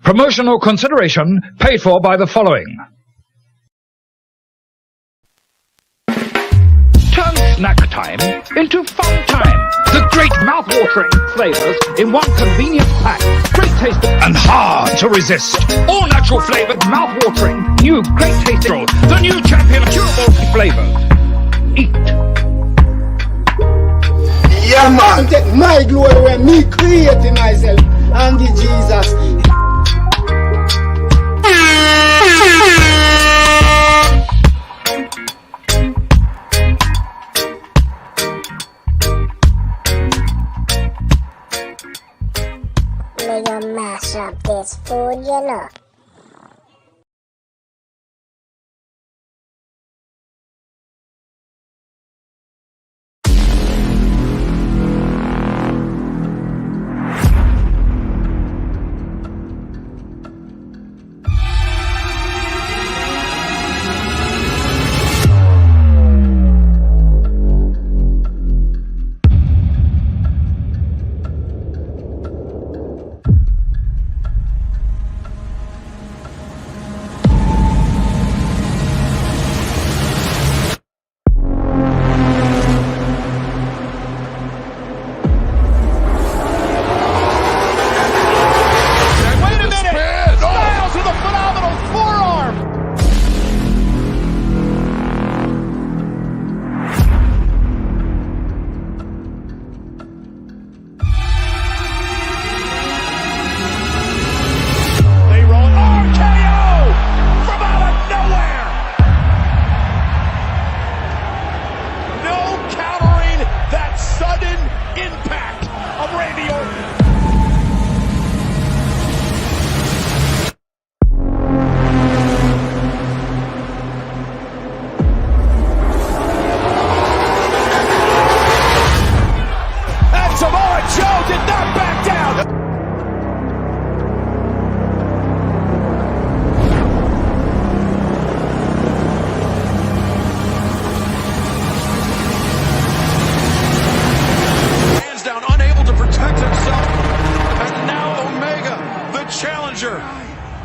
Promotional consideration paid for by the following. Turn snack time into fun time. The great mouth-watering flavors in one convenient pack. Great taste and hard to resist. All natural flavored, mouth-watering, new great tasting. The new champion curable flavors. Eat. Yeah, man. Take my glory when me creating myself and give Jesus. May you mash up this food, you know.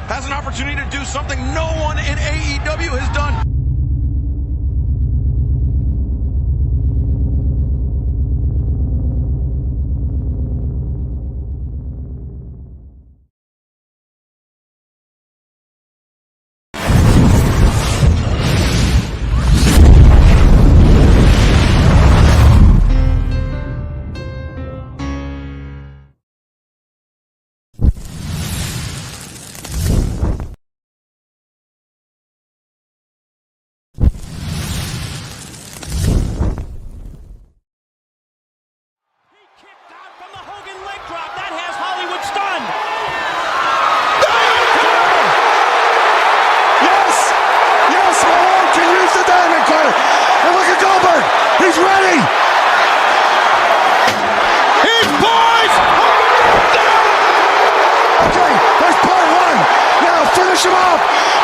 Has an opportunity to do something no one in AEW has done.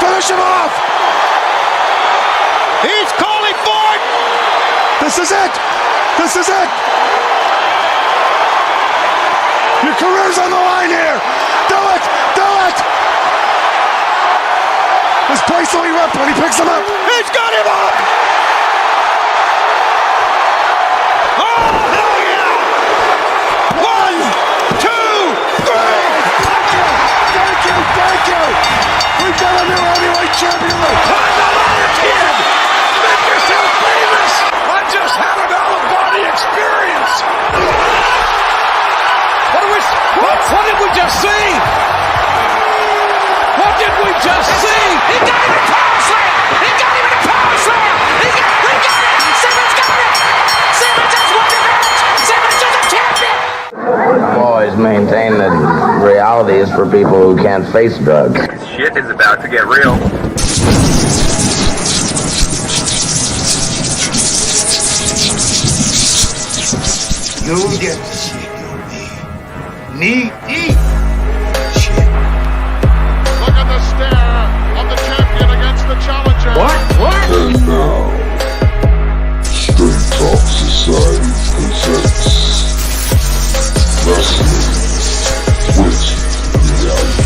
Finish him off! He's calling for it! This is it! This is it! Your career's on the line here! Do it! Do it! This place will erupt when he picks him up! He's got him up! Oh, hell yeah! 1, 2, 3! Thank you! Thank you! We've got a new heavyweight champion! Climb the ladder, kid! Make yourself famous! I just had an out-of-body experience! What did we just see? What did we just see? He got him in a power slam! He got him in a power slam! He got it! Simmons got it! Simmons has won the match! Simmons is a champion! I've always maintained that reality is for people who can't face drugs. Shit is about to get real. You get to see knee deep. Shit. Look at the stare of the champion against the challenger. What? And now, Straight Talk Society presents Wrestling with Reality.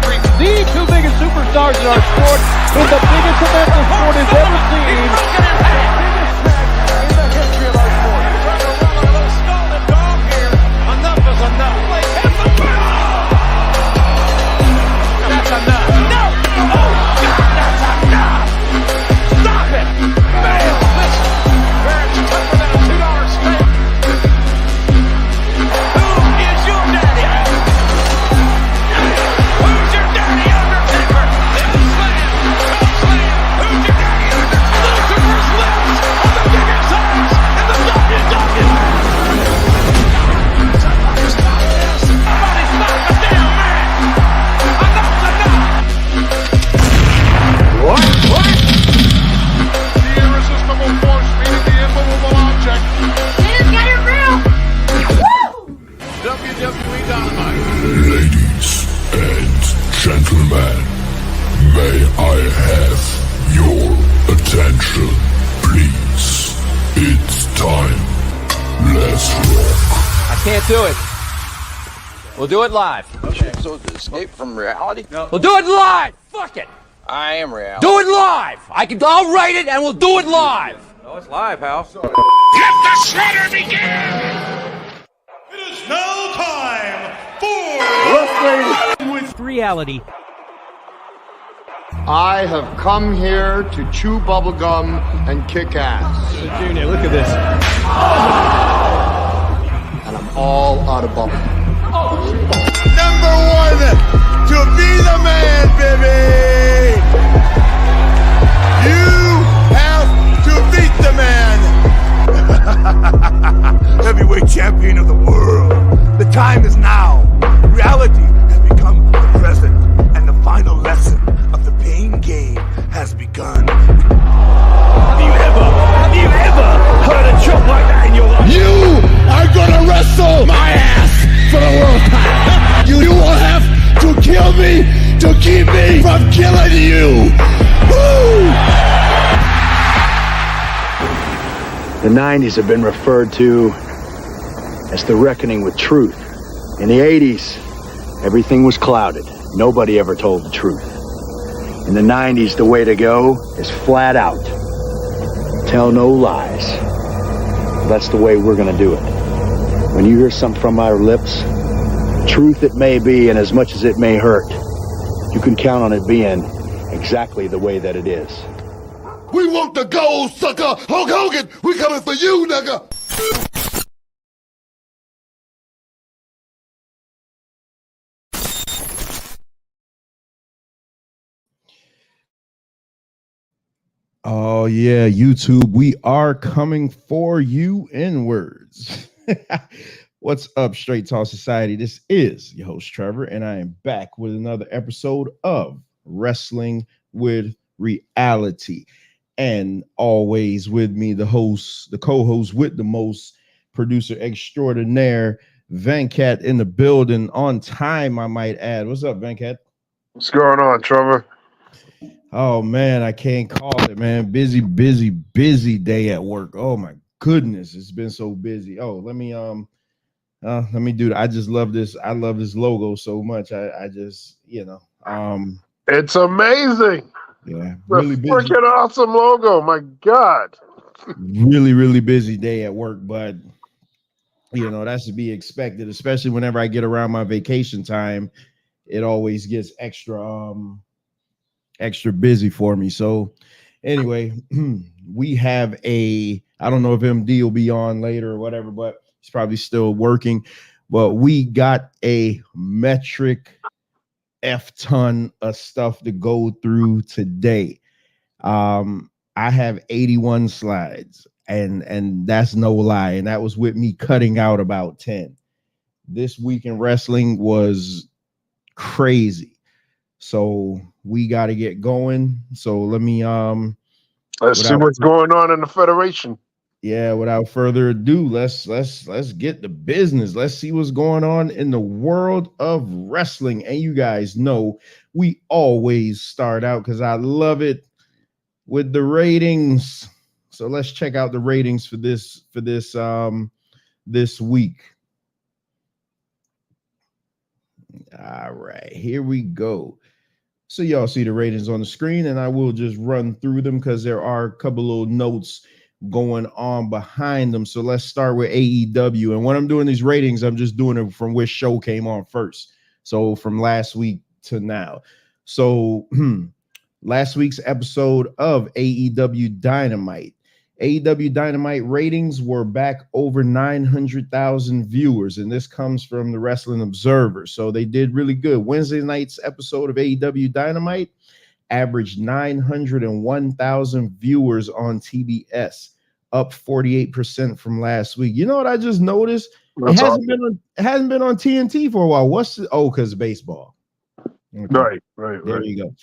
country, the two biggest superstars in our sport, in the biggest event the sport has ever seen. The biggest match in the history of our sport. Trying to run a little scalded dog here. Enough is enough. That's enough. No! Oh, God, that's enough! Stop it! Fail! Listen, where it's tougher than a $2 steak. Who is your daddy? Who's your daddy, Undertaker? Then slam! Choke slam! Who's your daddy, Undertaker? Lucifer's lips are the biggest hogs in the WWE! Somebody stop this! Somebody stop the damn man! Enough's enough! What? The irresistible force meeting the immovable object. Dude, got it real! Woo! WWE Dynamite. Ladies and gentlemen, may I have your attention, please? It's time. Let's rock. I can't do it. We'll do it live. So to escape from reality? We'll do it live! Fuck it! I am reality. Do it live! I'll write it and we'll do it live! Oh, it's live, pal. Let the slaughter begin! It is now time for With reality. I have come here to chew bubblegum and kick ass. Junior, look at this. And I'm all out of bubble. Number one, to be the man, baby! You have to beat the man! Heavyweight champion of the world. The time is now. Reality has become the present, and the final lesson of the pain game has begun. Have you ever heard a joke like that in your life? You are gonna wrestle my ass for the world title. You will have to kill me to keep me from killing you. Woo! The 90s have been referred to as the reckoning with truth. In the 80s, everything was clouded. Nobody ever told the truth. In the 90s, the way to go is flat out. Tell no lies. That's the way we're gonna do it. When you hear something from our lips, truth it may be, and as much as it may hurt, you can count on it being exactly the way that it is. We want the gold, sucker! Hulk Hogan, we coming for you, nigga! Oh yeah, YouTube, we are coming for you in words. What's up, Straight Talk Society? This is your host Trevor, and I am back with another episode of Wrestling with Reality. And always with me, the host, the co-host with the most, producer extraordinaire, Venkat in the building, on time, I might add. What's up, Venkat? What's going on, Trevor? Oh man, I can't call it, man. Busy day at work. Oh my goodness, it's been so busy. Oh, let me do that. I just love this. I love this logo so much. I just, it's amazing. Yeah, really busy. Freaking awesome logo. My God. Really busy day at work, but that's to be expected, especially whenever I get around my vacation time. It always gets extra busy for me. So anyway, we have I don't know if MD will be on later or whatever, but he's probably still working. But we got a metric F ton of stuff to go through today. I have 81 slides, and that's no lie. And that was with me cutting out about 10. This week in wrestling was crazy. So we got to get going. So let me let's see what's going on in the Federation. Yeah, without further ado, let's get to business. Let's see what's going on in the world of wrestling. And you guys know we always start out, because I love it, with the ratings. So let's check out the ratings for this week. All right, here we go. So y'all see the ratings on the screen, and I will just run through them because there are a couple little notes going on behind them. So let's start with AEW. And when I'm doing these ratings, I'm just doing it from which show came on first. So from last week to now. So last week's episode of AEW Dynamite. AEW Dynamite ratings were back over 900,000 viewers, and this comes from the Wrestling Observer. So they did really good. Wednesday night's episode of AEW Dynamite averaged 901,000 viewers on TBS, up 48% from last week. You know what I just noticed? It hasn't been on TNT for a while. Because baseball. Okay. Right. There you go.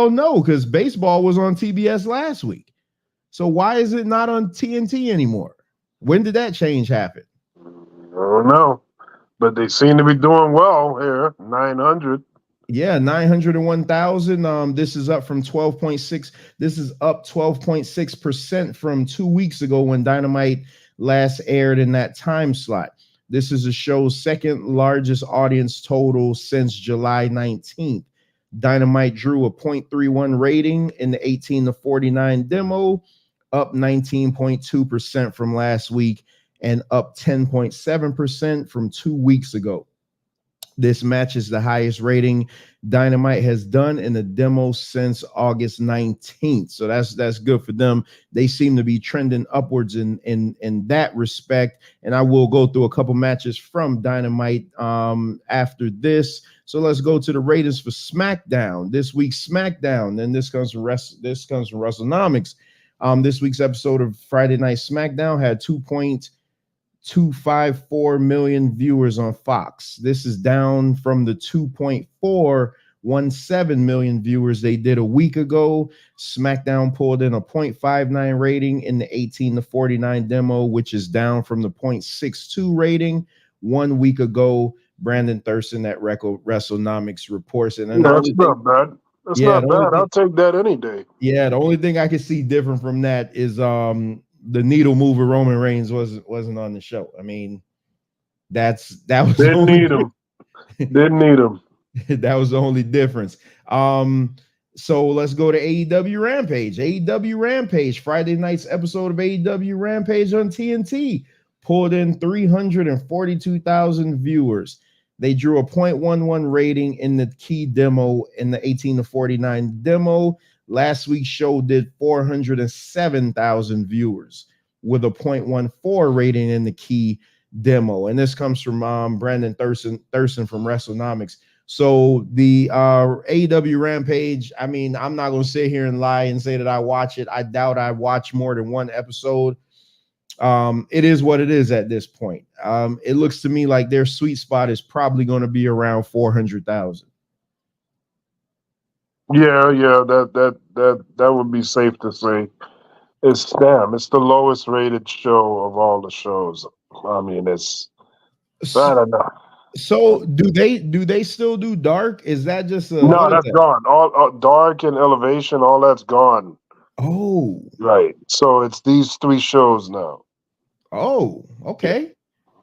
No, because baseball was on TBS last week. So why is it not on TNT anymore? When did that change happen? I don't know, but they seem to be doing well here. 900. Yeah, 901,000. This is up from 12.6. This is up 12.6% from 2 weeks ago when Dynamite last aired in that time slot. This is the show's second largest audience total since July 19th. Dynamite drew a 0.31 rating in the 18 to 49 demo, up 19.2% from last week and up 10.7% from 2 weeks ago. This matches the highest rating Dynamite has done in the demo since August 19th. So that's good for them. They seem to be trending upwards in that respect. And I will go through a couple matches from Dynamite after this. So let's go to the ratings for SmackDown. This week's SmackDown, and this comes from WrestleNomics. This week's episode of Friday Night SmackDown had 2.254 million viewers on Fox. This is down from the 2.417 million viewers they did a week ago. SmackDown pulled in a 0.59 rating in the 18 to 49 demo, which is down from the 0.62 rating 1 week ago. Brandon Thurston at WrestleNomics reports. And that's not bad. That's not bad. I'll take that any day. Yeah, the only thing I can see different from that is the needle mover Roman Reigns wasn't on the show. I mean, that was didn't need him. Didn't need him. That was the only difference. So let's go to AEW Rampage. AEW Rampage, Friday night's episode of AEW Rampage on TNT pulled in 342,000 viewers. They drew a 0.11 rating in the key demo in the 18 to 49 demo. Last week's show did 407,000 viewers with a 0.14 rating in the key demo. And this comes from Brandon Thurston from WrestleNomics. So the AEW Rampage, I mean, I'm not going to sit here and lie and say that I watch it. I doubt I watch more than one episode. It is what it is at this point. It looks to me like their sweet spot is probably going to be around 400,000. Yeah, that would be safe to say. It's the lowest rated show of all the shows. I mean, I don't know. So do they still do Dark? Is that just no? That's gone. All Dark and Elevation, all that's gone. Oh, right. So it's these three shows now. Oh, okay.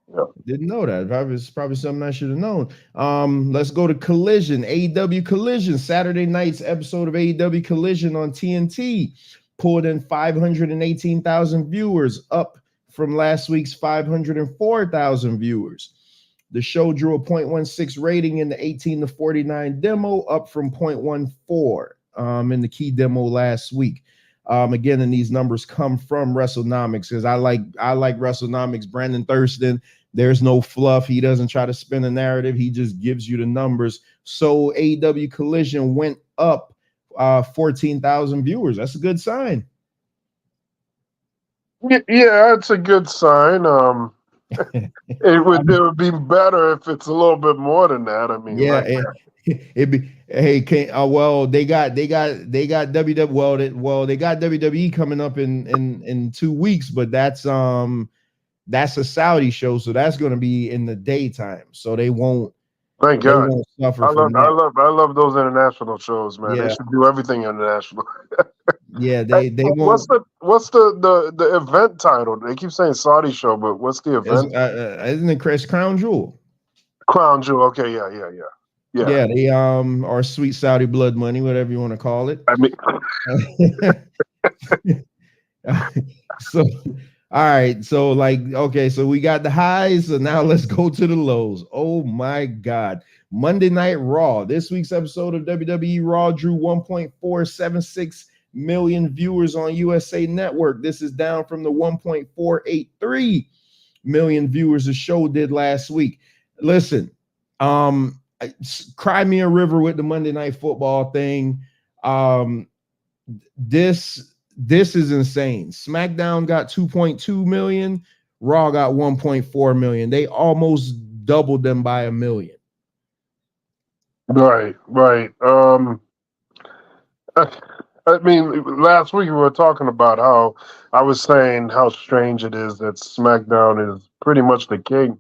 Yeah. Didn't know that. It's probably something I should have known. Let's go to Collision. AEW Collision, Saturday night's episode of AEW Collision on TNT pulled in 518,000 viewers, up from last week's 504,000 viewers. The show drew a 0.16 rating in the 18 to 49 demo, up from 0.14 in the key demo last week. Again, and these numbers come from WrestleNomics because I like WrestleNomics. Brandon Thurston, there's no fluff. He doesn't try to spin a narrative. He just gives you the numbers. So AEW Collision went up 14,000 viewers. That's a good sign. Yeah, it's a good sign. It would be better if it's a little bit more than that. I mean, yeah. It'd be they got WWE. They got WWE coming up in 2 weeks, but that's a Saudi show, so that's going to be in the daytime. So they won't. Thank God. Won't suffer I love those international shows, man. Yeah. They should do everything international. Yeah, they won't. What's the event title? They keep saying Saudi show, but what's the event? Isn't it Crown Jewel? Crown Jewel. Okay, yeah. Yeah, they or Sweet Saudi Blood Money, whatever you want to call it. I mean, so all right, so okay, so we got the highs, so now let's go to the lows. Oh my God. Monday Night Raw. This week's episode of WWE Raw drew 1.476 million viewers on USA Network. This is down from the 1.483 million viewers the show did last week. Listen, cry me a river with the Monday Night Football thing. This is insane. SmackDown got 2.2 million. Raw got 1.4 million. They almost doubled them by 1 million. Right. I mean, last week we were talking about how I was saying how strange it is that SmackDown is pretty much the king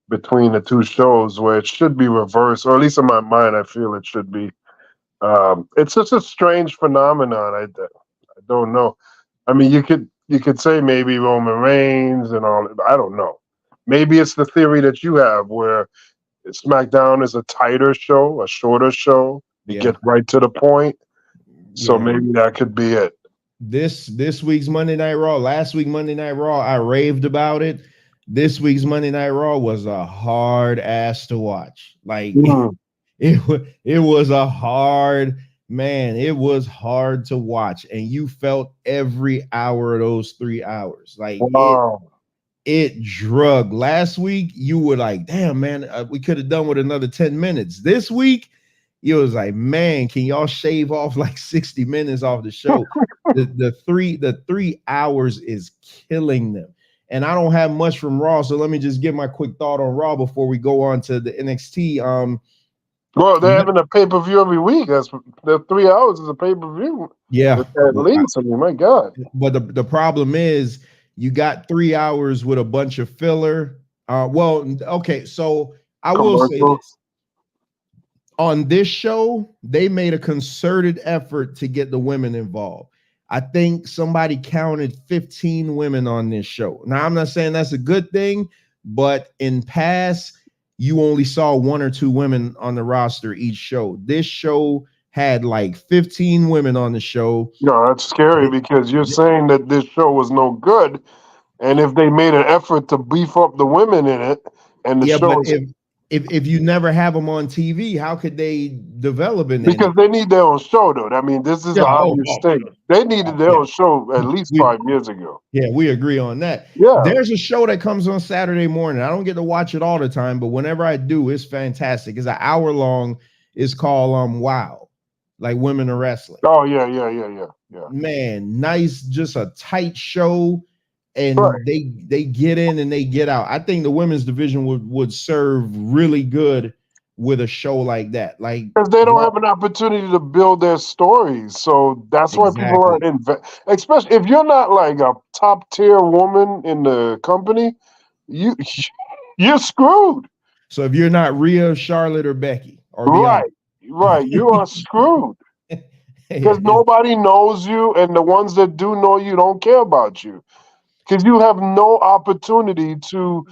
between the two shows, where it should be reversed, or at least in my mind, I feel it should be. It's just a strange phenomenon. I don't know. I mean, you could say maybe Roman Reigns and all. I don't know. Maybe it's the theory that you have, where SmackDown is a tighter show, a shorter show. You get right to the point. So maybe that could be it. This week's Monday Night Raw, last week Monday Night Raw, I raved about it. This week's Monday Night Raw was a hard ass to watch. Like it was a hard, man, it was hard to watch, and you felt every hour of those 3 hours. Like it drug. Last week you were like, damn, man, we could have done with another 10 minutes. This week it was like, man, can y'all shave off like 60 minutes off the show? the 3 hours is killing them. And I don't have much from Raw, so let me just give my quick thought on Raw before we go on to the NXT. Well, they're having a pay-per-view every week. The 3 hours is a pay-per-view. Yeah. At least, I mean, my God. But the problem is you got 3 hours with a bunch of filler. Okay, so I will say this. On this show, they made a concerted effort to get the women involved. I think somebody counted 15 women on this show. Now, I'm not saying that's a good thing, but in past, you only saw 1 or 2 women on the roster each show. This show had like 15 women on the show. No, that's scary because you're saying that this show was no good. And if they made an effort to beef up the women in it, and the show if you never have them on TV, how could they develop in because they need their own show, though. I mean, this is an obvious statement. They needed their own show at least 5 years ago. Yeah, we agree on that. Yeah. There's a show that comes on Saturday morning. I don't get to watch it all the time, but whenever I do, it's fantastic. It's an hour long. It's called Wow, like Women in Wrestling. Oh, yeah. Man, nice, just a tight show. And they get in and they get out. I think the women's division would serve really good with a show like that. Like, because they don't have an opportunity to build their stories. So that's why people aren't especially if you're not like a top tier woman in the company, you're screwed. So if you're not Rhea, Charlotte, or Becky, or right, you are screwed. Because nobody knows you, and the ones that do know you don't care about you. Because you have no opportunity to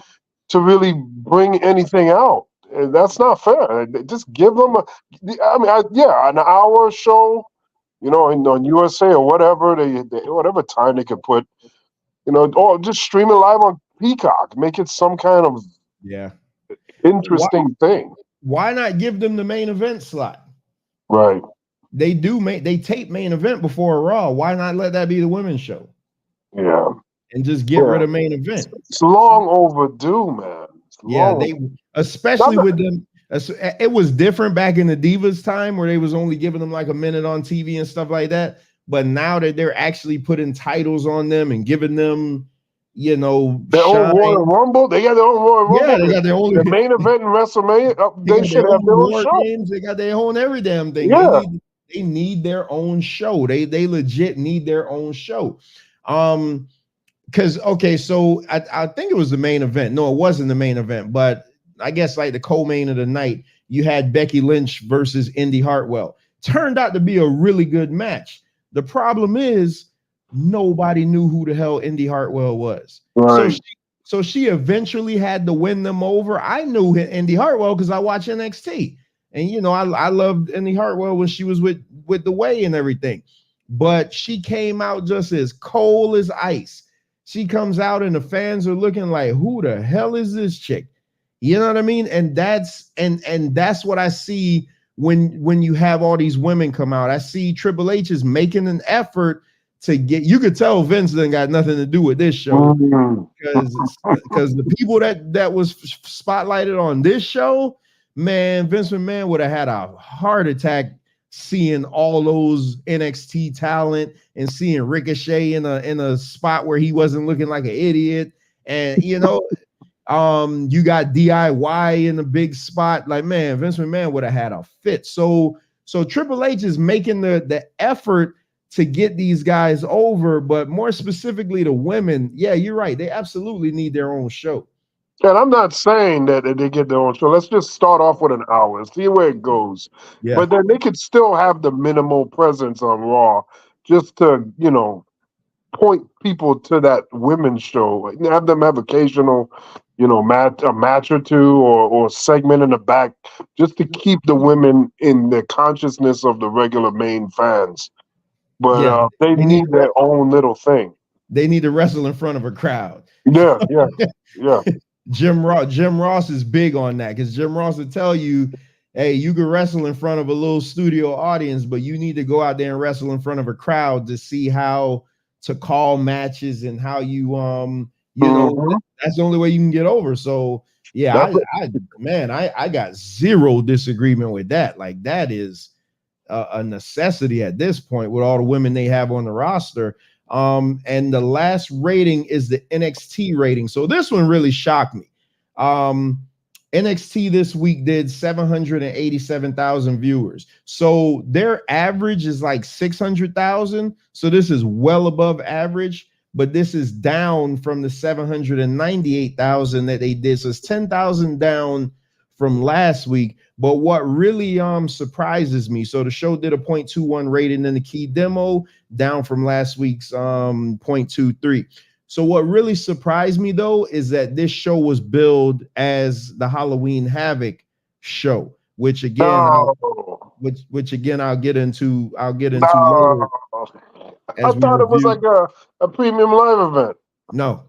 really bring anything out. And that's not fair. Just give them an hour show, on USA or whatever, whatever time they could put, or just stream it live on Peacock. Make it some kind of interesting thing. Why not give them the main event slot? Right. They tape main event before Raw. Why not let that be the women's show? Yeah. And just get rid of main event. It's long overdue, man. Especially with them. It was different back in the Divas time where they was only giving them like a minute on TV and stuff like that. But now that they're actually putting titles on them and giving them, their own Royal Rumble. They got their own Royal Rumble. Yeah, they got their own main event in WrestleMania. They should have their own show. Games. They got their own every damn thing. Yeah. They need their own show. They legit need their own show. Because so I think it was the main event. No, it wasn't the main event, but I guess like the co-main of the night, you had Becky Lynch versus Indy Hartwell. Turned out to be a really good match. The problem is nobody knew who the hell Indy Hartwell was. Right. So she eventually had to win them over. I knew Indy Hartwell because I watch NXT. And you know, I loved Indy Hartwell when she was with the Way and everything. But she came out just as cold as ice. She comes out and the fans are looking like, who the hell is this chick? You know what I mean? And that's what I see when you have all these women come out. I see Triple H is making an effort to get, you could tell Vince didn't got nothing to do with this show because the people that was spotlighted on this show, man, Vince McMahon would have had a heart attack seeing all those NXT talent and seeing Ricochet in a spot where he wasn't looking like an idiot. And you know, you got DIY in a big spot. Like, man, Vince McMahon would have had a fit. So Triple H is making the effort to get these guys over, but more specifically the women. Yeah, you're right. They absolutely need their own show. And I'm not saying that they get their own show. Let's just start off with an hour and see where it goes. Yeah. But then they could still have the minimal presence on Raw just to, you know, point people to that women's show. Have them have occasional, you know, a match or two or segment in the back just to keep the women in the consciousness of the regular main fans. But they need their own little thing. They need to wrestle in front of a crowd. Yeah. Jim Ross is big on that because Jim Ross will tell you, hey, you can wrestle in front of a little studio audience, but you need to go out there and wrestle in front of a crowd to see how to call matches and how you know, that's the only way you can get over. So yeah, I got zero disagreement with that. Like, that is a necessity at this point with all the women they have on the roster. And the last rating is the NXT rating. So this one really shocked me. NXT this week did 787,000 viewers. So their average is like 600,000. So this is well above average, but this is down from the 798,000 that they did. So it's 10,000 down from last week. But what really surprises me, so the show did a 0.21 rating in the key demo, down from last week's 0.23. So what really surprised me though is that this show was billed as the Halloween Havoc show, which again, I'll get into later. I thought it was like a premium live event. No,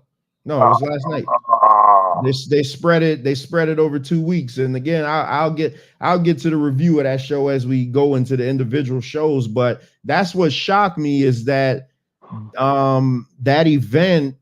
it was last night. They spread it over 2 weeks, and again, I'll get to the review of that show as we go into the individual shows. But that's what shocked me is that that event,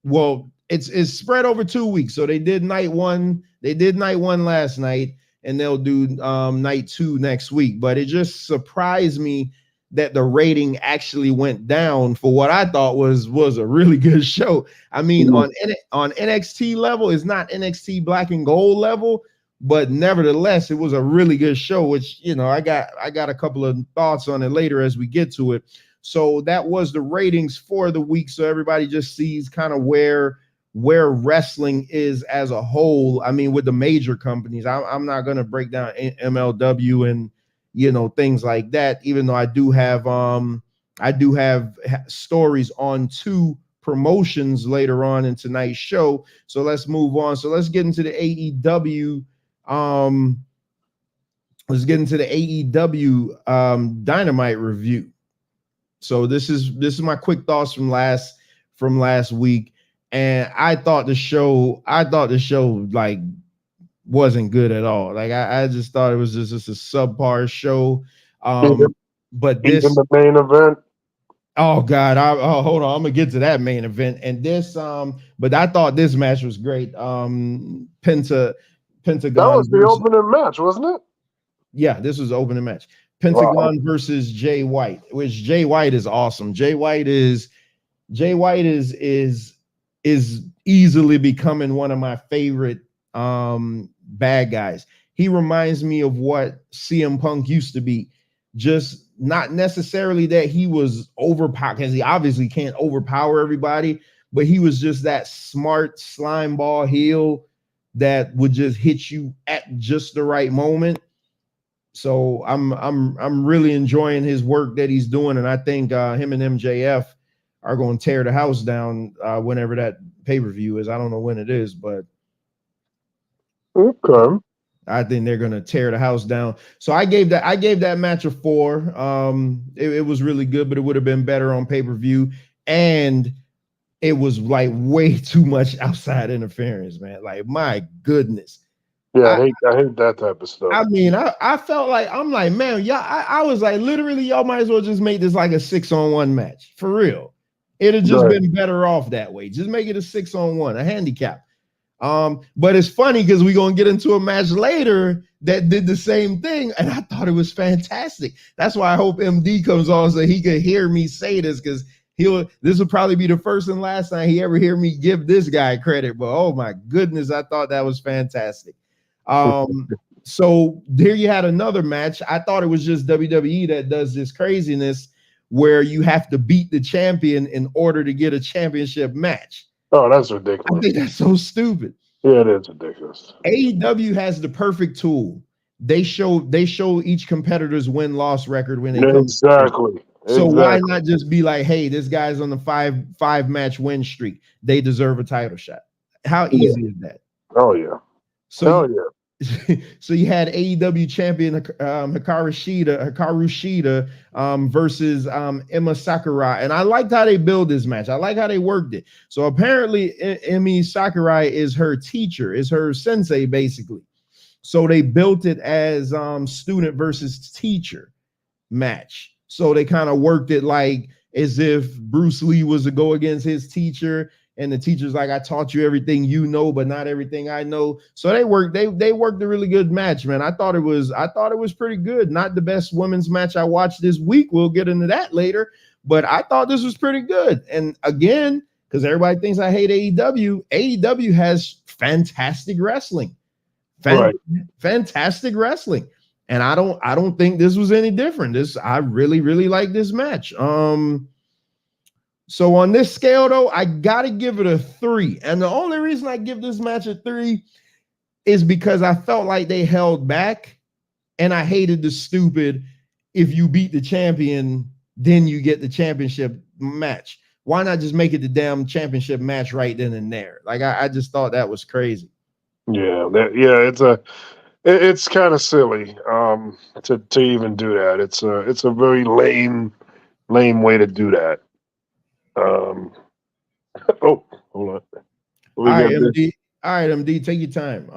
well, it's spread over 2 weeks. So they did night one last night, and they'll do night 2 next week. But it just surprised me that the rating actually went down for what I thought was a really good show. I mean, on NXT level, it's not NXT Black and Gold level, but nevertheless, it was a really good show, which, you know, I got a couple of thoughts on it later as we get to it. So that was the ratings for the week. So everybody just sees kind of where wrestling is as a whole. I mean, with the major companies, I'm not going to break down MLW and, you know, things like that, even though I do have stories on 2 promotions later on in tonight's show. So let's move on. So let's get into the AEW. Let's get into the AEW Dynamite review. So this is my quick thoughts from last week, and I thought the show like wasn't good at all. Like I just thought it was just a subpar show. But this, even the main event. Oh God! Hold on. I'm gonna get to that main event and this. But I thought this match was great. Pentagon. That was the opening match, wasn't it? Yeah, this was the opening match. Pentagon versus Jay White, which Jay White is awesome. Jay White is easily becoming one of my favorite bad guys. He reminds me of what CM Punk used to be. Just not necessarily that he was overpowered, because he obviously can't overpower everybody, but he was just that smart slime ball heel that would just hit you at just the right moment. So I'm really enjoying his work that he's doing, and I think him and MJF are going to tear the house down whenever that pay-per-view is. I don't know when it is, but okay. I think they're going to tear the house down. So I gave that match a 4. It was really good, but it would have been better on pay-per-view. And it was like way too much outside interference, man. Like, my goodness. Yeah, I hate that type of stuff. I mean, I felt like, I'm like, man, y'all, I was like, literally, y'all might as well just make this like a 6-on-1 match. For real. It'd just been better off that way. Just make it a 6-on-1, a handicap. But it's funny because we're going to get into a match later that did the same thing, and I thought it was fantastic. That's why I hope MD comes on so he could hear me say this, because this will probably be the first and last time he ever hear me give this guy credit. But oh my goodness, I thought that was fantastic. So there you had another match. I thought it was just WWE that does this craziness where you have to beat the champion in order to get a championship match. Oh, that's ridiculous. I think that's so stupid. Yeah, it is ridiculous. AEW has the perfect tool. They show each competitor's win-loss record when they come. Exactly. So why not just be like, hey, this guy's on the five match win streak. They deserve a title shot. How easy is that? Oh yeah. So so you had AEW champion Hikaru Shida versus Emi Sakurai. And I liked how they build this match. I like how they worked it. So apparently Emi Sakurai is her teacher, is her sensei, basically. So they built it as student versus teacher match. So they kind of worked it like as if Bruce Lee was to go against his teacher. And the teacher's like, I taught you everything you know, but not everything I know. So they worked a really good match, man. I thought it was pretty good. Not the best women's match I watched this week. We'll get into that later, but I thought this was pretty good. And again, because everybody thinks I hate AEW, AEW has fantastic wrestling. Fantastic wrestling. And I don't think this was any different. I really, really like this match. So on this scale, though, I got to give it a 3. And the only reason I give this match a 3 is because I felt like they held back, and I hated the stupid, if you beat the champion, then you get the championship match. Why not just make it the damn championship match right then and there? Like, I just thought that was crazy. Yeah, it's kind of silly to even do that. It's a very lame way to do that. Oh, hold on. All right, MD, take your time.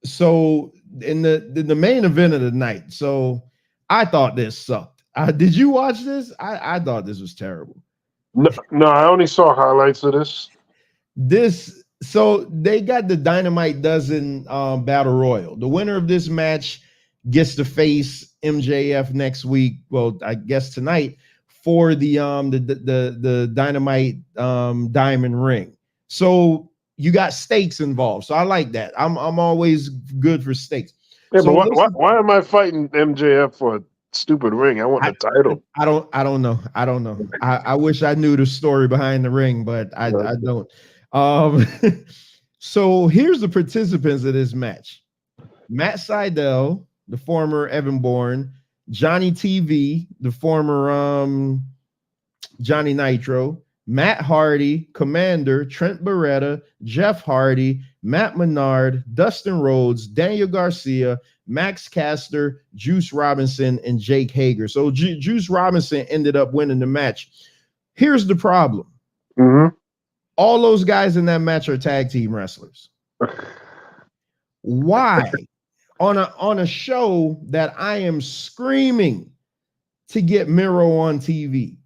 So in the main event of the night, so I thought this sucked. Did you watch this? I thought this was terrible. No, I only saw highlights of this. So they got the Dynamite Dozen Battle Royal. The winner of this match gets to face MJF next week. Well, I guess tonight, for the Dynamite Diamond Ring. So you got stakes involved. So I like that. I'm always good for stakes. Yeah, so but why am I fighting MJF for a stupid ring? I want the title. I don't know. I wish I knew the story behind the ring, but I don't. So here's the participants of this match: Matt Sydal, the former Evan Bourne, Johnny TV, the former Johnny Nitro, Matt Hardy, Commander, Trent Beretta, Jeff Hardy, Matt Menard, Dustin Rhodes, Daniel Garcia, Max Caster, Juice Robinson, and Jake Hager. So Juice Robinson ended up winning the match. Here's the problem. Mm-hmm. All those guys in that match are tag team wrestlers. Why? On a show that I am screaming to get Miro on TV,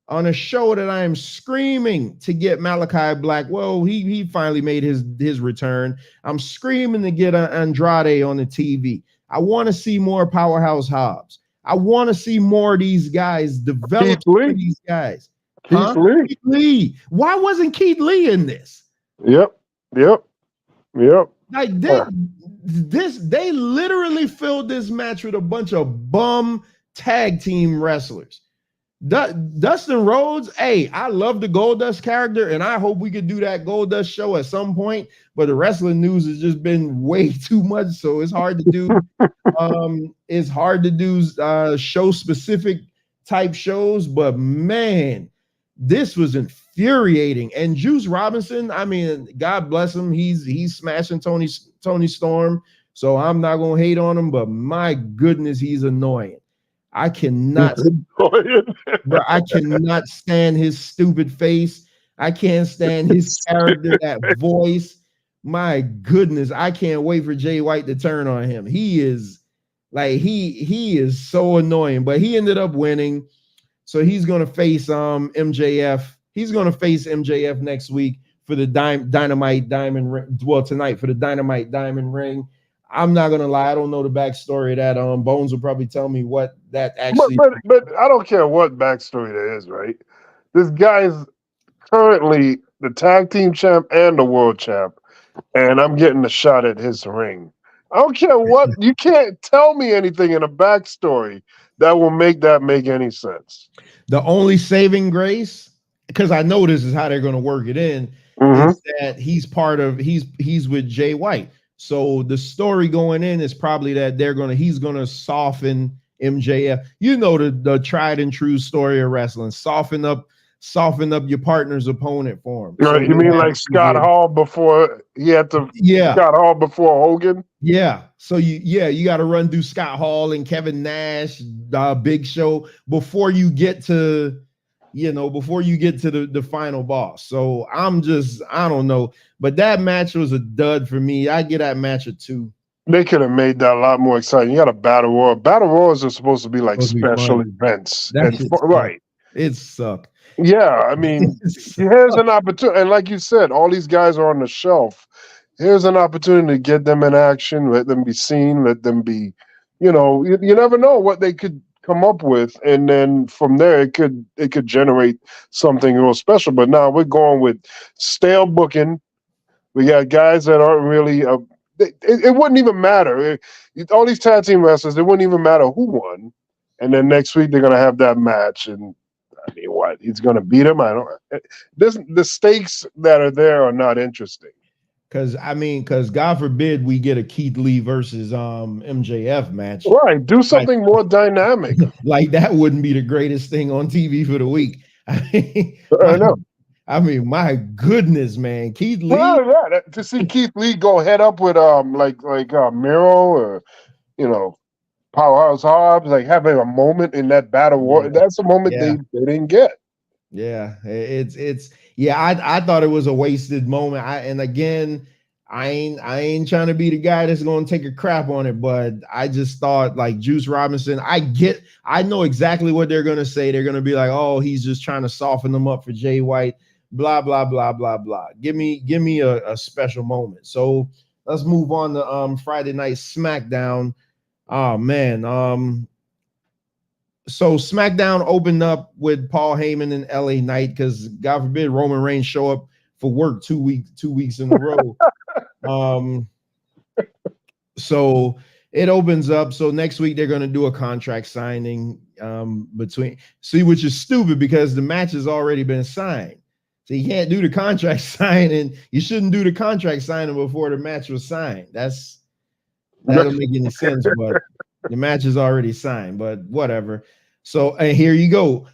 on a show that I am screaming to get Malachi Black. Well, he finally made his return. I'm screaming to get Andrade on the TV. I want to see more Powerhouse Hobbs. I want to see more of these guys develop. These guys. Keith Lee. Why wasn't Keith Lee in this? Yep. Like this, they literally filled this match with a bunch of bum tag team wrestlers. Dustin Rhodes, hey, I love the Goldust character, and I hope we could do that Goldust show at some point. But the wrestling news has just been way too much, so it's hard to do. It's hard to do show specific type shows, but man, this was infuriating. And Juice Robinson, I mean, God bless him, he's smashing Tony Storm, so I'm not gonna hate on him, but my goodness, he's annoying. I cannot bro, I cannot stand his stupid face. I can't stand his character, that voice. My goodness, I can't wait for Jay White to turn on him. He is like he is so annoying, but he ended up winning. So he's gonna face MJF. He's gonna face MJF next week for the Dynamite Diamond Ring. Well, tonight for the Dynamite Diamond Ring. I'm not gonna lie, I don't know the backstory of that. Bones will probably tell me what that actually. But I don't care what backstory there is, right? This guy's currently the tag team champ and the world champ, and I'm getting a shot at his ring. I don't care what you can't tell me anything in a backstory that will make any sense. The only saving grace, because I know this is how they're gonna work it in, is that he's with Jay White. So the story going in is probably that he's gonna soften MJF. You know the tried and true story of wrestling. Soften up your partner's opponent for him. So you mean like Scott Hall before he had to Scott Hall before Hogan? Yeah. So you got to run through Scott Hall and Kevin Nash, Big Show before you get to the final boss. So I don't know. But that match was a dud for me. I get that match a 2. They could have made that a lot more exciting. You got a battle royal. Battle royals are supposed to be like special events. Right. It sucked. Yeah, I mean, here's an opportunity. And like you said, all these guys are on the shelf. Here's an opportunity to get them in action, let them be seen, let them be, you never know what they could come up with. And then from there, it could generate something real special. But now we're going with stale booking. We got guys that aren't really, it wouldn't even matter. All these tag team wrestlers, it wouldn't even matter who won. And then next week, they're going to have that match. And I mean, what? He's going to beat him? The stakes that are there are not interesting. Because God forbid we get a Keith Lee versus MJF match. Right. Do something more dynamic. Like that wouldn't be the greatest thing on TV for the week. I know. I mean, my goodness, man. Keith Lee. Well, yeah, to see Keith Lee go head up with Miro or Powerhouse Hobbs, like having a moment in that battle war. That's a moment they didn't get. Yeah, I thought it was a wasted moment. I ain't trying to be the guy that's going to take a crap on it, but I just thought like Juice Robinson, I know exactly what they're going to say. They're going to be like, oh, he's just trying to soften them up for Jay White, blah, blah, blah, blah, blah. Give me a special moment. So let's move on to Friday Night SmackDown. Oh man. So SmackDown opened up with Paul Heyman and LA Knight because God forbid Roman Reigns show up for work 2 weeks in a row. So it opens up. So next week they're going to do a contract signing which is stupid because the match has already been signed. So you can't do the contract signing. You shouldn't do the contract signing before the match was signed. That doesn't make any sense, but the match is already signed, but whatever. So and here you go.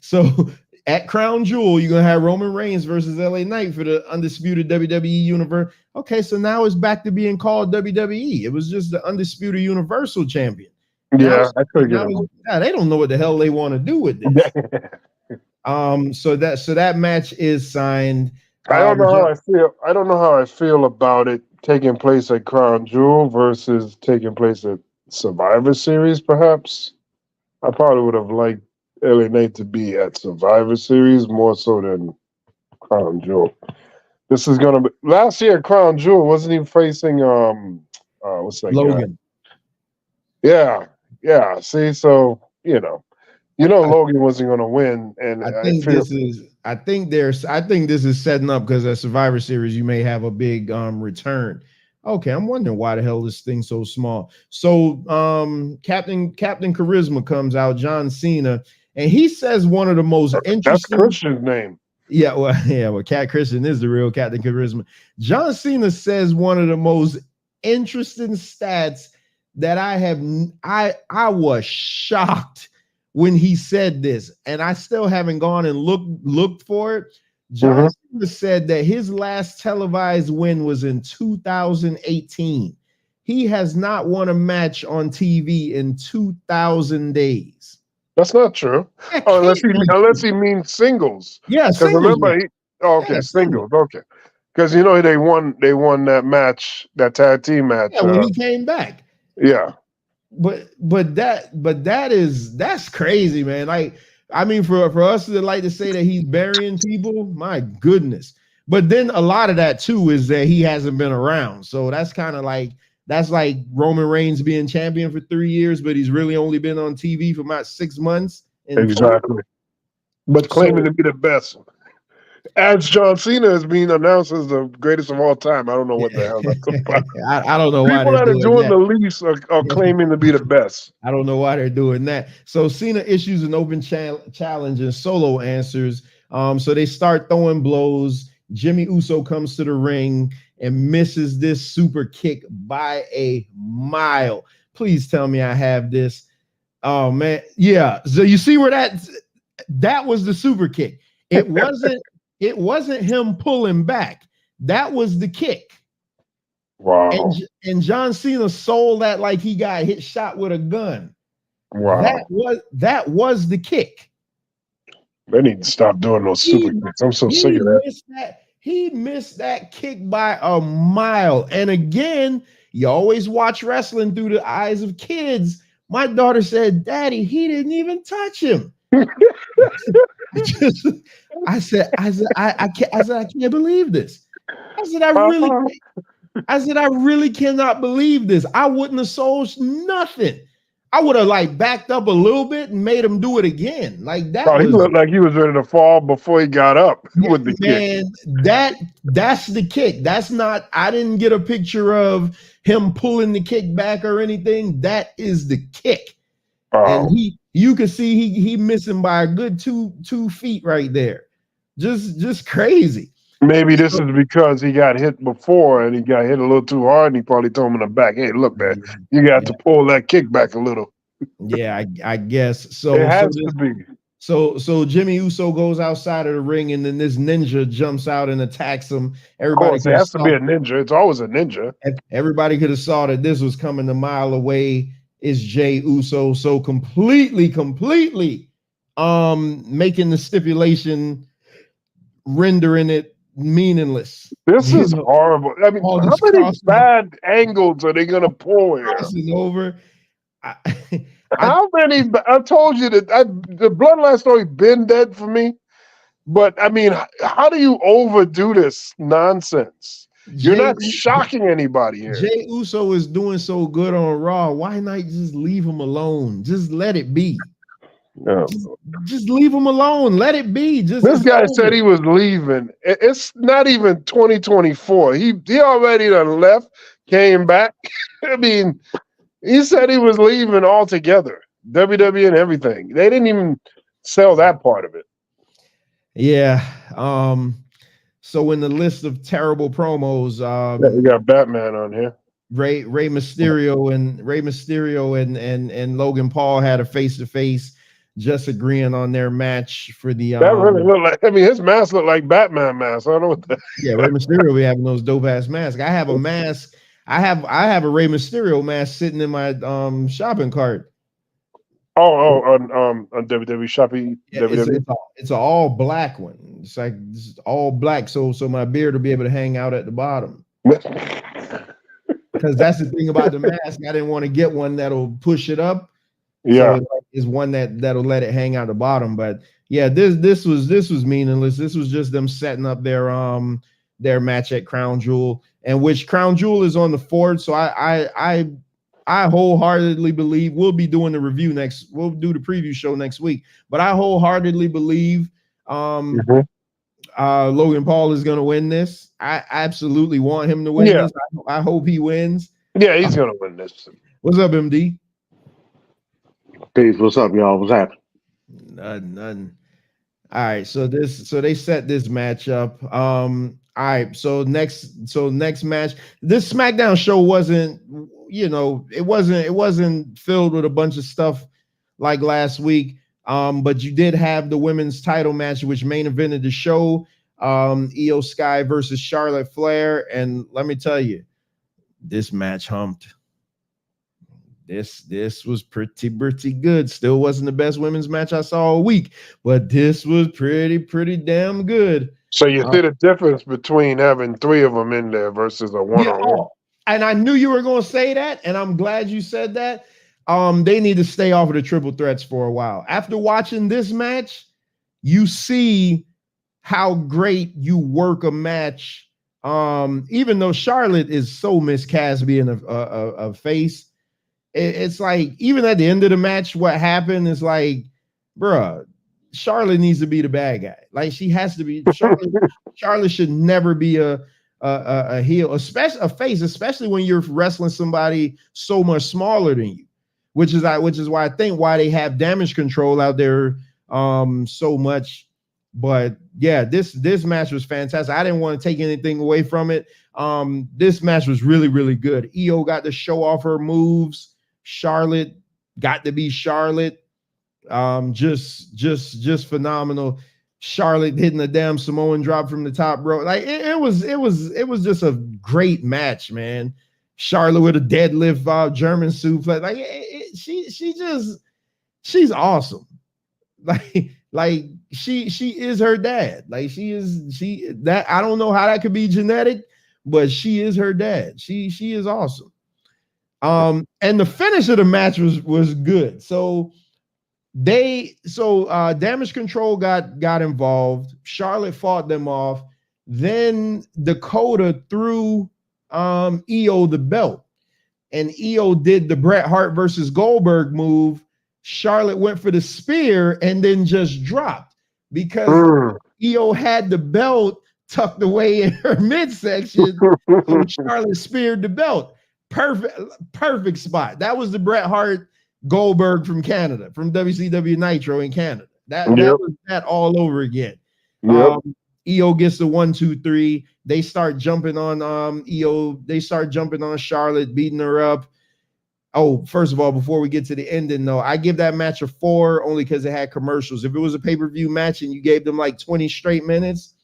So at Crown Jewel, you're going to have Roman Reigns versus LA Knight for the undisputed WWE Universe. Okay, so now it's back to being called WWE. It was just the undisputed Universal Champion. Yeah, I figured. They don't know what the hell they want to do with this. So that match is signed. I don't know how I feel. I don't know how I feel about it taking place at Crown Jewel versus taking place at Survivor Series, perhaps. I probably would have liked LA Knight to be at Survivor Series more so than Crown Jewel. This is gonna be last year at Crown Jewel, wasn't he facing what's that Logan? Guy? Yeah. See, so Logan wasn't gonna win, and I think this is setting up because at Survivor Series you may have a big return. Okay, I'm wondering why the hell this thing's so small. So Captain Charisma comes out, John Cena, and he says one of the most interesting. That's Christian's name. Yeah, well, Cat Christian is the real Captain Charisma. John Cena says one of the most interesting stats that I was shocked when he said this, and I still haven't gone and looked for it. John Cena said that his last televised win was in 2018. He has not won a match on TV in 2,000 days. That's not true. Unless he means singles. Yeah, because remember, singles. Okay, because you know they won that match, that tag team match. Yeah, when he came back. Yeah, but that's crazy, man. Like, I mean, for us to like to say that he's burying people, my goodness. But then a lot of that too is that he hasn't been around, so that's kind of like. That's like Roman Reigns being champion for 3 years, but he's really only been on TV for about 6 months. Exactly. But claiming to be the best. As John Cena is being announced as the greatest of all time. I don't know what the hell that's about. I don't know why people that are doing the least are claiming to be the best. I don't know why they're doing that. So Cena issues an open challenge and Solo answers. So they start throwing blows. Jimmy Uso comes to the ring and misses this super kick by a mile. Please tell me I have this. Oh man, yeah. So you see where that was the super kick. It wasn't him pulling back. That was the kick. Wow. And John Cena sold that like he got shot with a gun. Wow. That was the kick. They need to stop doing those super kicks. I'm so sick of that. He missed that kick by a mile. And again, you always watch wrestling through the eyes of kids. My daughter said, "Daddy, he didn't even touch him." I said, I can't believe this. I said, I really cannot believe this. I wouldn't have sold nothing. I would have like backed up a little bit and made him do it again. Like that. He looked like he was ready to fall before he got up with the kick. That's the kick. That's not. I didn't get a picture of him pulling the kick back or anything. That is the kick. And you can see he missing by a good two feet right there. Just crazy. Maybe this is because he got hit before and he got hit a little too hard and he probably told him in the back, "Hey, look, man, you got to pull that kick back a little." Yeah, I guess so. It has to be. So Jimmy Uso goes outside of the ring and then this ninja jumps out and attacks him. Everybody it has to be a ninja. It's always a ninja. Everybody could have saw that this was coming a mile away. Is Jey Uso so completely making the stipulation, rendering it meaningless. This is horrible. I mean, how many bad angles are they going to pull here? This is over. How many? I told you that the Bloodline story been dead for me. But I mean, how do you overdo this nonsense? You're not shocking anybody here. Jey Uso is doing so good on Raw. Why not just leave him alone? Just let it be. No. Just leave him alone. Let it be. This guy said he was leaving. It's not even 2024. He already done left, came back. I mean, he said he was leaving altogether. WWE and everything. They didn't even sell that part of it. Yeah. So in the list of terrible promos, we got Batman on here. Rey Mysterio and Logan Paul had a face-to-face, just agreeing on their match for the. That really looked like. I mean, his mask looked like Batman mask. I don't know what that. Yeah, Rey Mysterio be having those dope ass masks. I have a mask. I have a Rey Mysterio mask sitting in my shopping cart. On WWE shopping. Yeah, it's an all black one. It's like all black, so my beard will be able to hang out at the bottom. Because that's the thing about the mask. I didn't want to get one that'll push it up. Yeah, so is one that'll let it hang out the bottom. But yeah, this was meaningless. This was just them setting up their match at Crown Jewel, and which Crown Jewel is on the 4th. So I wholeheartedly believe we'll be doing the review we'll do the preview show next week, but I wholeheartedly believe Logan Paul is going to win this. I absolutely want him to win this. I hope he wins. Yeah, he's going to win this. What's up, MD? Peace. What's up, y'all? What's happening? Nothing. All right. So they set this match up. All right. So next match, this SmackDown show wasn't, it wasn't filled with a bunch of stuff like last week. But you did have the women's title match, which main evented the show. Io Sky versus Charlotte Flair. And let me tell you, this match humped. This was pretty good. Still wasn't the best women's match I saw all week, but this was pretty damn good. So you see the difference between having 3 of them in there versus a one-on-one. And I knew you were going to say that, and I'm glad you said that. They need to stay off of the triple threats for a while. After watching this match, you see how great you work a match. Even though Charlotte is so miscast being a face, it's like, even at the end of the match, what happened is like, bruh, Charlotte needs to be the bad guy. Like, she has to be. Charlotte should never be a heel, especially a face, especially when you're wrestling somebody so much smaller than you, which is why I think why they have Damage Control out there so much. But yeah, this match was fantastic. I didn't want to take anything away from it. This match was really good. Io got to show off her moves. Charlotte got to be Charlotte. Just phenomenal. Charlotte hitting a damn Samoan drop from the top rope. Like it was just a great match, man. Charlotte with a deadlift, German suplex. Like she's awesome. Like she is her dad. Like she that I don't know how that could be genetic, but she is her dad. She is awesome. And the finish of the match was good. So Damage Control got involved. Charlotte fought them off. Then Dakota threw Io the belt, and Io did the Bret Hart versus Goldberg move. Charlotte went for the spear and then just dropped because Io had the belt tucked away in her midsection. So Charlotte speared the belt. Perfect spot. That was the Bret Hart Goldberg from Canada, from WCW Nitro in Canada. That was that all over again. Io gets the 1, 2, 3. They start jumping on Io. They start jumping on Charlotte, beating her up. Oh, first of all, before we get to the ending, though, I give that match a 4 only because it had commercials. If it was a pay-per-view match and you gave them like 20 straight minutes,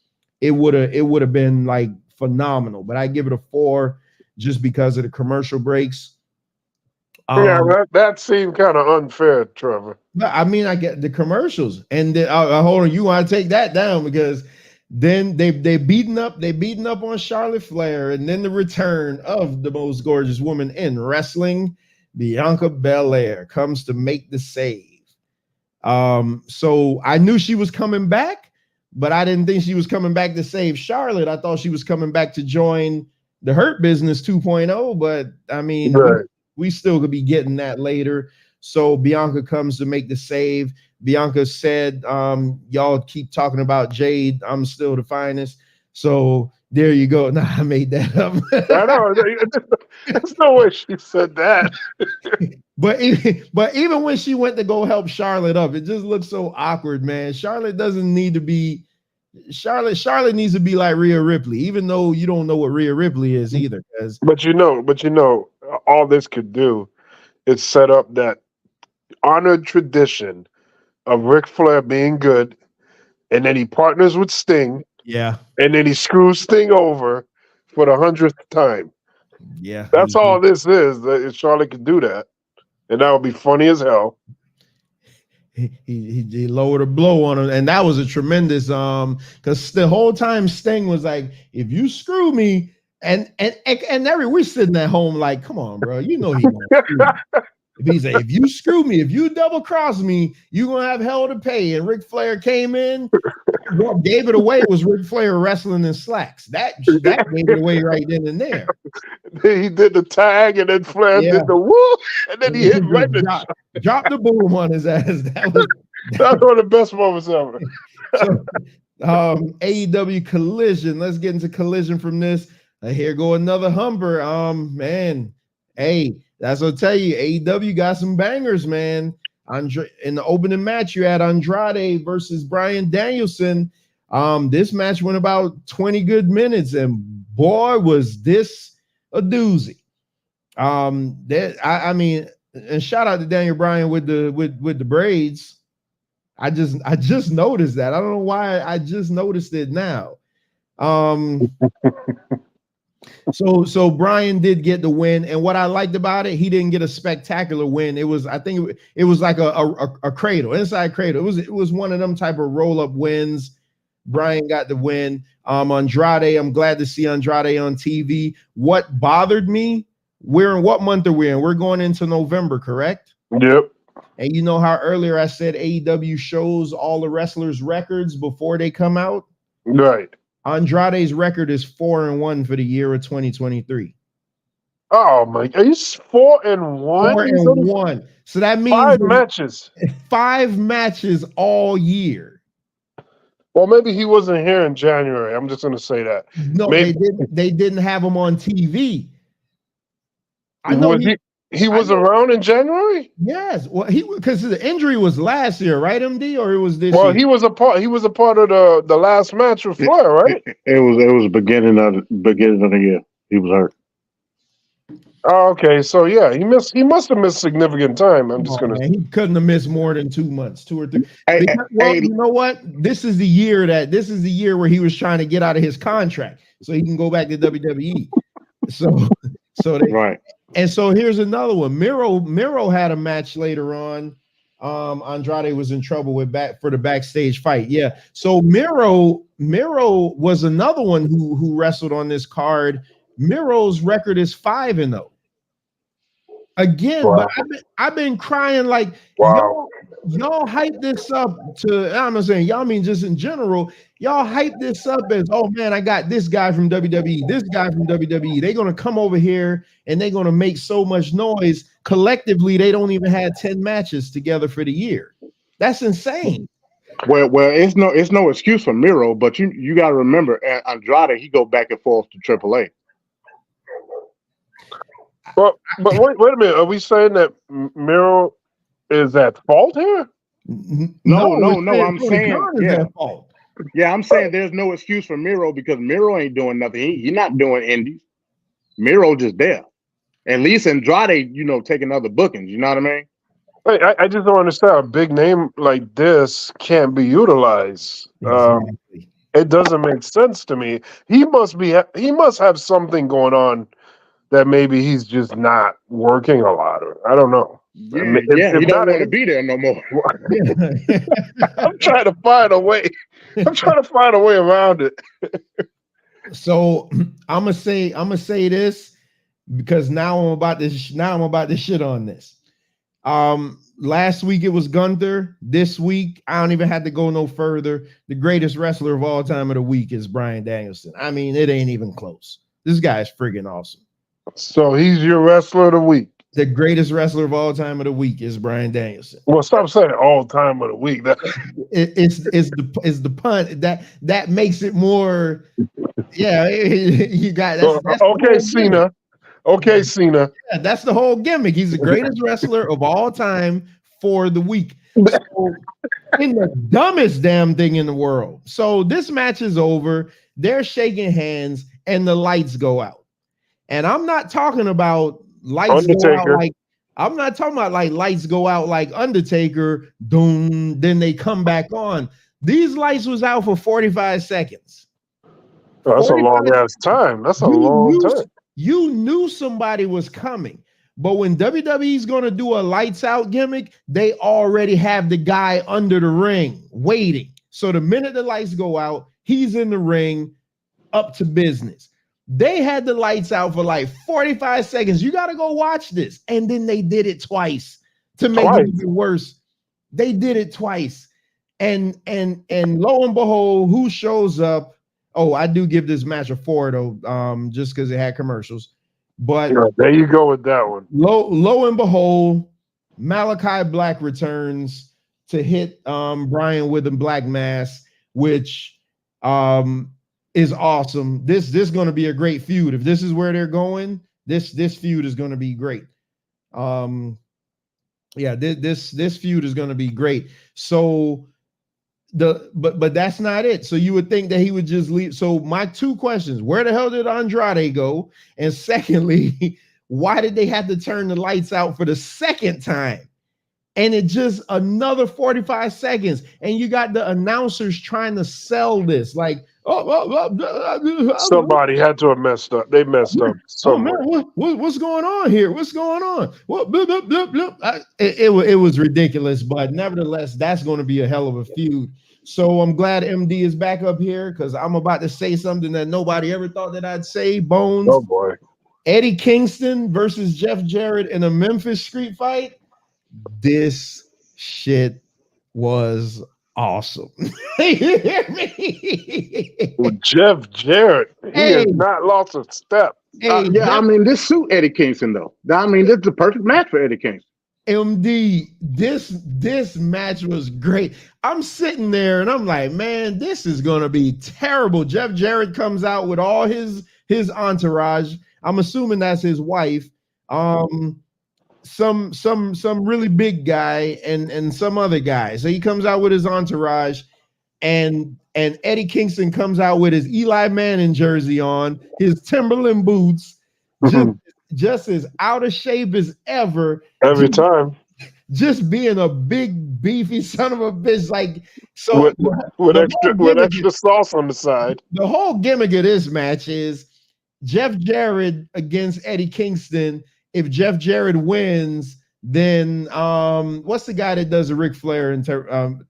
it would have been like phenomenal. But I give it a 4 just because of the commercial breaks. That seemed kind of unfair, Trevor. I mean, I get the commercials, and then hold on, you want to take that down because then they beaten up on Charlotte Flair, and then the return of the most gorgeous woman in wrestling, Bianca Belair, comes to make the save. So I knew she was coming back, but I didn't think she was coming back to save Charlotte. I thought she was coming back to join the Hurt Business 2.0, but I mean, we still could be getting that later. So Bianca comes to make the save. Bianca said, y'all keep talking about Jade. I'm still the finest. So there you go. Nah, I made that up. I know. There's no way she said that. But even when she went to go help Charlotte up, it just looks so awkward, man. Charlotte doesn't need to be Charlotte needs to be like Rhea Ripley, even though you don't know what Rhea Ripley is either. But you know, all this could do is set up that honored tradition of Ric Flair being good, and then he partners with Sting. Yeah. And then he screws Sting over for the 100th time. Yeah. That's all this is. That Charlotte could do that. And that would be funny as hell. He lowered a blow on him, and that was a tremendous because the whole time Sting was like, if you screw me, and we're sitting at home like, come on, bro, you know he won't screw me. If he said, if you screw me, if you double cross me, you're gonna have hell to pay. And Ric Flair came in, what gave it away was Ric Flair wrestling in slacks. That gave it away right then and there. He did the tag, and then Flair did the woo, and then he hit right dropped the boom on his ass. That was one of the best moments ever. So, AEW Collision. Let's get into Collision from this. Here go another humper. Man, hey, that's what I'll tell you. AEW got some bangers, man. In the opening match, you had Andrade versus Bryan Danielson. This match went about 20 good minutes, and boy, was this a doozy. I mean, and shout out to Daniel Bryan with the braids. I just noticed that. I don't know why I just noticed it now. So Brian did get the win, and what I liked about it, he didn't get a spectacular win. It was, I think it was like a cradle, inside cradle. It was one of them type of roll up wins. Brian got the win. Andrade, I'm glad to see Andrade on TV. What bothered me, we're in what month are we in? We're going into November, correct? Yep. And you know how earlier I said AEW shows all the wrestlers' records before they come out? Right. Andrade's record is 4-1 for the year of 2023. Oh my! Are you 4-1? 4-1. So that means 5 matches. 5 matches all year. Well, maybe he wasn't here in January. I'm just going to say that. No, maybe. they didn't have him on TV. I know he was around in January. Yes, well, because the injury was last year, right, MD, or it was this year? Well, he was a part of the last match with Flair, right? It was beginning of the year. He was hurt. Oh, okay, so yeah, he must have missed significant time. I'm just gonna. He couldn't have missed more than 2 months, 2 or 3. Hey, you know what? This is the year where he was trying to get out of his contract so he can go back to WWE. So they, right. And so here's another one. Miro had a match later on. Andrade was in trouble for the backstage fight. Yeah. So Miro was another one who wrestled on this card. Miro's record is 5-0. Again, wow. But I've been crying like, wow. Y'all hype this up to, I'm not saying y'all mean just in general, y'all hype this up as, oh man, I got this guy from WWE, this guy from WWE. They're going to come over here and they're going to make so much noise. Collectively, they don't even have 10 matches together for the year. That's insane. Well, it's no excuse for Miro, but you got to remember, Andrade, he go back and forth to AAA. But wait a minute. Are we saying that Miro is at fault here? No. I'm saying, yeah, I'm saying there's no excuse for Miro because Miro ain't doing nothing. He's not doing indies. Miro just there. At least Andrade, taking other bookings. You know what I mean? I just don't understand. A big name like this can't be utilized. Exactly. It doesn't make sense to me. He must have something going on that maybe he's just not working a lot. Or I don't know. Yeah, he don't want to be there no more. I'm trying to find a way. Around it. So I'm gonna say this because now I'm about to shit on this. Last week it was Gunther. This week I don't even have to go no further. The greatest wrestler of all time of the week is Bryan Danielson. I mean, it ain't even close. This guy is friggin' awesome. So he's your wrestler of the week. The greatest wrestler of all time of the week is Bryan Danielson. Well, stop saying all time of the week. It's the pun that makes it more. Yeah, you got that's okay, Cena. Okay, Cena. Yeah, that's the whole gimmick. He's the greatest wrestler of all time for the week. So, in the dumbest damn thing in the world. So this match is over. They're shaking hands, and the lights go out. And I'm not talking about lights go out like I'm not talking about like lights go out like Undertaker, doom, then they come back on. These lights was out for 45 seconds. Oh, that's a long ass time. That's a long time. You knew somebody was coming, but when WWE's gonna do a lights out gimmick, they already have the guy under the ring waiting. So the minute the lights go out, he's in the ring, up to business. They had the lights out for like 45 seconds. You got to go watch this. And then they did it twice to make it even worse. They did it twice. And lo and behold, who shows up? Oh, I do give this match a 4 though, just because it had commercials. But there you go with that one. Lo and behold, Malachi Black returns to hit Brian with a black mass, which is awesome. This is going to be a great feud. If this is where they're going, this feud is going to be great. This feud is going to be great. So but that's not it. So you would think that he would just leave. So my 2 questions: where the hell did Andrade go? And secondly, why did they have to turn the lights out for the second time? And it just another 45 seconds. And you got the announcers trying to sell this. Like, somebody had to have messed up. They messed up somewhere. Oh man, what's going on here? What's going on? What? It was ridiculous, but nevertheless, that's going to be a hell of a feud. So I'm glad MD is back up here because I'm about to say something that nobody ever thought that I'd say. Bones. Oh boy. Eddie Kingston versus Jeff Jarrett in a Memphis street fight. This shit was awesome. You hear me? Well, Jeff Jarrett, he has not lost a step. I mean, this suit Eddie Kingston though. I mean, this is the perfect match for Eddie Kingston. MD, this match was great. I'm sitting there and I'm like, man, this is gonna be terrible. Jeff Jarrett comes out with all his entourage. I'm assuming that's his wife. Some really big guy and some other guy. So he comes out with his entourage, and Eddie Kingston comes out with his Eli Manning jersey on, his Timberland boots, just as out of shape as ever. Every time. Just being a big beefy son of a bitch, like so with extra sauce on the side. The whole gimmick of this match is Jeff Jarrett against Eddie Kingston. If Jeff Jarrett wins, then what's the guy that does the Ric Flair and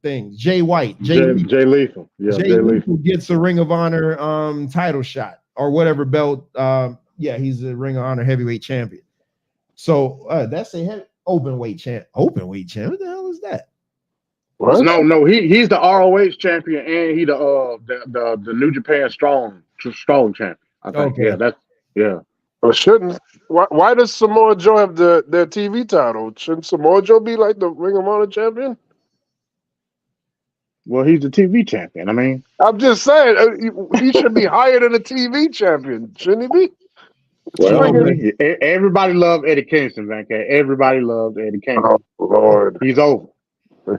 things? Jay White. Jay Lethal. Yeah, Jay Lethal gets a Ring of Honor title shot or whatever belt. He's a Ring of Honor heavyweight champion. So that's a open weight champ. Open weight champ. What the hell is that? What? No, he's the ROH champion and he the New Japan strong champion. I think. Okay. Well, shouldn't why does Samoa Joe have their TV title? Shouldn't Samoa Joe be like the Ring of Honor champion? Well, he's the TV champion. I mean, I'm just saying he should be higher than a TV champion, shouldn't he be? Well, everybody loved Eddie Kingston, man. Everybody loved Eddie Kingston. Oh Lord, he's over.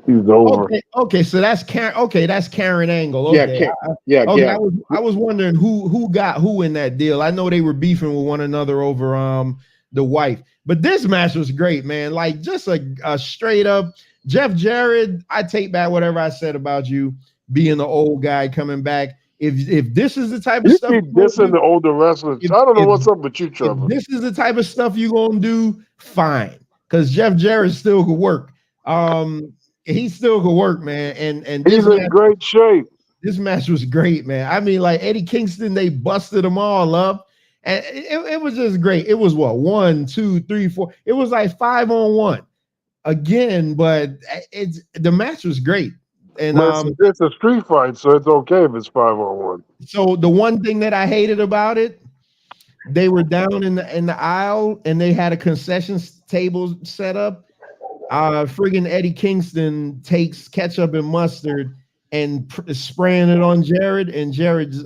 He's over. Okay, so that's Karen. Okay, that's Karen Angle. Okay. Yeah. I was wondering who got who in that deal. I know they were beefing with one another over the wife, but this match was great, man. Like just a straight up Jeff Jarrett. I take back whatever I said about you being the old guy coming back. If this is the type of stuff, this is the older wrestlers. I don't know what's up with you, Trevor. If this is the type of stuff you're gonna do, fine, because Jeff Jarrett still could work. He still could work, man, and he's in great shape. This match was great, man. I mean, like Eddie Kingston, they busted them all up, and it was just great. It was what 1, 2, 3, 4. It was like 5-on-1 again, but the match was great. And it's a street fight, so it's okay if it's 5-on-1. So the one thing that I hated about it, they were down in the aisle and they had a concession table set up. Friggin' Eddie Kingston takes ketchup and mustard and spraying it on Jarrett, and Jarrett's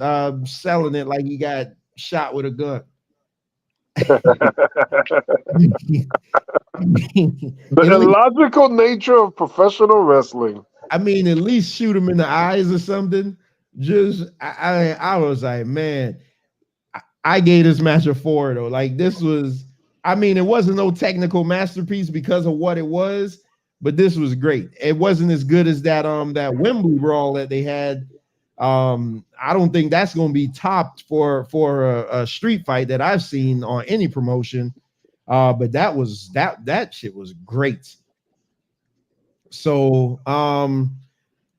selling it like he got shot with a gun. The illogical nature of professional wrestling. I mean, at least shoot him in the eyes or something. Just I was like, man, I gave this match a 4 though. Like this was. I mean, it wasn't no technical masterpiece because of what it was, but this was great. It wasn't as good as that Wembley brawl that they had. I don't think that's going to be topped for a street fight that I've seen on any promotion. But that shit was great. So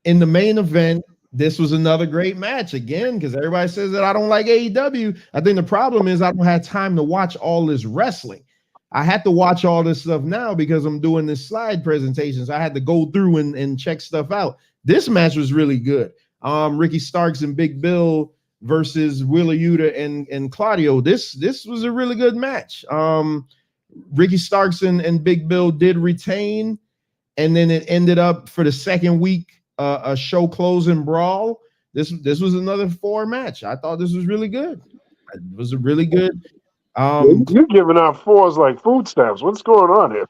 in the main event, this was another great match again, because everybody says that I don't like AEW. I think the problem is I don't have time to watch all this wrestling. I had to watch all this stuff now because I'm doing this slide presentations. I had to go through and check stuff out. This match was really good. Ricky Starks and Big Bill versus Wheeler Yuta and Claudio. This was a really good match. Ricky Starks and Big Bill did retain, and then it ended up for the second week a show closing brawl. This was another 4 match. I thought this was really good. It was a really good. You're giving out 4s like food stamps. What's going on here?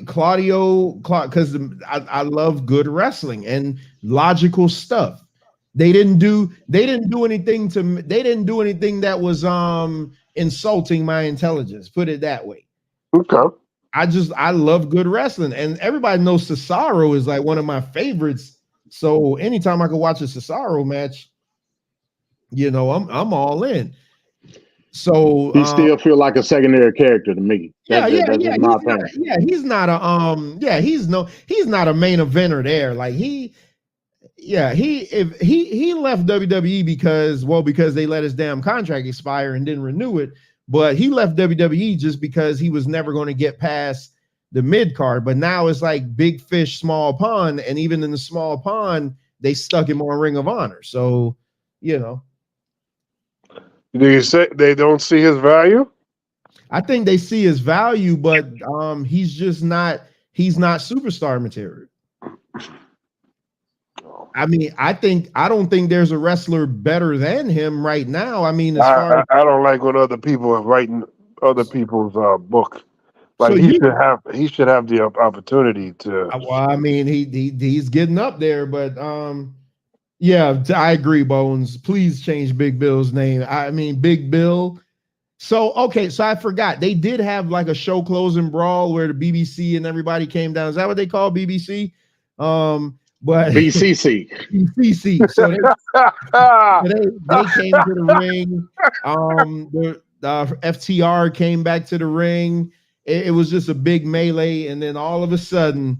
Claudio, because I love good wrestling and logical stuff. They didn't do anything that was insulting my intelligence. Put it that way. Okay. I love good wrestling, and everybody knows Cesaro is like one of my favorites. So anytime I can watch a Cesaro match, you know, I'm all in. So he still feel like a secondary character to me. Yeah. He's not a he's not a main eventer there. Like he left WWE because they let his damn contract expire and didn't renew it. But he left WWE just because he was never going to get past the mid card. But now it's like big fish, small pond, and even in the small pond, they stuck him on Ring of Honor. So, you know. Do you say they don't see his value? I think they see his value, but he's not superstar material. I mean, I don't think there's a wrestler better than him right now. I mean, I don't like when other people are writing other people's book. Like So he should have the opportunity to. well, I mean, he's getting up there, but yeah, I agree, Bones. Please change Big Bill's name. I mean, Big Bill. So okay, so I forgot they did have like a show closing brawl where the BBC and everybody came down. Is that what they call BBC? But BCC. BCC. So they came to the ring. The FTR came back to the ring. It was just a big melee, and then all of a sudden,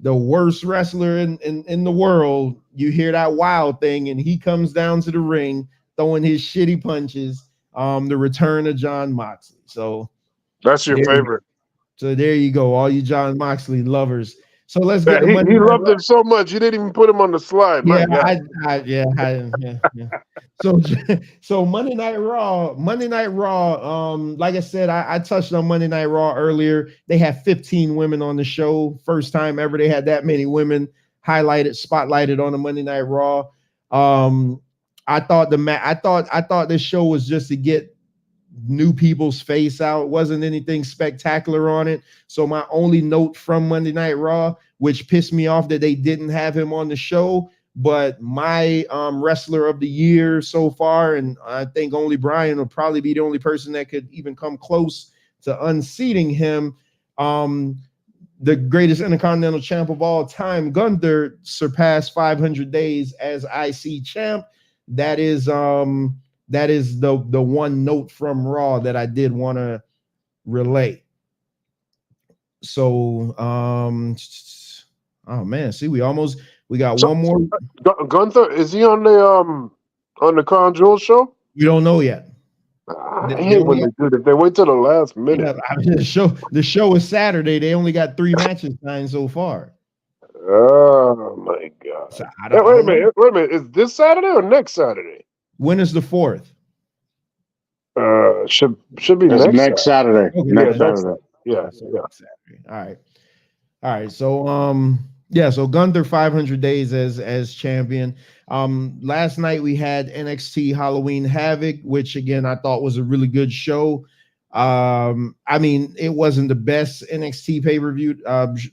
the worst wrestler in the world, you hear that wild thing, and he comes down to the ring throwing his shitty punches. The return of Jon Moxley. So that's your favorite. So there you go, all you Jon Moxley lovers. So let's get he loved him so much you didn't even put him on the slide. Yeah. So Monday Night Raw. Like I said, I touched on Monday Night Raw earlier. They had 15 women on the show. First time ever they had that many women spotlighted on the Monday Night Raw. I thought this show was just to get new people's face out. It wasn't anything spectacular on it. So my only note from Monday Night Raw, which pissed me off that they didn't have him on the show, but my wrestler of the year so far, and I think only Brian will probably be the only person that could even come close to unseating him. The greatest Intercontinental champ of all time, Gunther, surpassed 500 days as IC champ. That is the one note from Raw that I did want to relay. So oh man, see, we got one more. Gunther, is he on the Crown Jewel show? We don't know yet. I hate when they do that. They wait till the last minute. The show is Saturday. They only got 3 matches signed so far. Oh my God! So wait a minute. Is this Saturday or next Saturday? When is the 4th? Should be next Saturday. Okay, next Saturday. Yeah. All right. So Gunther 500 days as champion. Last night we had NXT Halloween Havoc, which again I thought was a really good show. I mean, it wasn't the best NXT pay-per-view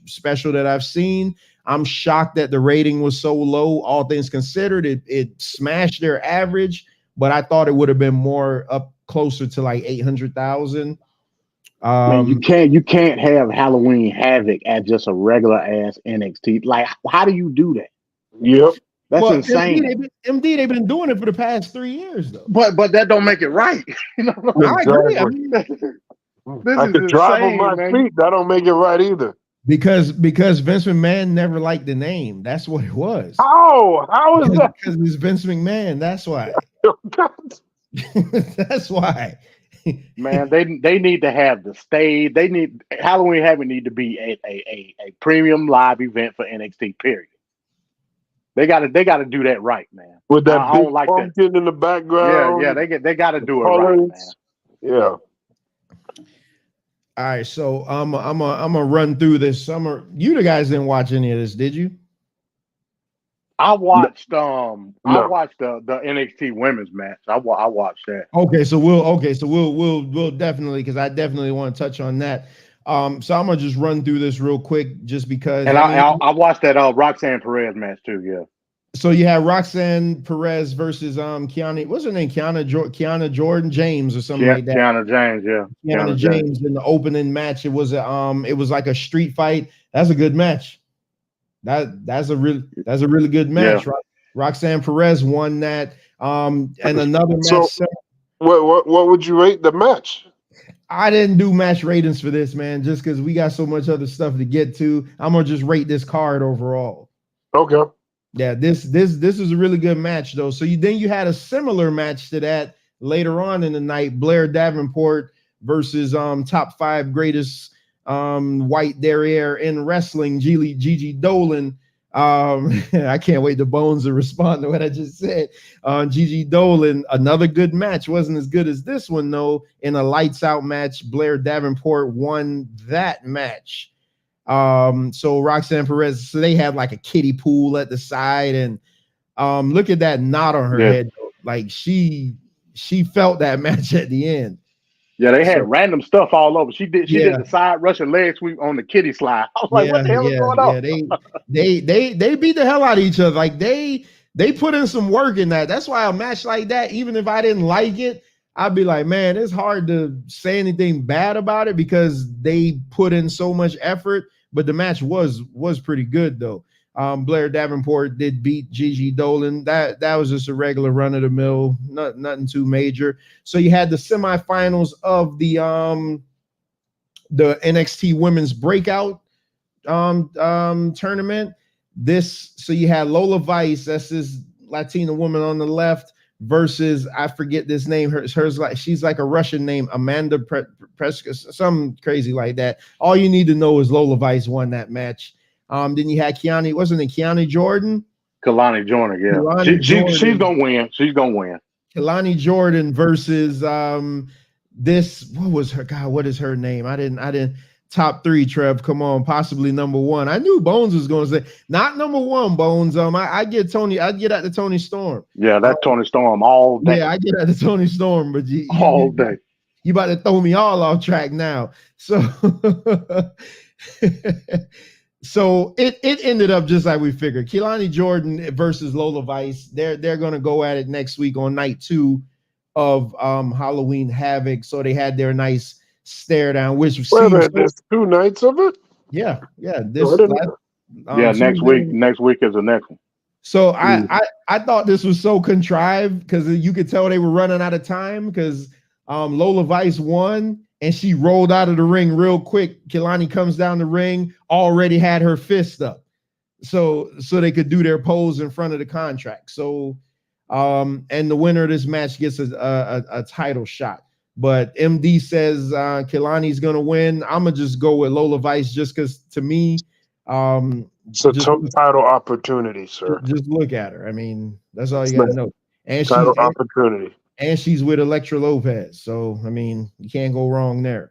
special that I've seen. I'm shocked that the rating was so low. All things considered, it smashed their average, but I thought it would have been more up closer to like 800,000. You can't have Halloween Havoc at just a regular ass NXT. Like, how do you do that? Yep, that's insane. MD, they've been doing it for the past 3 years though. But that don't make it right. You know? I agree. I mean, I could drive on my feet. That don't make it right either. Because Vince McMahon never liked the name. That's what it was. How is that? Because it's Vince McMahon. That's why. That's why. Man, they need to have the stage. They need Halloween Havoc need to be a premium live event for NXT. Period. They got to do that right, man. With that I don't like pumpkin that in the background. Yeah, they got to do it right, man. Yeah. All right, so I'm gonna run through this summer. You guys didn't watch any of this, did you? I watched the NXT women's match. I watched that. Okay, so we'll definitely, because I definitely want to touch on that. So I'm gonna just run through this real quick, just because. And I watched that Roxanne Perez match too. Yeah. So you had Roxanne Perez versus Kiana. What's her name? Kiana Jordan James or something like that. Kiana James, yeah. Kiana James in the opening match. It was like a street fight. That's a good match. That's a really good match. Yeah. Roxanne Perez won that. And another match. So, what would you rate the match? I didn't do match ratings for this, man, just because we got so much other stuff to get to. I'm gonna just rate this card overall. Okay. Yeah, this is a really good match though. So you had a similar match to that later on in the night. Blair Davenport versus top 5 greatest white derriere in wrestling, Gigi Dolan. I can't wait the Bones to respond to what I just said. Gigi Dolan, another good match. Wasn't as good as this one though. In a lights out match, Blair Davenport won that match. So Roxanne Perez, so they had like a kiddie pool at the side, and look at that knot on her head. Like she felt that match at the end. Yeah, they had random stuff all over. She did the side Russian leg sweep on the kiddie slide. I was like, what the hell is going on? They beat the hell out of each other. Like they put in some work in that. That's why a match like that, even if I didn't like it, I'd be like, man, it's hard to say anything bad about it because they put in so much effort. But the match was pretty good though. Blair Davenport did beat Gigi Dolan. That was just a regular run of the mill, nothing too major. So you had the semifinals of the NXT Women's Breakout tournament. So you had Lola Vice, that's this Latina woman on the left, versus I forget this name. She's like a Russian name, Amanda Preska, something crazy like that. All you need to know is Lola Vice won that match. Then you had Kiana Jordan? Kalani Jordan, yeah. She's gonna win. She's gonna win. Kalani Jordan versus what is her name? I didn't top 3, Trev. Come on, possibly number 1. I knew Bones was gonna say not number 1, Bones. I get at the Tony Storm. Yeah, that Tony Storm all day. Yeah, I get at the Tony Storm, but all day. You about to throw me all off track now. So So it ended up just like we figured. Kelani Jordan versus Lola Vice. They're gonna go at it next week on night 2 of Halloween Havoc. So they had their nice stare down, which there's 2 nights of it. Yeah. Next week. Next week is the next one. So I thought this was so contrived because you could tell they were running out of time because Lola Vice won. And she rolled out of the ring real quick. Kelani comes down the ring, already had her fist up. So they could do their pose in front of the contract. So, and the winner of this match gets a title shot. But MD says Kelani's going to win. I'm going to just go with Lola Vice just because to me, it's a title opportunity, sir. Just look at her. I mean, that's all you got to know. And title opportunity. And she's with Elektra Lopez. So, I mean, you can't go wrong there.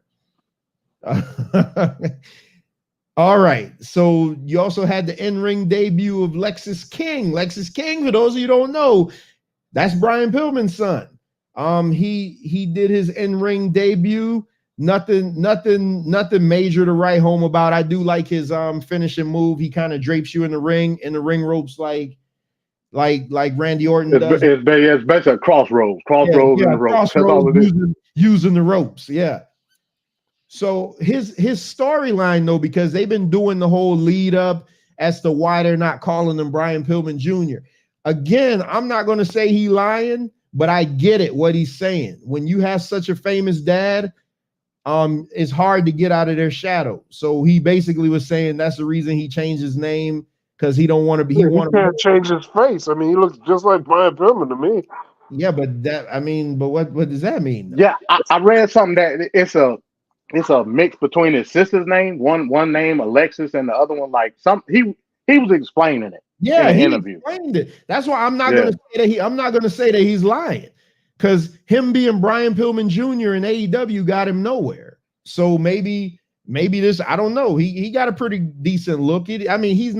All right. So you also had the in-ring debut of Lexis King. Lexis King, for those of you who don't know, that's Brian Pillman's son. He did his in-ring debut. Nothing major to write home about. I do like his finishing move. He kind of drapes you in the ring ropes like Randy Orton does. It's basically a crossroads in the ropes. That's all it is. Using the ropes, yeah. So his storyline though, because they've been doing the whole lead up as to why they're not calling him Brian Pillman Jr. Again, I'm not going to say he lying, but I get it what he's saying. When you have such a famous dad, it's hard to get out of their shadow. So he basically was saying that's the reason he changed his name. Because he don't want to be. He can't change his face. I mean, he looks just like Brian Pillman to me. Yeah, but what does that mean? Yeah, I read something that it's a mix between his sister's name, one name Alexis, and the other one he was explaining it. Yeah, in he the interview. Explained it. That's why I'm not going to say that he's lying, because him being Brian Pillman Jr. in AEW got him nowhere. So maybe this, I don't know. He got a pretty decent look. He's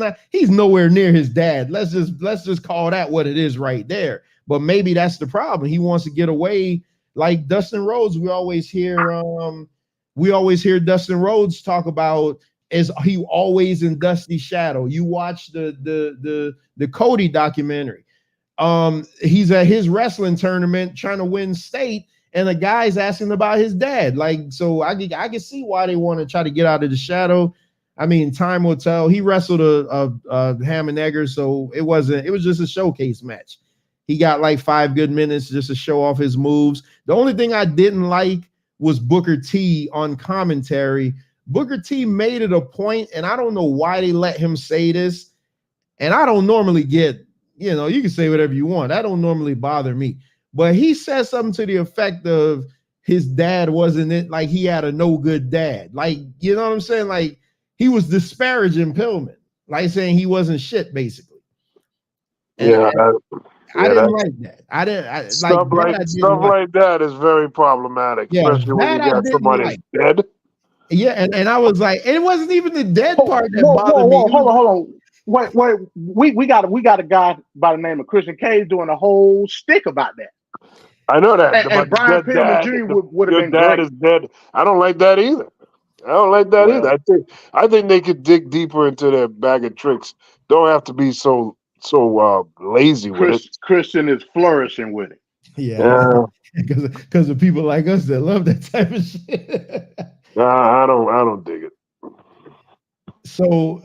nowhere near his dad. Let's just call that what it is right there. But maybe that's the problem. He wants to get away like Dustin Rhodes. We always hear Dustin Rhodes talk about is he always in Dusty Shadow. You watch the Cody documentary. He's at his wrestling tournament trying to win state, and the guy's asking about his dad. Like, so I can see why they want to try to get out of the shadow. I mean, time will tell. He wrestled a ham and egger, so it was just a showcase match. He got like 5 good minutes just to show off his moves. The only thing I didn't like was Booker T on commentary. Booker T made it a point, and I don't know why they let him say this. And I don't normally get, you can say whatever you want. That don't normally bother me. But he said something to the effect of his dad wasn't it, like he had a no good dad. Like, you know what I'm saying? Like, he was disparaging Pillman, like saying he wasn't shit, basically. And I didn't like that. I didn't stuff like that is very problematic, especially when you got somebody dead. Yeah, and I was like, it wasn't even the dead part that bothered me. Hold on. Wait. We got a guy by the name of Christian Cage doing a whole stick about that. I know that. And Brian Pillman Jr. would have been great. Your dad is dead. I don't like that either. I think they could dig deeper into their bag of tricks. Don't have to be so lazy with it. Christian is flourishing with it. Yeah. Because of people like us that love that type of shit. I don't dig it. So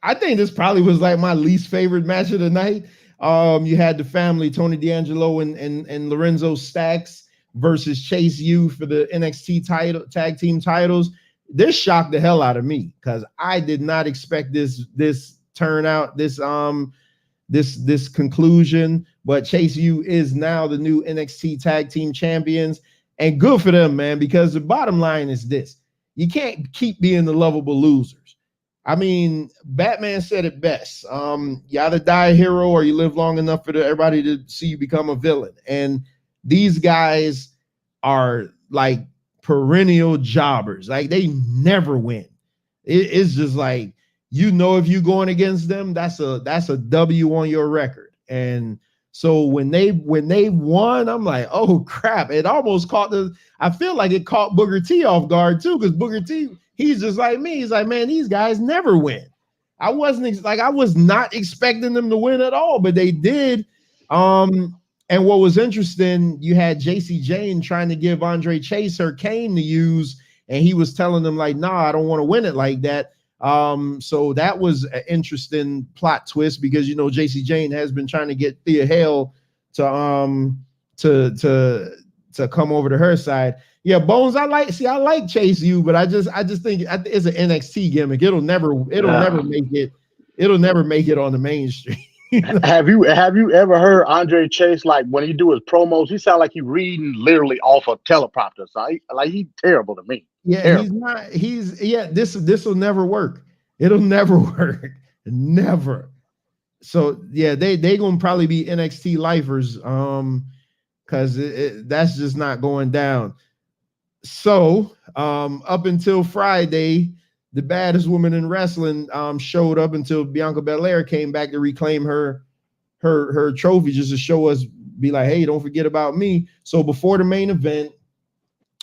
I think this probably was like my least favorite match of the night. You had the family, Tony D'Angelo and Lorenzo Stacks versus Chase U for the NXT tag team titles. This shocked the hell out of me because I did not expect this turnout, this conclusion. But Chase U is now the new NXT tag team champions, and good for them, man, because the bottom line is this: you can't keep being the lovable losers. I mean, Batman said it best. You either die a hero or you live long enough for everybody to see you become a villain. And these guys are like perennial jobbers. Like, they never win. It's just like, if you're going against them, that's a W on your record. And so when they won, I'm like, oh crap! It almost I feel like it caught Booker T off guard too, because Booker T, he's just like me. He's like, man, these guys never win. I was not expecting them to win at all, but they did. And what was interesting, you had JC Jane trying to give Andre Chase her cane to use, and he was telling them like, nah, I don't want to win it like that. So that was an interesting plot twist because JC Jane has been trying to get Thea Hale to come over to her side. Yeah, Bones, I like Chase U, but I just think it's an NXT gimmick. It'll never make it. It'll never make it on the mainstream. Have you ever heard Andre Chase, like when he do his promos, he sound like he reading literally off a teleprompter. So he's terrible to me. Yeah, terrible. This will never work. It'll never work. Never. So yeah, they gonna probably be NXT lifers because that's just not going down. So up until Friday, the baddest woman in wrestling showed up until Bianca Belair came back to reclaim her trophy, just to show us, be like, hey, don't forget about me. So before the main event,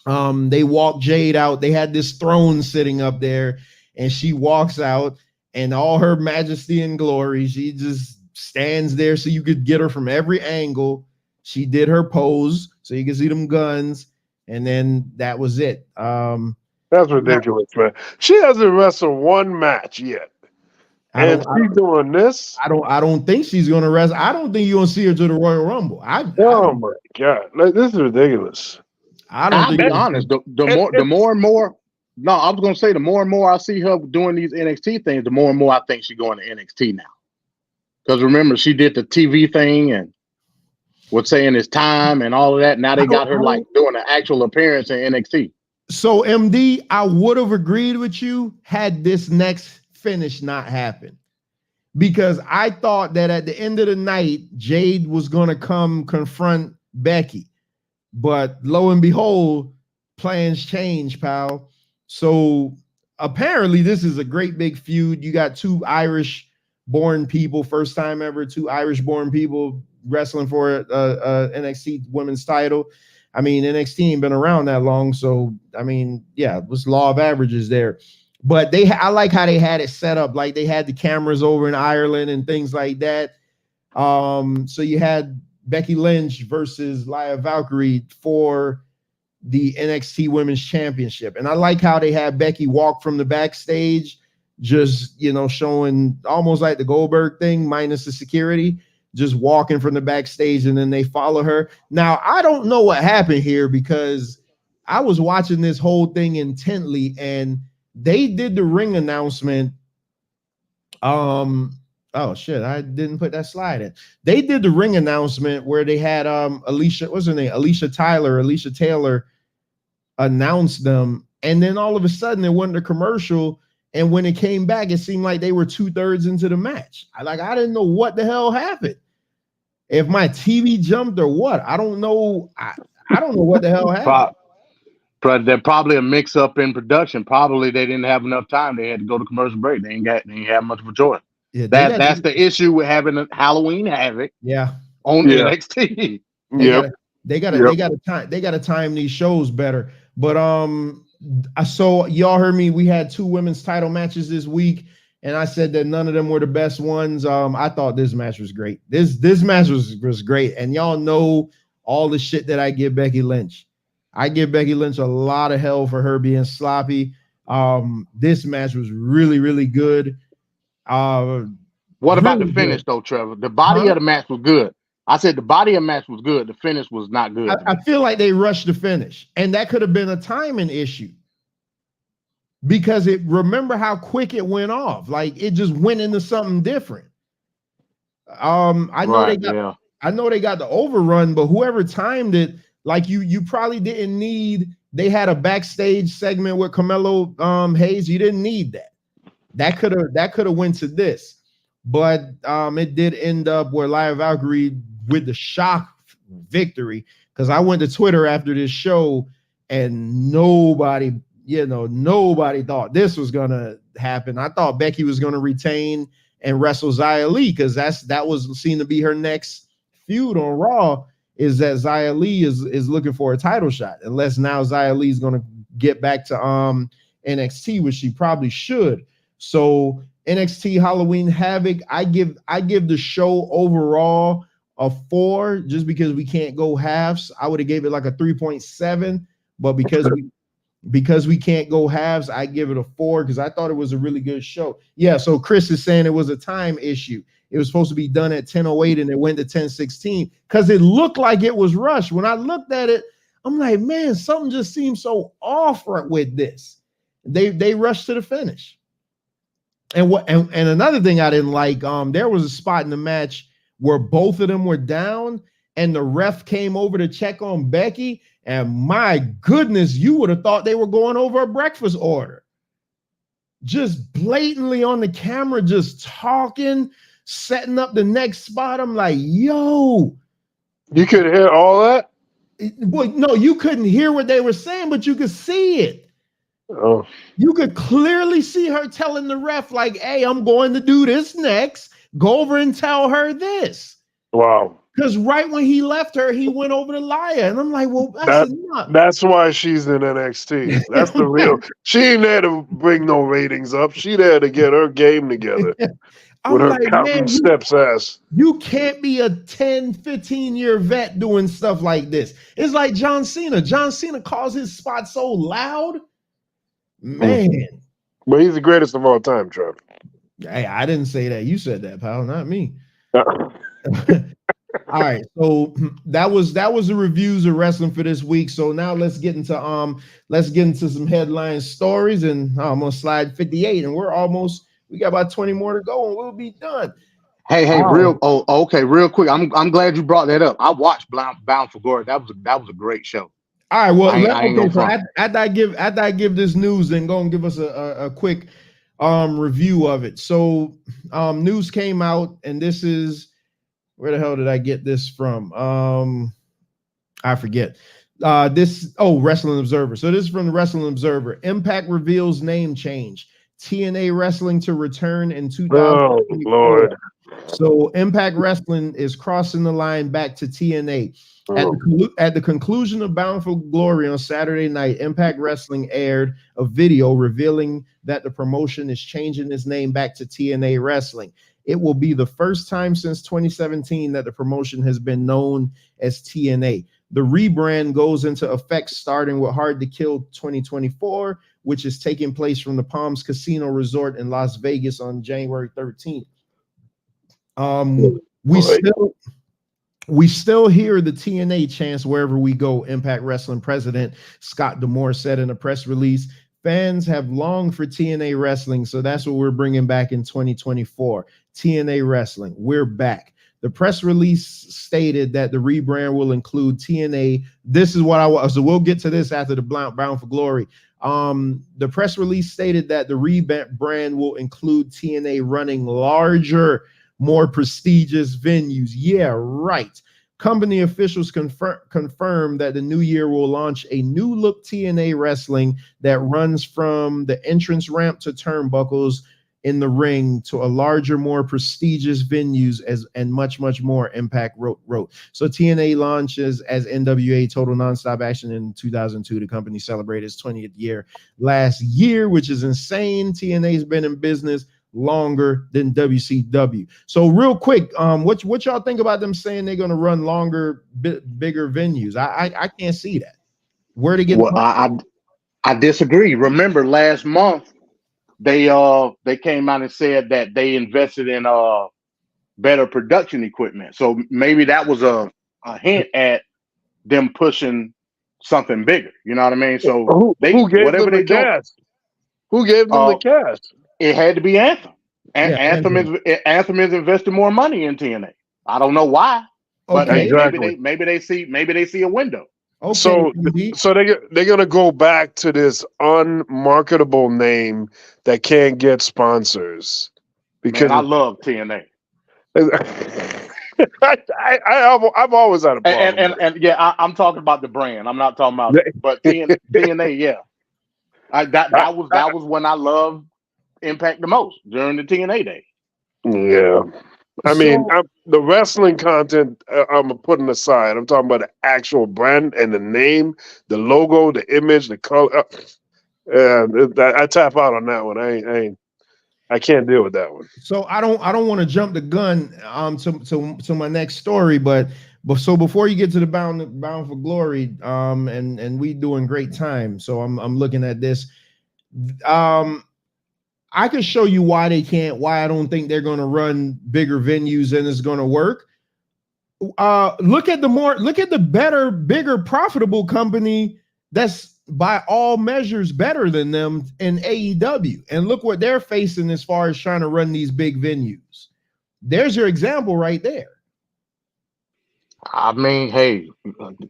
they walked Jade out. They had this throne sitting up there, and she walks out, and all her majesty and glory, she just stands there so you could get her from every angle. She did her pose so you can see them guns, and then that was it. That's ridiculous, man. She hasn't wrestled one match yet. And she's doing this. I don't think she's gonna wrestle. I don't think you're gonna see her to the Royal Rumble. Oh my God. Like, this is ridiculous. I'll be honest. The more and more, no, I was gonna say the more and more I see her doing these NXT things, the more and more I think she's going to NXT now. Because remember, she did the TV thing and was saying it's time and all of that. Now they got her like doing an actual appearance in NXT. So MD, I would have agreed with you had this next finish not happened, because I thought that at the end of the night, Jade was going to come confront Becky, but lo and behold, plans change, pal. So apparently this is a great big feud. You got two Irish born people, first time ever, two Irish born people wrestling for a NXT women's title. I mean, NXT ain't been around that long, so I mean, yeah, it was law of averages there. But I like how they had it set up. Like they had the cameras over in Ireland and things like that. So you had Becky Lynch versus Lia Valkyrie for the NXT Women's Championship. And I like how they had Becky walk from the backstage, just, showing almost like the Goldberg thing minus the security, just walking from the backstage, and then they follow her. Now, I don't know what happened here because I was watching this whole thing intently, and they did the ring announcement. Oh shit, I didn't put that slide in. They did the ring announcement where they had Alicia Taylor announced them, and then all of a sudden it went to commercial, and when it came back, it seemed like they were 2/3 into the match. I didn't know what the hell happened. If my TV jumped or what, I don't know. I don't know what the hell happened. They're probably a mix-up in production. Probably they didn't have enough time. They had to go to commercial break. They ain't have much of a choice. Yeah, that's the issue with having a Halloween Havoc. Yeah, on NXT. They gotta time these shows better. But so y'all heard me. We had 2 women's title matches this week, and I said that none of them were the best ones. I thought this match was great. This match was great, and y'all know all the shit that I give Becky Lynch. I give Becky Lynch a lot of hell for her being sloppy. This match was really, really good. What about the finish though, Trevor? The body of the match was good. I said the body of the match was good. The finish was not good. I feel like they rushed the finish, and that could have been a timing issue because remember how quick it went off. Like it just went into something different. I know they got the overrun, but whoever timed it, like you probably didn't need. They had a backstage segment with Carmelo Hayes. You didn't need that. That could have went to this, but it did end up where Lia Valkyrie with the shock victory. Because I went to Twitter after this show, and nobody thought this was gonna happen. I thought Becky was gonna retain and wrestle Xia Li, because that was seen to be her next feud on Raw. Is that Xia Li is looking for a title shot, unless now Xia Li is going to get back to NXT, which she probably should. So NXT Halloween Havoc, I give the show overall a 4, just because we can't go halves. I would have gave it like a 3.7, but because we can't go halves, I give it a 4 because I thought it was a really good show. Yeah, so Chris is saying it was a time issue. It was supposed to be done at 10:08 and it went to 10:16 because it looked like it was rushed. When I looked at it, I'm like, man, something just seems so off with this. They rushed to the finish. And another thing I didn't like, there was a spot in the match where both of them were down and the ref came over to check on Becky, and my goodness, you would have thought they were going over a breakfast order. Just blatantly on the camera, just talking, setting up the next spot. I'm like, yo. You could hear all that? Well, no, you couldn't hear what they were saying, but you could see it. Oh. You could clearly see her telling the ref, like, hey, I'm going to do this next. Go over and tell her this. Wow. Because right when he left her, he went over to Lia. And I'm like, well, that's why she's in NXT. That's the real. She ain't there to bring no ratings up. She there to get her game together. With her counting steps ass. You can't be a 10, 15-year vet doing stuff like this. It's like John Cena. John Cena calls his spot so loud. Man. But he's the greatest of all time, Trevor. Hey, I didn't say that. You said that, pal, not me. All right, so that was the reviews of wrestling for this week. So now let's get into some headline stories, and I'm gonna slide 58, and we got about 20 more to go, and we'll be done. Hey, real quick. I'm glad you brought that up. I watched Bound for Glory. That was a great show. All right, well, after I give this news, then go and give us a quick review of it. So news came out, and this is, where the hell did I get this from? I forget. Wrestling Observer. So this is from the Wrestling Observer. Impact reveals name change. TNA Wrestling to return in 2024. Oh, Lord. So Impact Wrestling is crossing the line back to TNA. At the conclusion of Bound for Glory on Saturday night, Impact Wrestling aired a video revealing that the promotion is changing its name back to TNA Wrestling. It will be the first time since 2017 that the promotion has been known as TNA. The rebrand goes into effect starting with Hard to Kill 2024, which is taking place from the Palms Casino Resort in Las Vegas on January 13th. We still hear the TNA chants wherever we go, Impact Wrestling president Scott D'Amore said in a press release. Fans have longed for TNA Wrestling, so that's what we're bringing back in 2024. TNA Wrestling, we're back. The press release stated that the rebrand will include TNA. This is what I want. So we'll get to this after the Bound for Glory. The press release stated that the rebrand will include TNA running larger, more prestigious venues. Yeah, right. Company officials confirmed that the new year will launch a new look TNA Wrestling that runs from the entrance ramp to turnbuckles in the ring to a larger, more prestigious venues and much more, Impact wrote. So TNA launches as NWA Total Nonstop Action in 2002. The company celebrated its 20th year last year, which is insane. TNA's been in business longer than WCW. So real quick, what y'all think about them saying they're going to run longer, bigger venues? I can't see that. Where to get? Well, I disagree. Remember last month they came out and said that they invested in better production equipment. So maybe that was a hint at them pushing something bigger. You know what I mean? So who gave them the cash? Who gave them the cash? It had to be Anthem. Anthem is investing more money in TNA. I don't know why, but maybe they see a window. Okay. So they're gonna go back to this unmarketable name that can't get sponsors. Because I love TNA. I've always had a problem. And yeah, I'm talking about the brand. I'm not talking about but TNA. Yeah, that was when I loved Impact the most during the TNA day. Yeah, I mean, the wrestling content I'm putting aside. I'm talking about the actual brand and the name, the logo, the image, the color. I tap out on that one. I can't deal with that one. So I don't want to jump the gun to my next story, but so before you get to the Bound for Glory, and we doing great time. So I'm looking at this. I can show you why I don't think they're going to run bigger venues and it's going to work. Look at the better, bigger, profitable company that's by all measures better than them in AEW. And look what they're facing as far as trying to run these big venues. There's your example right there. I mean, hey,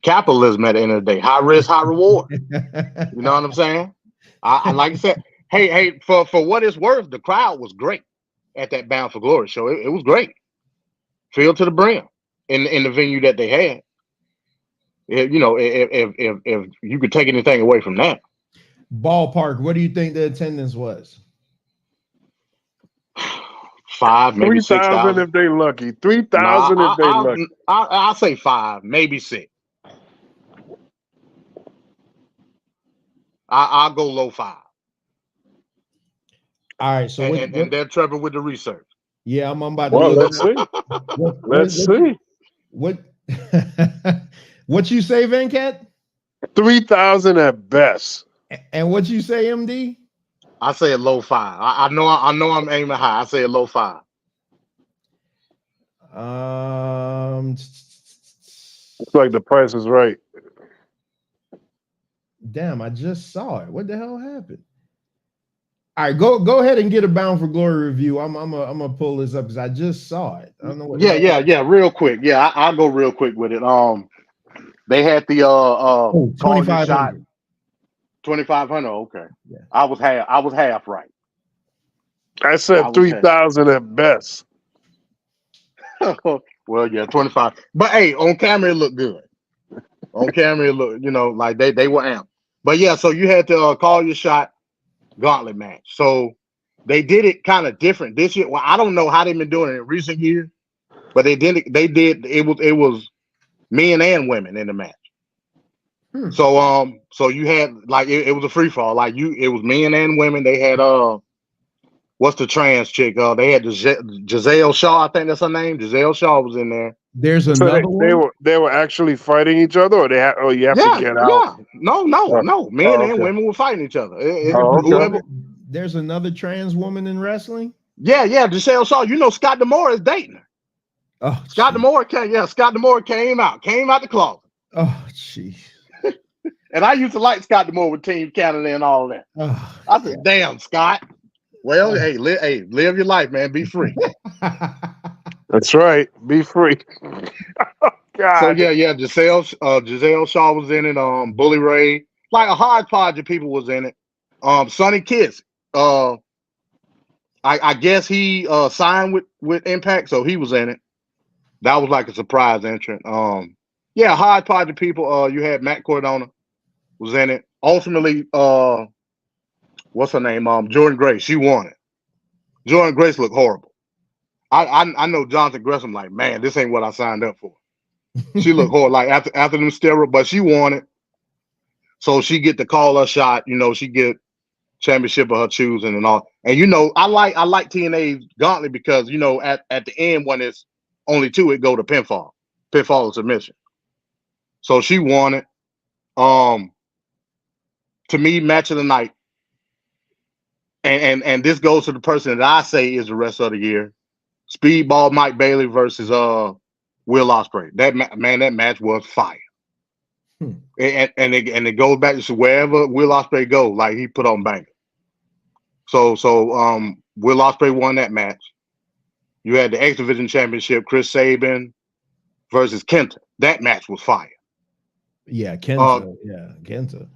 capitalism at the end of the day, high risk, high reward. You know what I'm saying? I like I said, Hey, for what it's worth, the crowd was great at that Bound for Glory show. It was great. Filled to the brim in the venue that they had. If you could take anything away from that. Ballpark, what do you think the attendance was? 5, maybe 3,000 if they lucky. 3,000 if they lucky. I'll say 5, maybe 6. I'll go low 5. All right, so and they're trouble with the research. Yeah, I'm about to. Well, let's see. Let's see. What you say, Venkat? 3,000 at best. And what you say, MD? I say a low 5. I know I'm aiming high. I say a low 5. Looks like the price is right. Damn, I just saw it. What the hell happened? All right, go ahead and get a Bound for Glory review. I'm gonna pull this up because I just saw it. I don't know what. Yeah. Real quick. Yeah, I'll go real quick with it. They had the 2,500. 2,500. Okay. Yeah. I was half right. I said 3,000 at best. Well, yeah, 25. But hey, on camera it looked good. On camera it looked, like they were amped. But yeah, so you had to call your shot. Gauntlet match. So They did it kind of different this year. Well, I don't know how they've been doing it in recent years, but they did it. They did it was men and women in the match. So you had like it was a free fall. Like it was men and women. They had what's the trans chick? They had Giselle Shaw. I think that's her name. Giselle Shaw was in there. There's another one. They were actually fighting each other, or you have to get out. Yeah. No. Men and women were fighting each other. There's another trans woman in wrestling. Yeah, Giselle Shaw. You know Scott D'Amore is dating her. Oh, Scott D'Amore came out the closet. Oh, jeez. And I used to like Scott D'Amore with Team Canada and all that. Oh, I said, "Damn, Scott. Well, hey, live your life, man. Be free." That's right. Be free. God. So yeah. Giselle Shaw was in it. Bully Ray, like a hodgepodge of people was in it. Sonny Kiss. I guess he signed with Impact, so he was in it. That was like a surprise entrant. Hodgepodge of people. You had Matt Cardona was in it. Ultimately, what's her name? Jordan Grace. She won it. Jordan Grace looked horrible. I know Jonathan Gresham like, man, this ain't what I signed up for. She looked horrible. Like after them steroids, but she won it. So she get to call her shot. She get championship of her choosing and all. And I like TNA's gauntlet because at the end when it's only two, it go to pinfall or submission. So she won it. To me, match of the night. And this goes to the person that I say is the rest of the year. Speedball Mike Bailey versus Will Ospreay. That match was fire. And it goes back to wherever Will Ospreay go, like he put on banger. So Will Ospreay won that match. You had the X Division Championship, Chris Sabin versus Kenta. That match was fire. Yeah, Kenta. Kenta.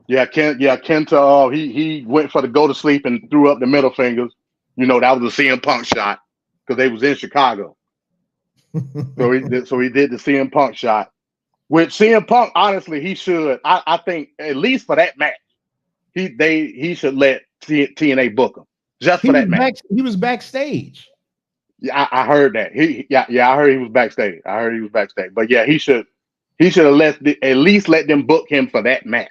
Yeah, Kenta. He went for the go to sleep and threw up the middle fingers. That was a CM Punk shot because they was in Chicago. so he did the CM Punk shot. Which CM Punk, honestly, he should. I think at least for that match, he should let TNA book him just for that match. He was backstage. Yeah, I heard that. I heard he was backstage. But yeah, he should have at least let them book him for that match.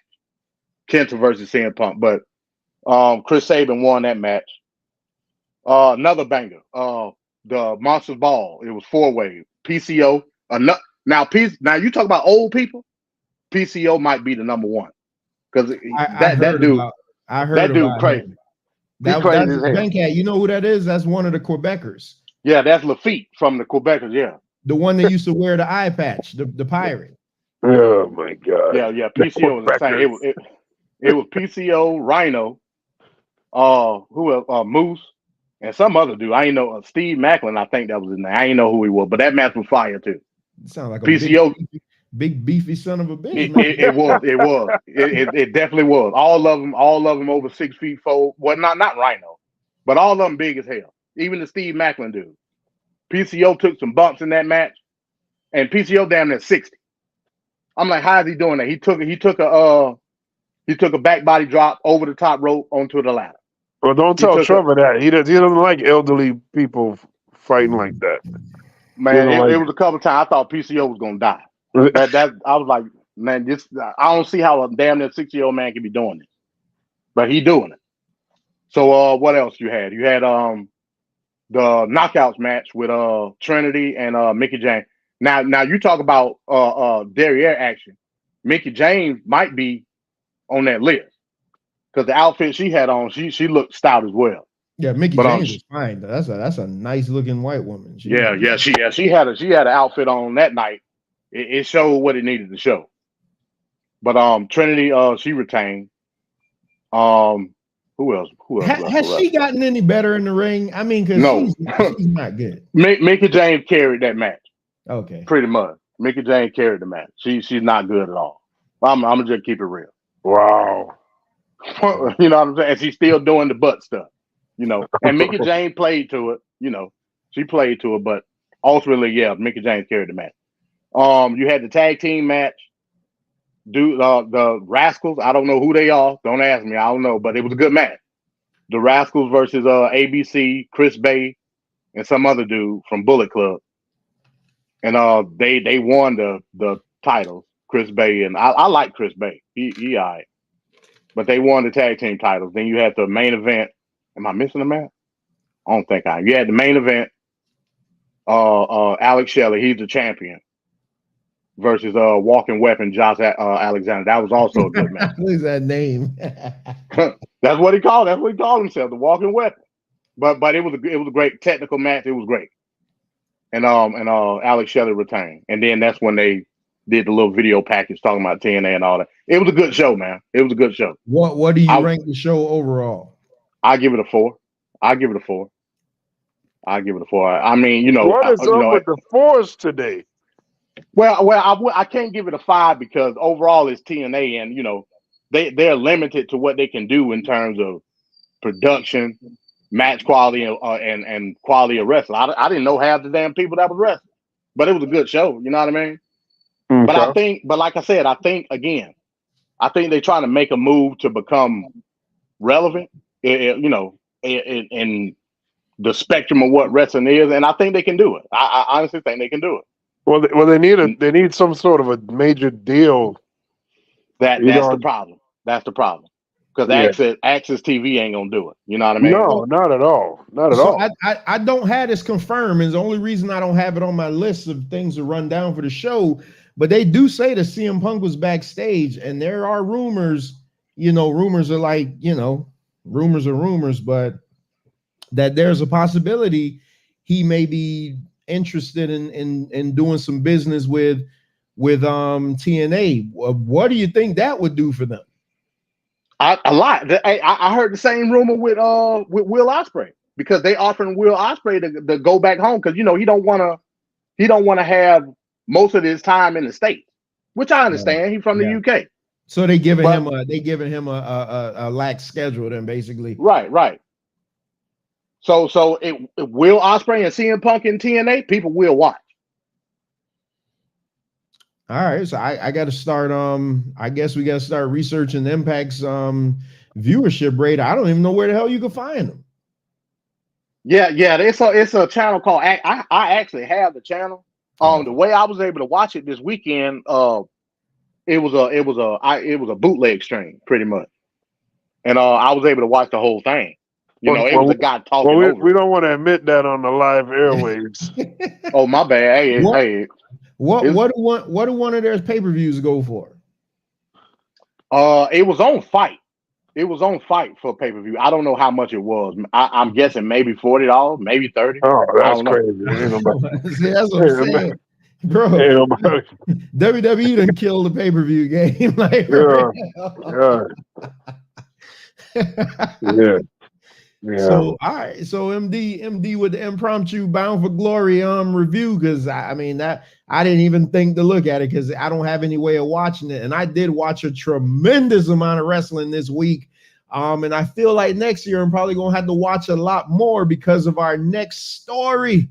Kenta versus CM Punk. But Chris Sabin won that match. Another banger. The Monsters Ball. It was 4-way. PCO. Now you talk about old people. PCO might be the number one because that dude crazy. That's Bencat. You know who that is? That's one of the Quebecers. Yeah, that's Lafitte from the Quebecers. Yeah, the one that used to wear the eye patch, the pirate. Oh my God. Yeah. PCO was the same. It was PCO, Rhino, who else? Moose, and some other dude. I ain't know Steve Macklin. I think that was his name. I ain't know who he was, but that match was fire too. It sounds like PCO, big beefy son of a bitch. It was. It definitely was. All of them over 6'4". Well, not Rhino, but all of them big as hell. Even the Steve Macklin dude. PCO took some bumps in that match, and PCO damn near 60. I'm like, how is he doing that? He took a back body drop over the top rope onto the ladder. Well, don't tell Trevor that. He doesn't like elderly people fighting like that. Man, it was a couple times I thought PCO was gonna die. I was like, man, I don't see how a damn near 60-year-old man can be doing this, but he doing it. So what else you had? You had the knockouts match with Trinity and Mickie James. Now you talk about derriere action. Mickie James might be on that list because the outfit she had on, she looked stout as well. Yeah, Mickie James is fine. That's a nice looking white woman. She had an outfit on that night. It showed what it needed to show. But Trinity, she retained. Who else? Has she gotten any better in the ring? I mean, because no, she's not good. Mickie James carried that match. Okay, pretty much. Mickie James carried the match. She's not good at all. I'm gonna just keep it real. Wow. You know what I'm saying? And she's still doing the butt stuff. And Mickie James played to it. She played to it, but ultimately, yeah, Mickie James carried the match. You had the tag team match. The Rascals. I don't know who they are. Don't ask me. I don't know, but it was a good match. the Rascals versus ABC, Chris Bay, and some other dude from Bullet Club, and they won the titles. Chris Bay and I like Chris Bay. He all right, but they won the tag team titles. Then you had the main event. Am I missing a man? I don't think I am. You had the main event. Alex Shelley, he's the champion, versus Walking Weapon, Josh Alexander. That was also a good match. What is that name? That's what he called. That's what he called himself, the Walking Weapon. But it was a great technical match. It was great, and Alex Shelley retained. And then that's when they did the little video package talking about TNA and all that. It was a good show, man. It was a good show. What do you rank the show overall? I give it a 4. I give it a 4. I mean, what is up with the 4s today? Well, I can't give it a 5 because overall it's TNA, and they're limited to what they can do in terms of production, match quality, and quality of wrestling. I didn't know half the damn people that was wrestling, but it was a good show. You know what I mean? Okay. But like I said, I think they're trying to make a move to become relevant, in the spectrum of what wrestling is, and I think they can do it. I honestly think they can do it. Well, they need some sort of a major deal. That's the problem. That's the problem. Because Access TV ain't gonna do it. You know what I mean? No, not at all. Not at all. I don't have this confirmed. It's the only reason I don't have it on my list of things to run down for the show. But they do say that CM Punk was backstage, and there are rumors. Rumors are like, rumors are rumors, but that there's a possibility he may be interested in doing some business with TNA. What do you think that would do for them? A lot. I heard the same rumor with Will Ospreay, because they offering Will Ospreay to go back home because he don't want to have most of his time in the States, which I understand. He's from the UK, so they giving him a lax schedule then, basically. Right. So it Will Ospreay and CM Punk in TNA, people will watch. All right, so I got to start. I guess we got to start researching Impact's viewership rate. I don't even know where the hell you can find them. Yeah, it's a channel called. I actually have the channel. The way I was able to watch it this weekend, it was a bootleg stream pretty much, and I was able to watch the whole thing. It was a guy talking. Well, we don't want to admit that on the live airwaves. Oh, my bad. Hey. What do one of their pay-per-views go for? It was on Fight. It was on Fight for pay-per-view. I don't know how much it was. I'm guessing maybe $40, maybe $30. Oh, that's crazy. See, that's what I'm saying. Bro, WWE done killed the pay-per-view game. Yeah. So all right, so MD with the impromptu Bound for Glory review, because I didn't even think to look at it because I don't have any way of watching it, and I did watch a tremendous amount of wrestling this week, and I feel like next year I'm probably gonna have to watch a lot more because of our next story.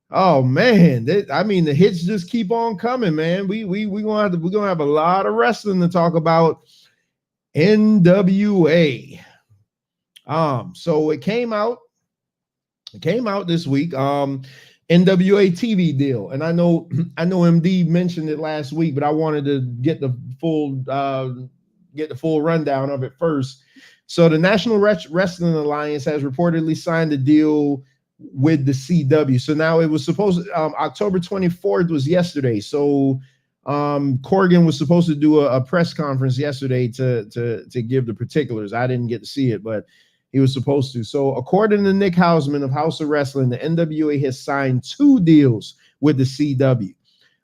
Oh man, the hits just keep on coming, man. We're gonna have a lot of wrestling to talk about. NWA. So it came out this week. NWA TV deal, and I know MD mentioned it last week, but I wanted to get the full rundown of it first. So the National Wrestling Alliance has reportedly signed a deal with the CW. So now it was supposed October 24th was yesterday. So Corgan was supposed to do a press conference yesterday to give the particulars. I didn't get to see it, but he was supposed to. So according to Nick Hausman of House of Wrestling, the NWA has signed 2 deals with the CW.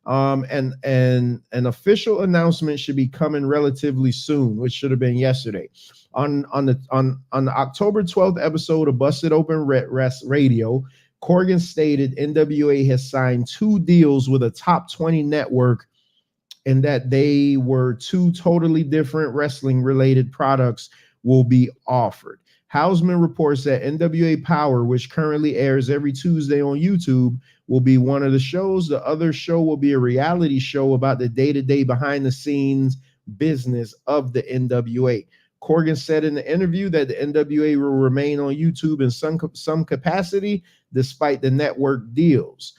And an official announcement should be coming relatively soon, which should have been yesterday. On the October 12th episode of Busted Open Radio, Corgan stated NWA has signed 2 deals with a top 20 network, and that they were 2 totally different wrestling related products will be offered. Hausman reports that NWA Power, which currently airs every Tuesday on YouTube, will be one of the shows. The other show will be a reality show about the day-to-day behind-the-scenes business of the NWA. Corgan said in the interview that the NWA will remain on YouTube in some capacity despite the network deals.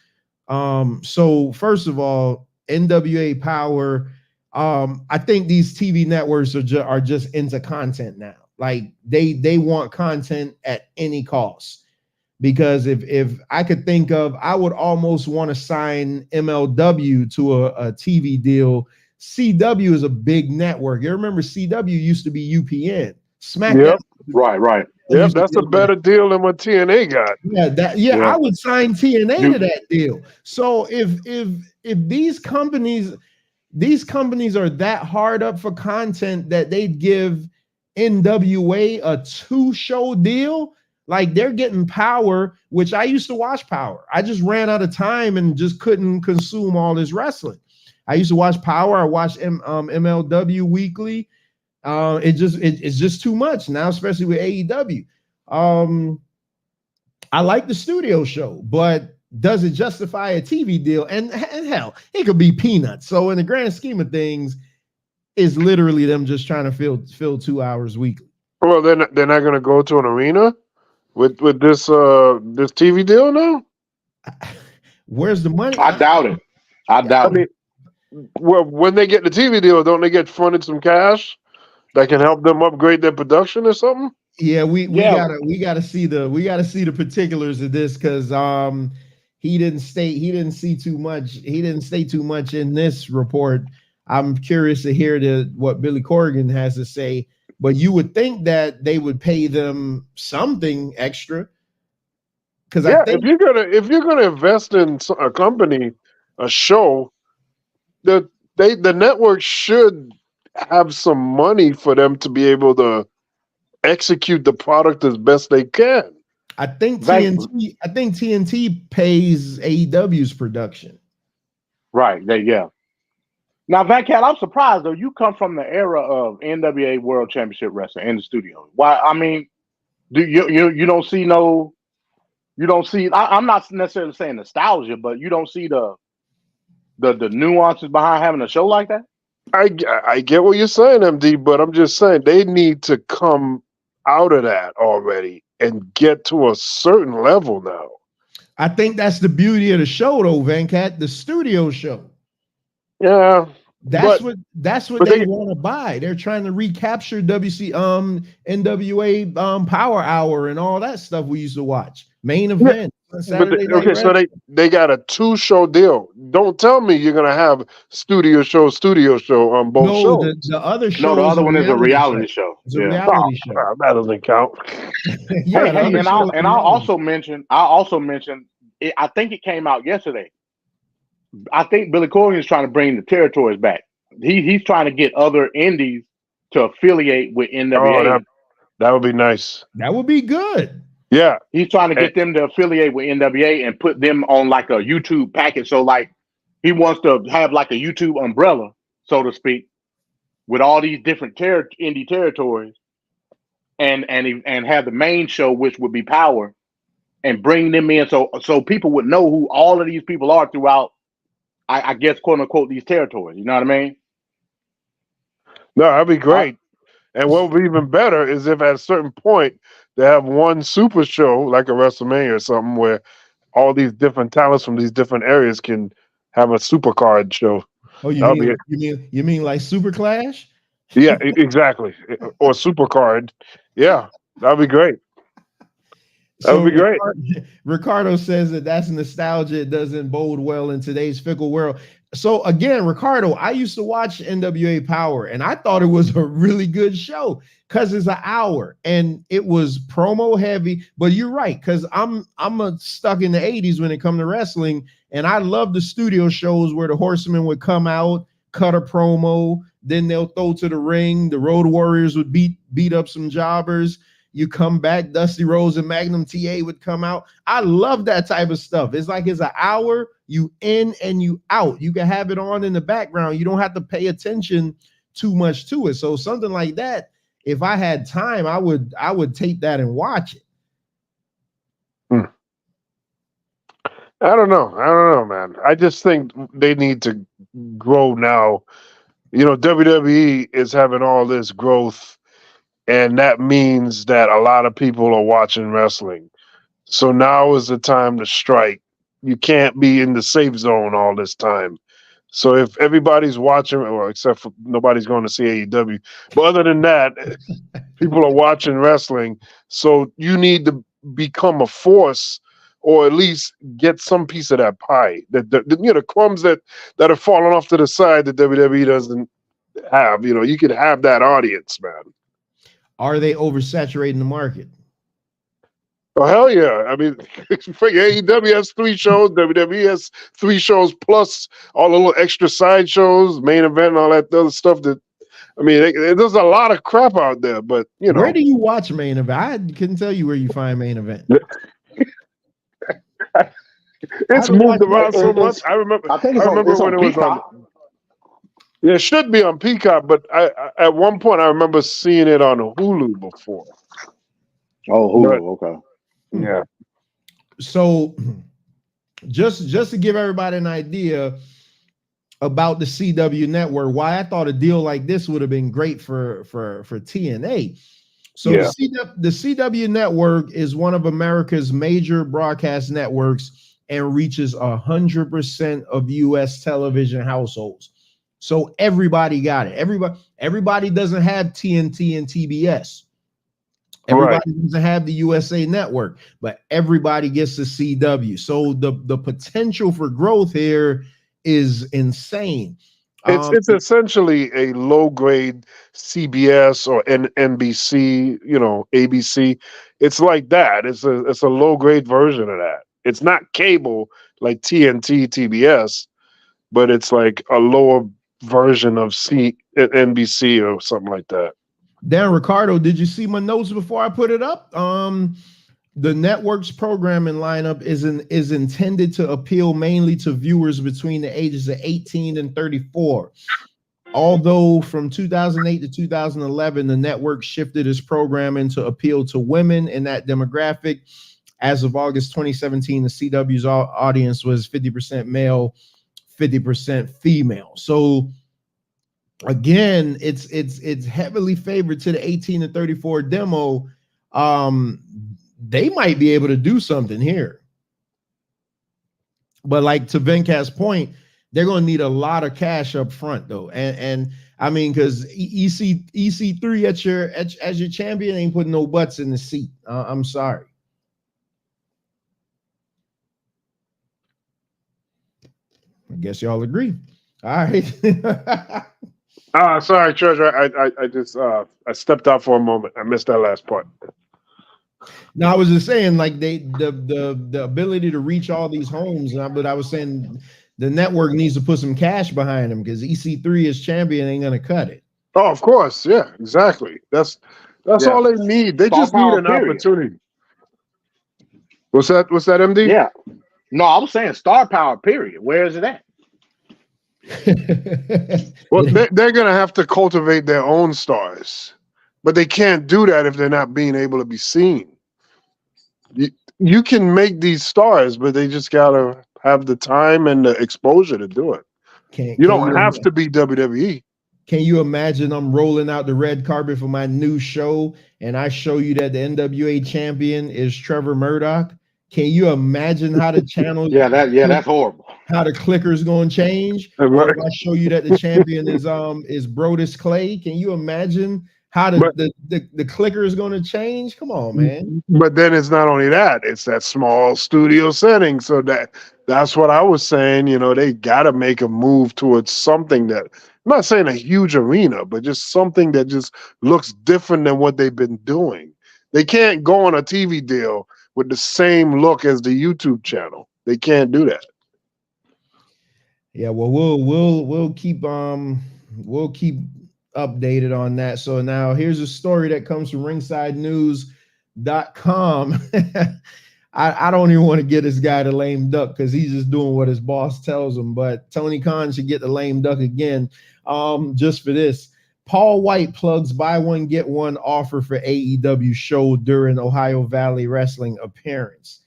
So first of all, NWA Power, I think these TV networks are just into content now. Like they want content at any cost. Because if I could think of, I would almost want to sign MLW to a TV deal. CW is a big network. You remember CW used to be UPN. SmackDown. Yep. Right. Yep, that's a better deal than what TNA got. Yeah, I would sign TNA to that deal. So if these companies are that hard up for content that they'd give NWA a 2-show deal, like they're getting Power, which I used to watch Power. I just ran out of time and just couldn't consume all this wrestling. I used to watch Power. I watched MLW weekly. It's just too much now, especially with AEW. I like the studio show, but does it justify a TV deal? And hell, it could be peanuts. So in the grand scheme of things, it's literally them just trying to fill 2 hours weekly. Well, they're not going to go to an arena with this TV deal now. Where's the money? I doubt it. I mean, well, when they get the TV deal, don't they get funded some cash that can help them upgrade their production or something? Yeah, we gotta see the particulars of this, because he didn't say too much in this report. I'm curious to hear what Billy Corgan has to say, but you would think that they would pay them something extra. Because if you're gonna invest in a company, a show, the network should have some money for them to be able to execute the product as best they can. I think TNT pays AEW's production. Right. Now, Van Cat, I'm surprised though. You come from the era of NWA World Championship Wrestling in the studio. Why? I mean, you don't see no? You don't see. I'm not necessarily saying nostalgia, but you don't see the nuances behind having a show like that. I get what you're saying, MD, but I'm just saying they need to come out of that already and get to a certain level now. I think that's the beauty of the show, though, Van Cat, the studio show. Yeah, that's what they want to buy. They're trying to recapture NWA Power Hour and all that stuff we used to watch. Main event. So they got a 2-show deal. Don't tell me you're gonna have studio show on both shows. The other show. No, the other one is a reality show. It's a reality show. That doesn't count. I also mentioned. I think it came out yesterday. I think Billy Corgan is trying to bring the territories back. He's trying to get other indies to affiliate with NWA. Oh, that would be nice. That would be good. Yeah, he's trying to get them to affiliate with NWA and put them on like a YouTube package. So like he wants to have like a YouTube umbrella, so to speak, with all these different indie territories, and have the main show, which would be Power, and bring them in so people would know who all of these people are throughout, I guess, quote unquote, these territories. You know what I mean? No, that'd be great. And what would be even better is if at a certain point they have one super show like a WrestleMania or something where all these different talents from these different areas can have a super card show. Oh, you mean like Super Clash? Yeah, exactly. Or super card. Yeah, that'd be great. That would be great. Ricardo says that's nostalgia. It doesn't bode well in today's fickle world. So again, Ricardo, I used to watch NWA Power, and I thought it was a really good show because it's an hour and it was promo heavy. But you're right, because I'm stuck in the 80s when it comes to wrestling, and I love the studio shows where the Horsemen would come out, cut a promo, then they'll throw to the ring. The Road Warriors would beat up some jobbers. You come back, Dusty Rhodes and Magnum TA would come out. I love that type of stuff. It's like it's an hour, you in and you out. You can have it on in the background. You don't have to pay attention too much to it. So something like that, if I had time, I would take that and watch it. I don't know, man. I just think they need to grow now. You know, WWE is having all this growth and that means that a lot of people are watching wrestling. So now is the time to strike. You can't be in the safe zone all this time. So if everybody's watching, well, except for nobody's going to see AEW, but other than that, people are watching wrestling. So you need to become a force, or at least get some piece of that pie. The crumbs that are falling off to the side that WWE doesn't have. You could have that audience, man. Are they oversaturating the market? Oh, hell yeah. I mean, AEW has 3 shows, WWE has 3 shows, plus all the little extra side shows, main event, and all that other stuff there's a lot of crap out there, but, Where do you watch main event? I couldn't tell you where you find main event. It's moved around so much. I remember when it was on. Yeah, it should be on Peacock, but at one point I remember seeing it on Hulu before. Oh, Hulu, okay. Yeah. So just to give everybody an idea about the CW network, why I thought a deal like this would have been great for TNA. So yeah. the CW network is one of America's major broadcast networks and reaches 100% of US television households. So everybody got it. Everybody doesn't have TNT and TBS. Everybody doesn't have the USA Network, but everybody gets the CW. So the potential for growth here is insane. It's essentially a low grade CBS or NBC, ABC. It's like that. It's a low grade version of that. It's not cable like TNT, TBS, but it's like a lower version of NBC or something like that. Dan Ricardo, did you see my notes before I put it up? The network's programming lineup is intended to appeal mainly to viewers between the ages of 18 and 34. Although from 2008 to 2011, the network shifted its programming to appeal to women in that demographic. As of August 2017, the CW's audience was 50% male, 50% female. So again, it's heavily favored to the 18 to 34 demo. They might be able to do something here. But like to Venkat's point, they're going to need a lot of cash up front though. And I mean, because EC3 as your champion ain't putting no butts in the seat. I'm sorry. I guess y'all agree. All right. Sorry, Treasure. I just I stepped out for a moment. I missed that last part. No, I was just saying, like the ability to reach all these homes, but I was saying the network needs to put some cash behind them because EC3 as champion ain't gonna cut it. Oh, of course, yeah, exactly. That's all they need. They just need an opportunity. What's that, MD? Yeah. No, I was saying star power, period. Where is it at? Well, they're going to have to cultivate their own stars, but they can't do that if they're not being able to be seen. You can make these stars, but they just got to have the time and the exposure to do it. You don't have to be WWE. Can you imagine I'm rolling out the red carpet for my new show and I show you that the NWA champion is Trevor Murdoch? Can you imagine how the channel that's horrible. How the clicker's going to change? Or if I show you that the champion is Brodus Clay, can you imagine how the clicker is going to change? Come on, man. But then it's not only that, it's that small studio setting. So that's what I was saying, they got to make a move towards something that, I'm not saying a huge arena, but just something that just looks different than what they've been doing. They can't go on a TV deal with the same look as the YouTube channel. They can't do that. Yeah, well, we'll keep updated on that. So now here's a story that comes from ringsidenews.com. I don't even want to get this guy the lame duck because he's just doing what his boss tells him. But Tony Khan should get the lame duck again. Just for this. Paul White plugs buy one, get one offer for AEW show during Ohio Valley Wrestling appearance.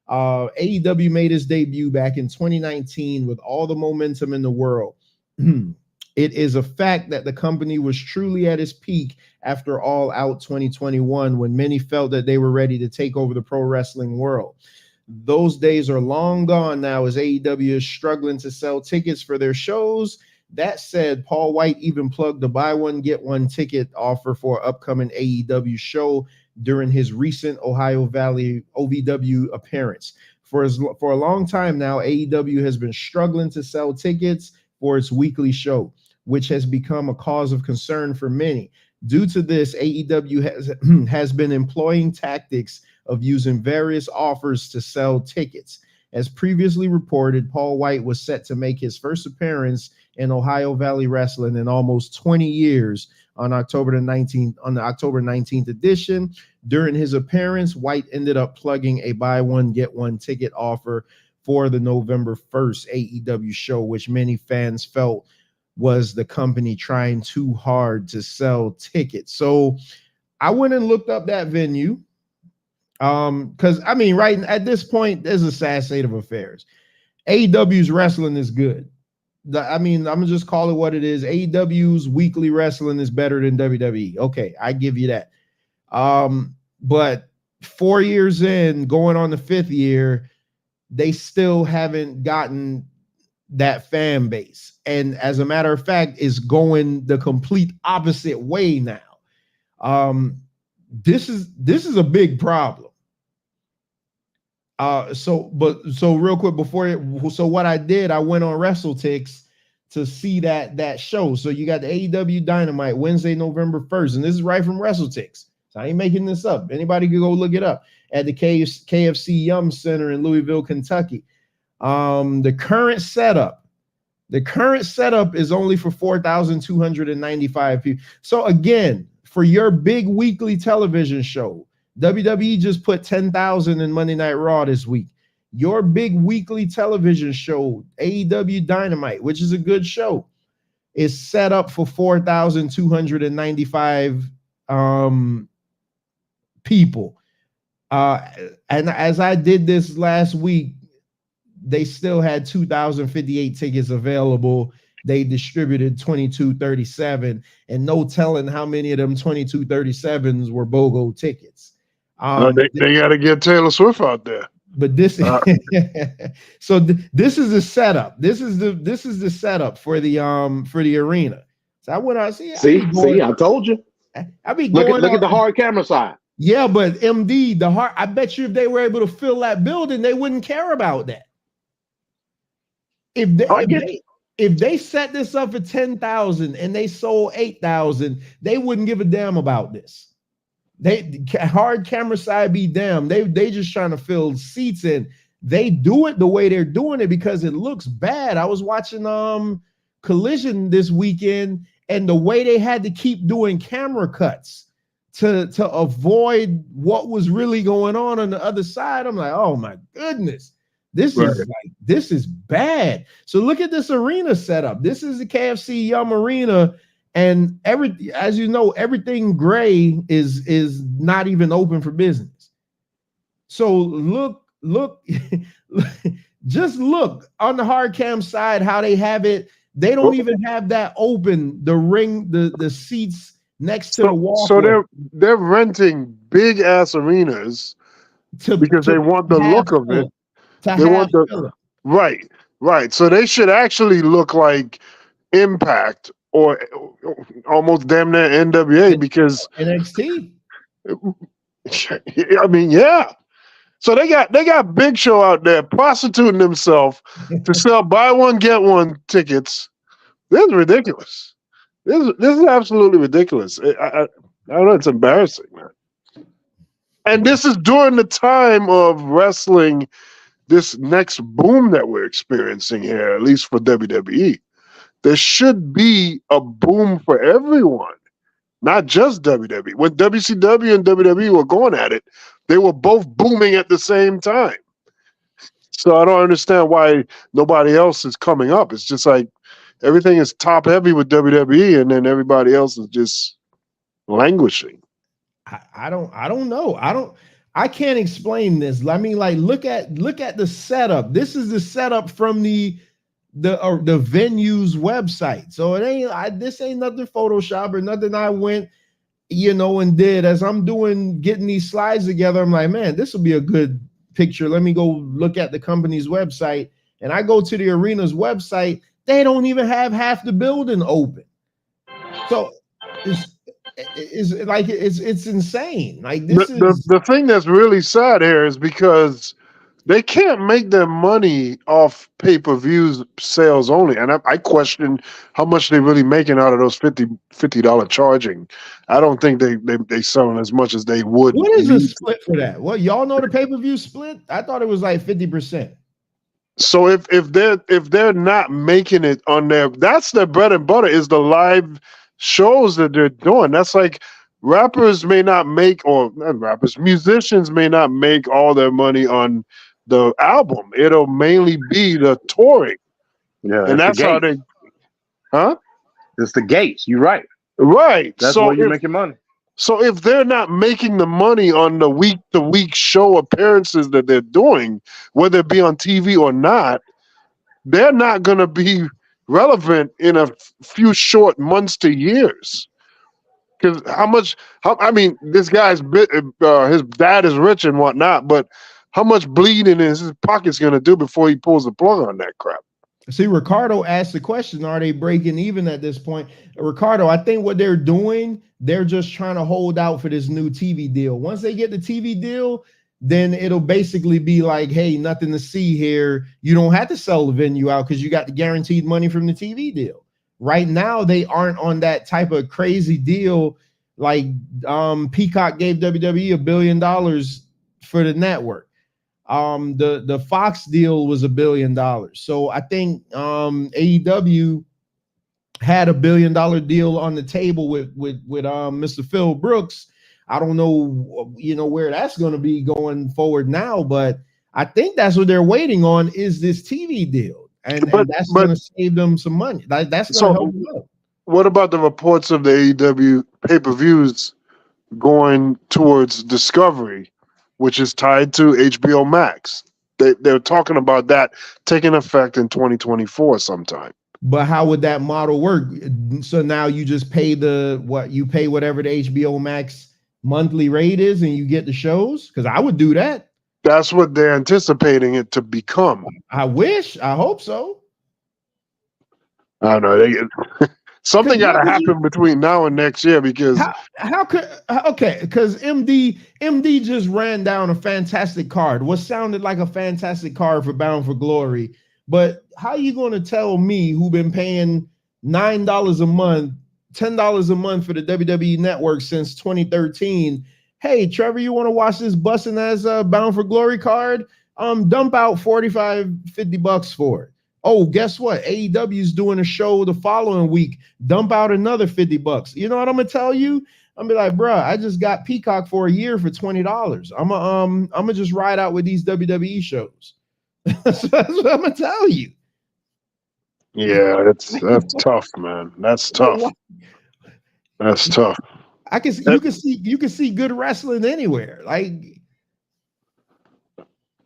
AEW made its debut back in 2019 with all the momentum in the world. It is a fact that the company was truly at its peak after All Out 2021, when many felt that they were ready to take over the pro wrestling world. Those days are long gone now, as AEW is struggling to sell tickets for their shows. That said, Paul White even plugged the buy one, get one ticket offer for an upcoming AEW show during his recent Ohio Valley OVW appearance. For a long time now, AEW has been struggling to sell tickets for its weekly show, which has become a cause of concern for many. Due to this, AEW has been employing tactics of using various offers to sell tickets. As previously reported, Paul White was set to make his first appearance in Ohio Valley Wrestling in almost 20 years on the October 19th edition. During his appearance, White ended up plugging a buy one, get one ticket offer for the November 1st AEW show, which many fans felt was the company trying too hard to sell tickets. So I went and looked up that venue. Because I mean, right at this point, there's a sad state of affairs. AEW's wrestling is good. I'm gonna just call it what it is. AEW's weekly wrestling is better than WWE. Okay, I give you that. But 4 years in, going on the 5th year, they still haven't gotten that fan base. And as a matter of fact, is going the complete opposite way now. This is a big problem. So real quick so what I did, I went on WrestleTix to see that show. So you got the AEW Dynamite Wednesday, November 1st, and this is right from WrestleTix. So I ain't making this up. Anybody can go look it up at the KFC Yum Center in Louisville, Kentucky. The current setup is only for 4,295 people. So again, for your big weekly television show, WWE just put 10,000 in Monday Night Raw this week. Your big weekly television show, AEW Dynamite, which is a good show, is set up for 4,295 people. And as I did this last week, they still had 2,058 tickets available. They distributed 2237, and no telling how many of them 2237s were BOGO tickets. They got to get Taylor Swift out there. But this is this is the setup. This is the setup for the arena. So I went out. See, I told you. I be look at the hard camera side. Yeah, but MD, I bet you if they were able to fill that building, they wouldn't care about that. If they set this up for 10,000 and they sold 8,000, they wouldn't give a damn about this. They hard camera side be damn. They just trying to fill seats in. They do it the way they're doing it because it looks bad. I was watching Collision this weekend, and the way they had to keep doing camera cuts to avoid what was really going on the other side. I'm like, oh my goodness. This is bad. So look at this arena setup. This is the KFC Yum Arena, and as you know, everything gray is not even open for business. So look, just look on the hard cam side how they have it. They don't even have that open. The ring, the seats next to the wall. So they're renting big ass arenas because they want the look of it. They want right. So they should actually look like Impact or almost damn near NWA because NXT. I mean, yeah. So they got Big Show out there prostituting himself to sell buy one get one tickets. This is ridiculous. This is absolutely ridiculous. I don't know. It's embarrassing, man. And this is during the time of wrestling. This next boom that we're experiencing here, at least for WWE, there should be a boom for everyone, not just WWE. When WCW and WWE were going at it, they were both booming at the same time. So I don't understand why nobody else is coming up. It's just like everything is top heavy with WWE, and then everybody else is just languishing. I don't know. I can't explain this. I mean, like, look at the setup. This is the setup from the the venue's website. So it ain't this ain't nothing Photoshop or nothing I went, and did. As I'm getting these slides together, I'm like, man, this will be a good picture. Let me go look at the company's website. And I go to the arena's website. They don't even have half the building open. So it's insane. Like this the thing that's really sad here is because they can't make their money off pay-per-view sales only. And I question how much they're really making out of those $50 charging. I don't think they selling as much as they would. What is the split for that? Well, y'all know the pay-per-view split? I thought it was like 50%. So if they're not making it on that's their bread and butter is the live shows that they're doing. That's like rappers may not make, or not rappers, musicians may not make all their money on the album. It'll mainly be the touring. Yeah, and that's how they, It's the gates. You're right. Right. That's where you're making money. So if they're not making the money on the week-to-week show appearances that they're doing, whether it be on TV or not, they're not going to be relevant in a few short months to years. Because I mean, this guy's his dad is rich and whatnot, but how much bleeding is his pocket's going to do before he pulls the plug on that crap? See, Ricardo asked the question, are they breaking even at this point? Ricardo, I think what they're doing, they're just trying to hold out for this new TV deal. Once they get the TV deal, then it'll basically be like, hey, nothing to see here. You don't have to sell the venue out because you got the guaranteed money from the TV deal. Right now, they aren't on that type of crazy deal. Like Peacock gave WWE $1 billion for the network. The Fox deal was $1 billion. So I think AEW had $1 billion deal on the table with Mr. Phil Brooks. I don't know, where that's going to be going forward now, but I think that's what they're waiting on is this TV deal, and that's going to save them some money. That's going to help them out. What about the reports of the AEW pay-per-views going towards Discovery, which is tied to HBO Max? They're talking about that taking effect in 2024 sometime. But how would that model work? So now you just pay whatever the HBO Max monthly rate is and you get the shows? Because I would do that. That's what they're anticipating it to become. I hope so. I don't know. Something got to happen between now and next year because because MD just ran down a fantastic card. What sounded like a fantastic card for Bound for Glory. But how you going to tell me who been paying $9 a month, $10 a month for the WWE Network since 2013? Hey, Trevor, you want to watch this busting as a Bound for Glory card? Dump out $45-50 for it. Oh, guess what? AEW is doing a show the following week. Dump out another $50. You know what I'm gonna tell you? I'm gonna be like, bro, I just got Peacock for a year for $20. I'm gonna just ride out with these WWE shows. That's what I'm gonna tell you. Yeah, that's tough, man. That's tough. That's tough. You can see good wrestling anywhere. Like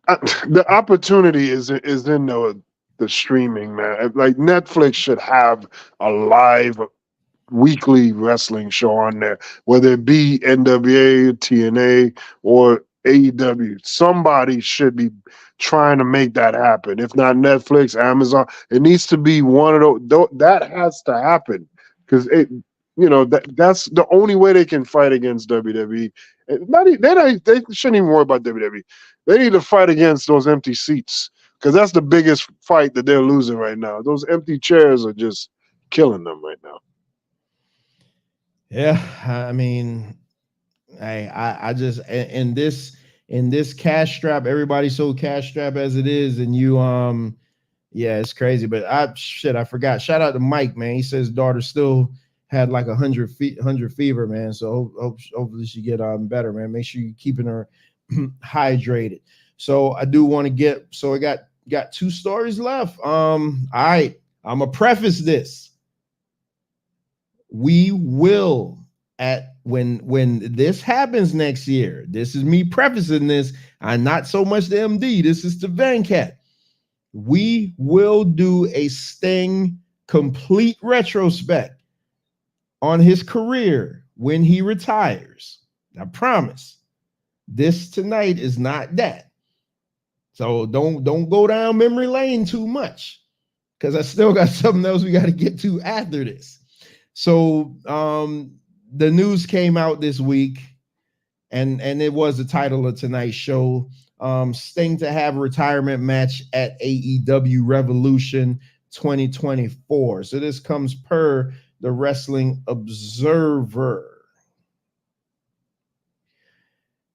the opportunity is in the streaming, man. Like Netflix should have a live weekly wrestling show on there, whether it be NWA, TNA, or AEW. Somebody should be trying to make that happen. If not Netflix, Amazon, it needs to be one of those. That has to happen because that's the only way they can fight against WWE. They shouldn't even worry about WWE. They need to fight against those empty seats. Because that's the biggest fight that they're losing right now. Those empty chairs are just killing them right now. Yeah, I mean, I just in this cash strap, everybody's so cash strapped as it is, and you yeah, it's crazy. But I forgot. Shout out to Mike, man. He says his daughter still had like 100 fever, man. So hopefully she get better, man. Make sure you're keeping her hydrated. So I do want to get, so I got 2 stories left. All right, I'm gonna preface this. We will when this happens next year. This is me prefacing this. I'm not so much the MD. This is the VanCat. we will do a Sting complete retrospect on his career when he retires. I promise. This tonight is not that. So don't go down memory lane too much, because I still got something else we got to get to after this. So the news came out this week, and it was the title of tonight's show. Sting to have a retirement match at AEW Revolution 2024. So this comes per the Wrestling Observer.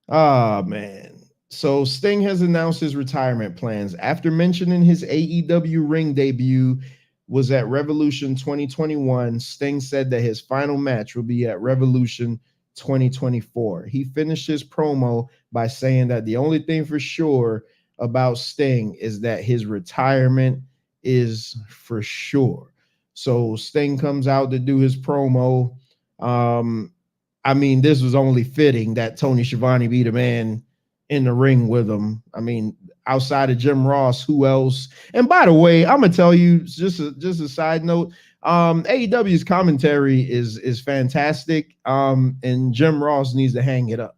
Man. So Sting has announced his retirement plans after mentioning his AEW ring debut was at Revolution 2021. Sting said that his final match will be at Revolution 2024. He finished his promo by saying that the only thing for sure about Sting is that his retirement is for sure. So Sting comes out to do his promo. I mean, this was only fitting that Tony Schiavone be the man in the ring with him. I mean, outside of Jim Ross, who else? And by the way, I'm gonna tell you just a side note. AEW's commentary is fantastic. And Jim Ross needs to hang it up.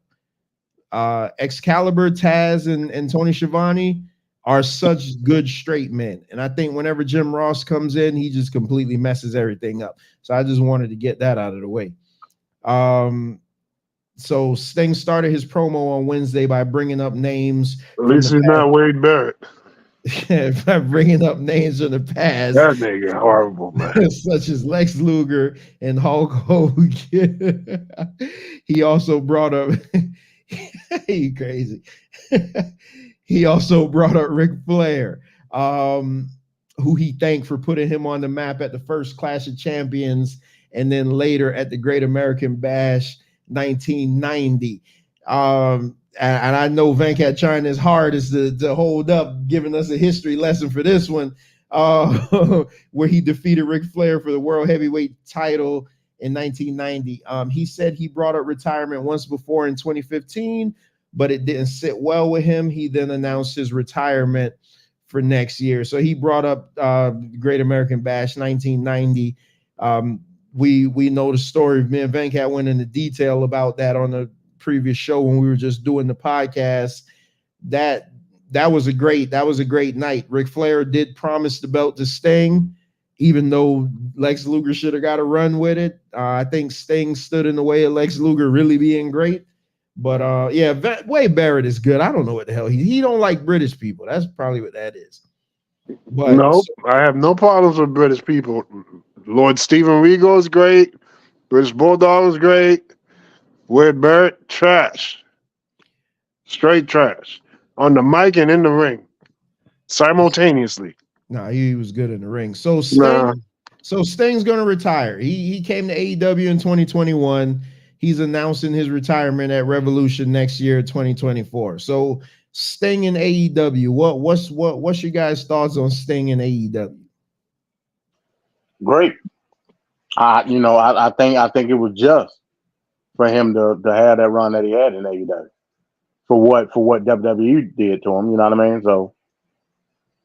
Excalibur, Taz, and Tony Schiavone are such good straight men. And I think whenever Jim Ross comes in, he just completely messes everything up. So I just wanted to get that out of the way. So Sting started his promo on Wednesday by bringing up names. At least he's not Wade Barrett. By bringing up names from the past. That nigga horrible, man. Such as Lex Luger and Hulk Hogan. He also brought up he crazy. He also brought up Ric Flair, who he thanked for putting him on the map at the first Clash of Champions and then later at the Great American Bash 1990. And I know Venkat trying his hardest to hold up, giving us a history lesson for this one, where he defeated Ric Flair for the World Heavyweight title in 1990. He said he brought up retirement once before in 2015, but it didn't sit well with him. He then announced his retirement for next year. So he brought up Great American Bash 1990. We know the story. Me and Venkat went into detail about that on the previous show when we were just doing the podcast. That was a great night. Ric Flair did promise the belt to Sting, even though Lex Luger should have got a run with it. I think Sting stood in the way of Lex Luger really being great. But yeah, Wade Barrett is good. I don't know what the hell he don't like British people. That's probably what that is. But no, I have no problems with British people. Lord Steven Regal is great. British Bulldog is great. Wade Barrett, trash. Straight trash. On the mic and in the ring. Simultaneously. No, he was good in the ring. So Sting's going to retire. He came to AEW in 2021. He's announcing his retirement at Revolution next year, 2024. So Sting in AEW. What's your guys' thoughts on Sting in AEW? Great. I think it was just for him to have that run that he had in AEW for what WWE did to him. You know what I mean? So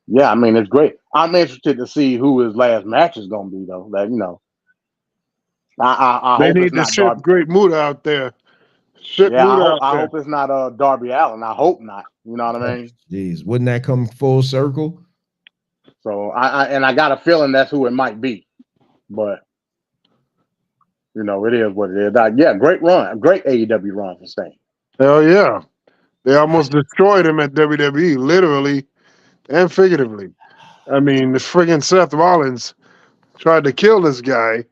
yeah, I mean it's great. I'm interested to see who his last match is going to be, though. That I they hope need it's to not ship Darby. Great Muta out there. I hope it's not Darby Allin. I hope not. You know what I mean? Jeez, wouldn't that come full circle? So I got a feeling that's who it might be, but it is what it is. Yeah, great run, great AEW run for Sting. Hell yeah, they almost destroyed him at WWE, literally and figuratively. I mean, the friggin' Seth Rollins tried to kill this guy,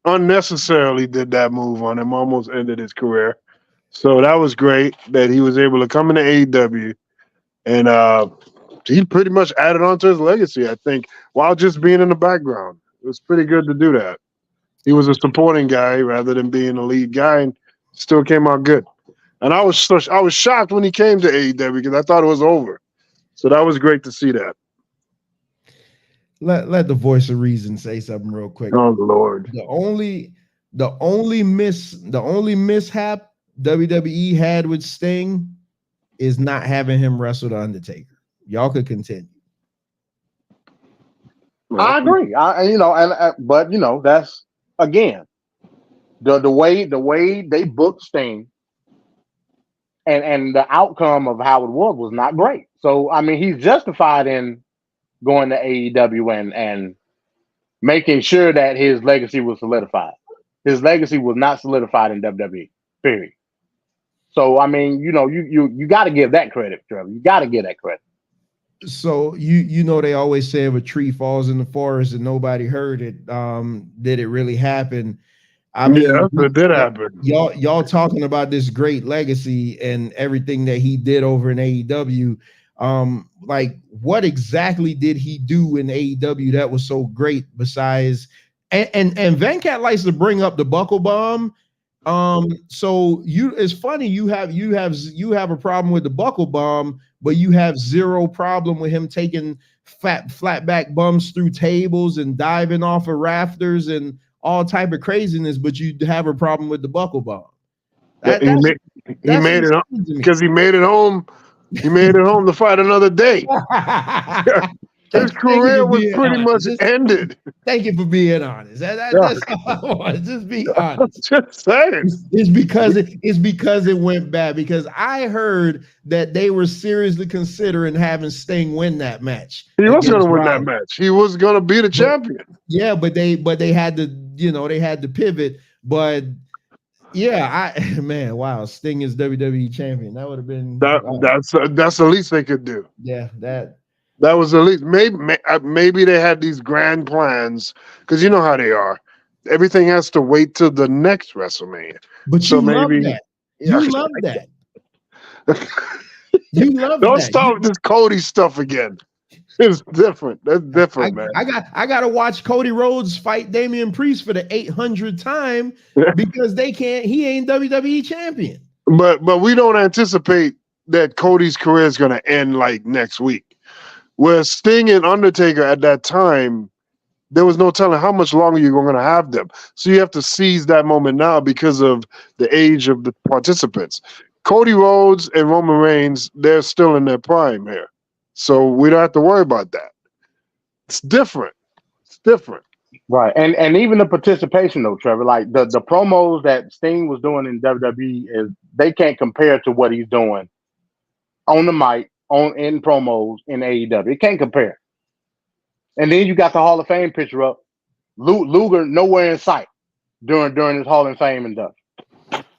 unnecessarily did that move on him, almost ended his career. So that was great that he was able to come into AEW, and he pretty much added on to his legacy, I think, while just being in the background. It was pretty good to do that. He was a supporting guy rather than being a lead guy, and still came out good. And I was shocked when he came to AEW because I thought it was over. So that was great to see that. Let the voice of reason say something real quick. Oh Lord. The only mishap WWE had with Sting is not having him wrestle the Undertaker. Y'all could continue. I agree. But that's again the way they booked Sting, and the outcome of how it was not great. So I mean, he's justified in going to AEW and making sure that his legacy was solidified. His legacy was not solidified in WWE. Period. So I mean, you got to give that credit, Trevor. You got to give that credit. So they always say if a tree falls in the forest and nobody heard it, did it really happen? I mean, it did happen. Y'all talking about this great legacy and everything that he did over in AEW. Like what exactly did he do in AEW that was so great besides and Venkat likes to bring up the buckle bomb. So it's funny you have a problem with the buckle bomb, but you have zero problem with him taking flat back bumps through tables and diving off of rafters and all type of craziness, but you have a problem with the buckle bomb. He made it because he made it home. He made it home to fight another day. His career was pretty much ended. Thank you for being honest. That's all I want. Just be honest. Just saying. It's because it went bad. Because I heard that they were seriously considering having Sting win that match. He was going to win that match. He was going to be the champion. Yeah, but they had to, they had to pivot. But yeah, wow, Sting is WWE champion. That would have been that's the least they could do. Yeah, that was the least. Maybe they had these grand plans because you know how they are. Everything has to wait till the next WrestleMania. But you love that. You love that. You love that. Don't start with this Cody stuff again. It's different. That's different, man. I got to watch Cody Rhodes fight Damian Priest for the 800th time because he ain't WWE champion. But we don't anticipate that Cody's career is going to end like next week. Where Sting and Undertaker at that time, there was no telling how much longer you're going to have them. So you have to seize that moment now because of the age of the participants. Cody Rhodes and Roman Reigns, they're still in their prime here. So we don't have to worry about that. It's different. It's different. Right. And even the participation though, Trevor, like the promos that Sting was doing in WWE they can't compare to what he's doing on the mic, in promos in AEW. It can't compare. And then you got the Hall of Fame picture up. Luger nowhere in sight during his Hall of Fame induction.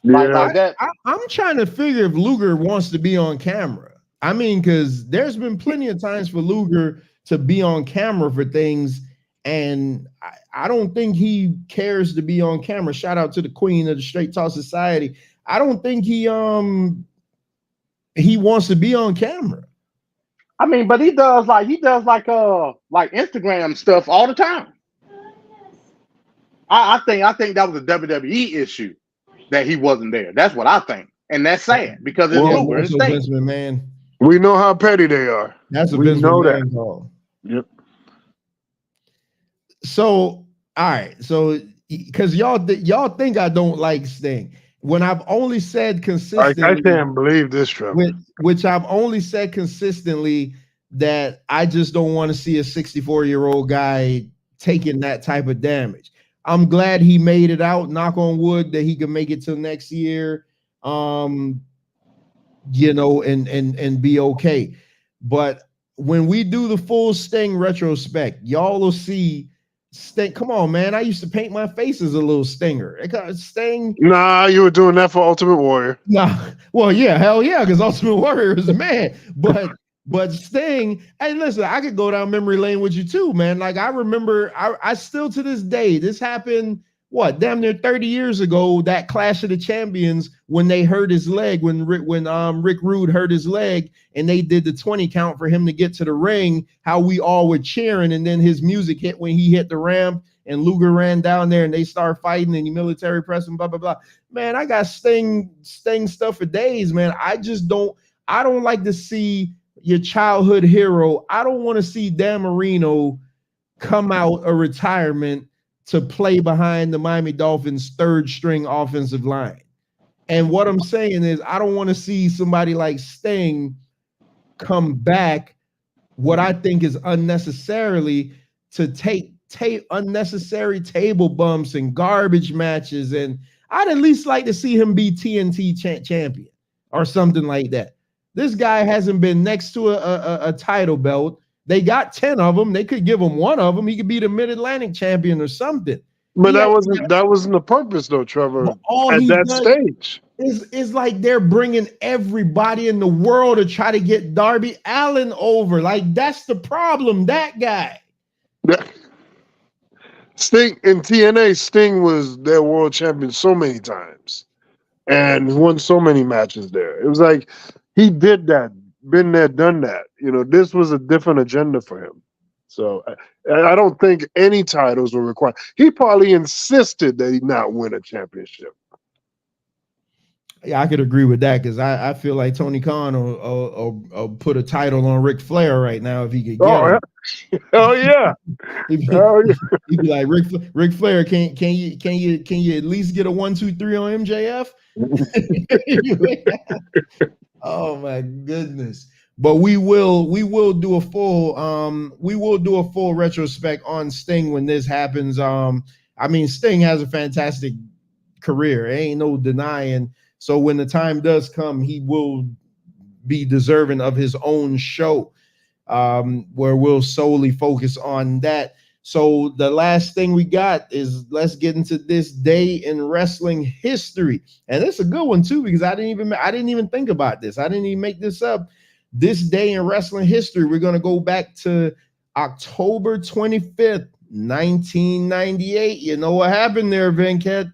Like that. I'm trying to figure if Luger wants to be on camera. I mean, because there's been plenty of times for Luger to be on camera for things, and I don't think he cares to be on camera. Shout out to the queen of the Straight Talk Society. I don't think he wants to be on camera. I mean, but he does like Instagram stuff all the time. I think that was a WWE issue that he wasn't there. That's what I think, and that's sad because it's Luger. It's Vince McMahon. We know how petty they are. That's a we Vince know McMahon that. call. Yep. So all right, so because y'all think I don't like Sting. When I've only said consistently, I can't believe this, Trevor. Which I've only said consistently that I just don't want to see a 64-year-old guy taking that type of damage. I'm glad he made it out. Knock on wood that he can make it till next year. And be okay. But when we do the full Sting retrospect, y'all will see Sting. Come on, man. I used to paint my face as a little stinger. Sting. Nah, you were doing that for Ultimate Warrior. Nah. Well, yeah, hell yeah, because Ultimate Warrior is a man. But Sting, hey, listen, I could go down memory lane with you too, man. Like I remember, I still to this day, this happened, damn near 30 years ago, that Clash of the Champions when they hurt his leg, when Rick Rude hurt his leg and they did the 20 count for him to get to the ring, how we all were cheering, and then his music hit when he hit the ramp and Luger ran down there and they started fighting and he military pressing, blah, blah, blah. Man, I got Sting stuff for days, man. I don't like to see your childhood hero. I don't want to see Dan Marino come out of retirement to play behind the Miami Dolphins' third string offensive line. And what I'm saying is I don't want to see somebody like Sting come back, what I think is unnecessarily, to take unnecessary table bumps and garbage matches, and I'd at least like to see him be TNT champion or something like that. This guy hasn't been next to a title belt. They got 10 of them. They could give him one of them. He could be the Mid-Atlantic champion or something. But that wasn't the purpose, though, Trevor. At that stage, is like they're bringing everybody in the world to try to get Darby Allin over. Like, that's the problem. That guy. Sting in TNA, Sting was their world champion so many times and won so many matches there. It was like he did that, been there, done that. You know, this was a different agenda for him. So I don't think any titles were required. He probably insisted that he not win a championship. Yeah, I could agree with that because I feel like Tony Khan will put a title on Ric Flair right now if he could get him. Oh yeah. He'd be like, Ric Flair, can you at least get a 1, 2, 3 on MJF? Oh my goodness. But we will do a full retrospect on Sting when this happens. I mean, Sting has a fantastic career. Ain't no denying. So when the time does come, he will be deserving of his own show, where we'll solely focus on that. So the last thing we got is let's get into this day in wrestling history. And it's a good one too, because I didn't even think about this. I didn't even make this up. This day in wrestling history, we're going to go back to October 25th, 1998. You know what happened there, Venkat?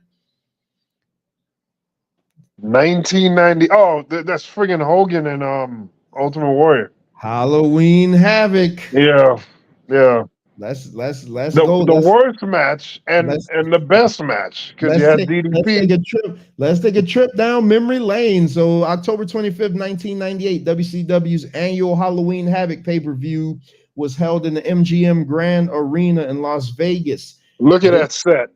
1990. Oh, that's friggin' Hogan and Ultimate Warrior. Halloween Havoc. Yeah. Let's go. The worst match and the best match because you had DDP. Let's take a trip down memory lane. So October 25th, 1998, WCW's annual Halloween Havoc pay-per-view was held in the MGM Grand Arena in Las Vegas. Look at that set.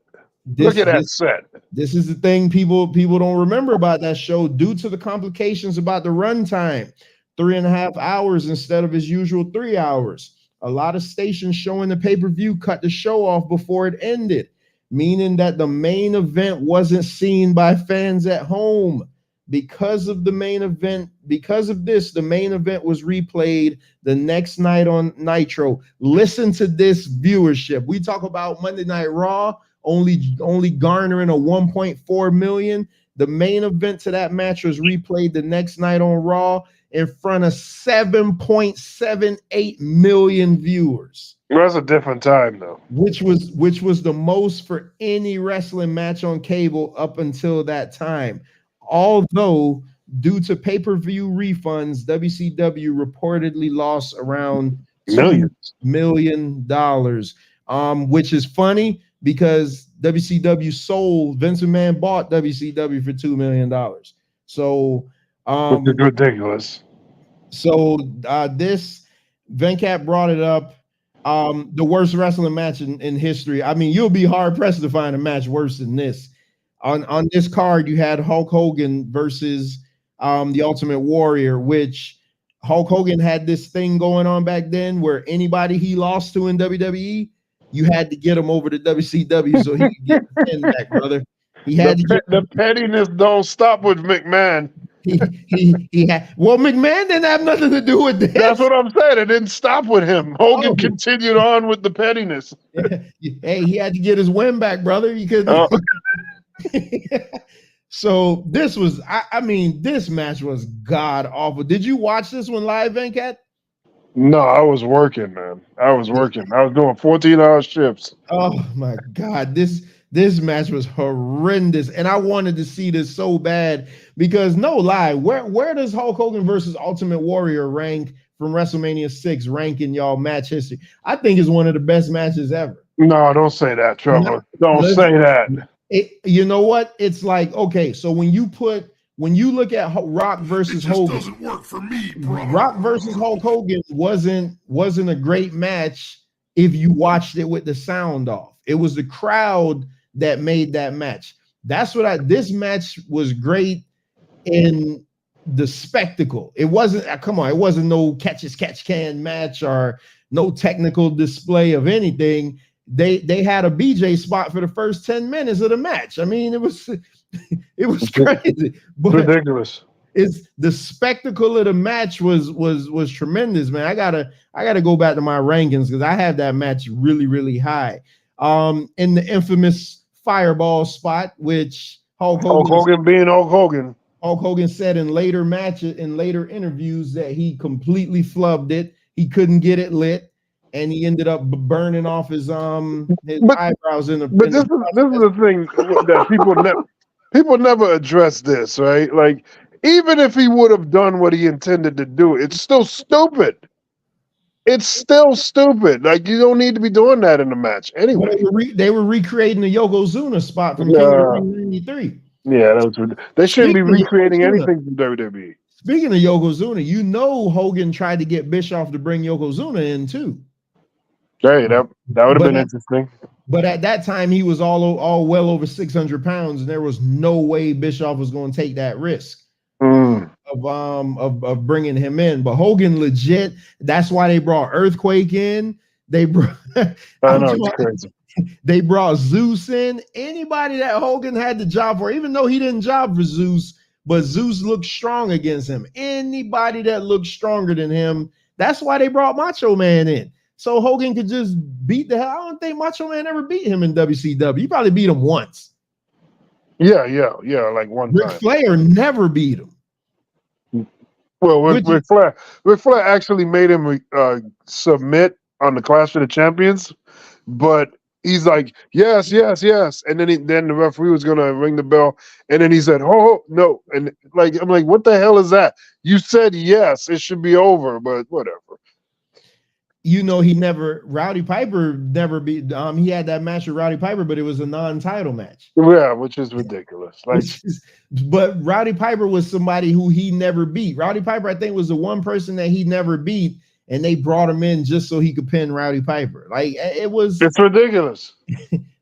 Look at that set. This is the thing people don't remember about that show due to the complications about the runtime. 3.5 hours instead of his usual 3 hours. A lot of stations showing the pay-per-view cut the show off before it ended, meaning that the main event wasn't seen by fans at home. Because of this, the main event was replayed the next night on Nitro. Listen to this viewership. We talk about Monday Night Raw only garnering a 1.4 million. The main event to that match was replayed the next night on Raw in front of 7.78 million viewers. That's a different time, though. Which was the most for any wrestling match on cable up until that time. Although, due to pay-per-view refunds, WCW reportedly lost around $2 million, which is funny because WCW sold, Vince McMahon bought WCW for $2 million. So, which is ridiculous. So this Venkat brought it up. The worst wrestling match in history. I mean, you'll be hard pressed to find a match worse than this. On this card, you had Hulk Hogan versus the Ultimate Warrior, which Hulk Hogan had this thing going on back then where anybody he lost to in WWE, you had to get him over to WCW so he could get the pin back, brother. He had the pettiness don't stop with McMahon. He had McMahon didn't have nothing to do with this. That's what I'm saying. It didn't stop with him. Hogan continued on with the pettiness. Hey, he had to get his win back, brother. He could. So this was, I mean, this match was god awful. Did you watch this one live, Venkat? No, I was working, man. I was working. I was doing 14-hour shifts. Oh my God, this match was horrendous, and I wanted to see this so bad because no lie, where does Hulk Hogan versus Ultimate Warrior rank from WrestleMania 6 rank in y'all match history? I think it's one of the best matches ever. No, don't say that, Trevor. Don't say that. You know what? It's like, okay, so when you look at Rock versus Hogan, doesn't work for me, bro. Rock versus Hulk Hogan wasn't a great match if you watched it with the sound off. It was the crowd that made that match. That's what this match was great in the spectacle. It wasn't, come on, it wasn't no catch-as-catch-can match or no technical display of anything. They had a BJ spot for the first 10 minutes of the match. I mean, it was crazy, but ridiculous. It's the spectacle of the match was tremendous, man. I gotta go back to my rankings because I have that match really, really high. In the infamous fireball spot, which Hulk Hogan being Hulk Hogan. Hulk Hogan said in later interviews that he completely flubbed it. He couldn't get it lit, and he ended up burning off his eyebrows in the. But this is the thing that people never address this, right? Like, even if he would have done what he intended to do, it's still stupid. It's still stupid. Like, you don't need to be doing that in the match anyway. They were recreating the Yokozuna spot from King of the Ring 93. Yeah, that was. They shouldn't be recreating anything from WWE. Speaking of Yokozuna, you know Hogan tried to get Bischoff to bring Yokozuna in too. Hey, that would have been interesting. But at that time, he was all well over 600 pounds, and there was no way Bischoff was going to take that risk of bringing him in. But Hogan legit. That's why they brought Earthquake in. They brought. I know, it's crazy. They brought Zeus in. Anybody that Hogan had the job for, even though he didn't job for Zeus, but Zeus looked strong against him. Anybody that looked stronger than him, that's why they brought Macho Man in. So Hogan could just beat the hell. I don't think Macho Man ever beat him in WCW. He probably beat him once. Yeah, like one time. Ric Flair never beat him. Well, Ric Flair actually made him submit on the Clash of the Champions, but he's like, yes, and then the referee was gonna ring the bell, and then he said, "Oh no," and I'm like, what the hell is that? You said yes, it should be over, but whatever. You know, Rowdy Piper never beat. He had that match with Rowdy Piper, but it was a non-title match. Yeah, which is ridiculous. But Rowdy Piper was somebody who he never beat. Rowdy Piper, I think, was the one person that he never beat, and they brought him in just so he could pin Rowdy Piper. It's ridiculous,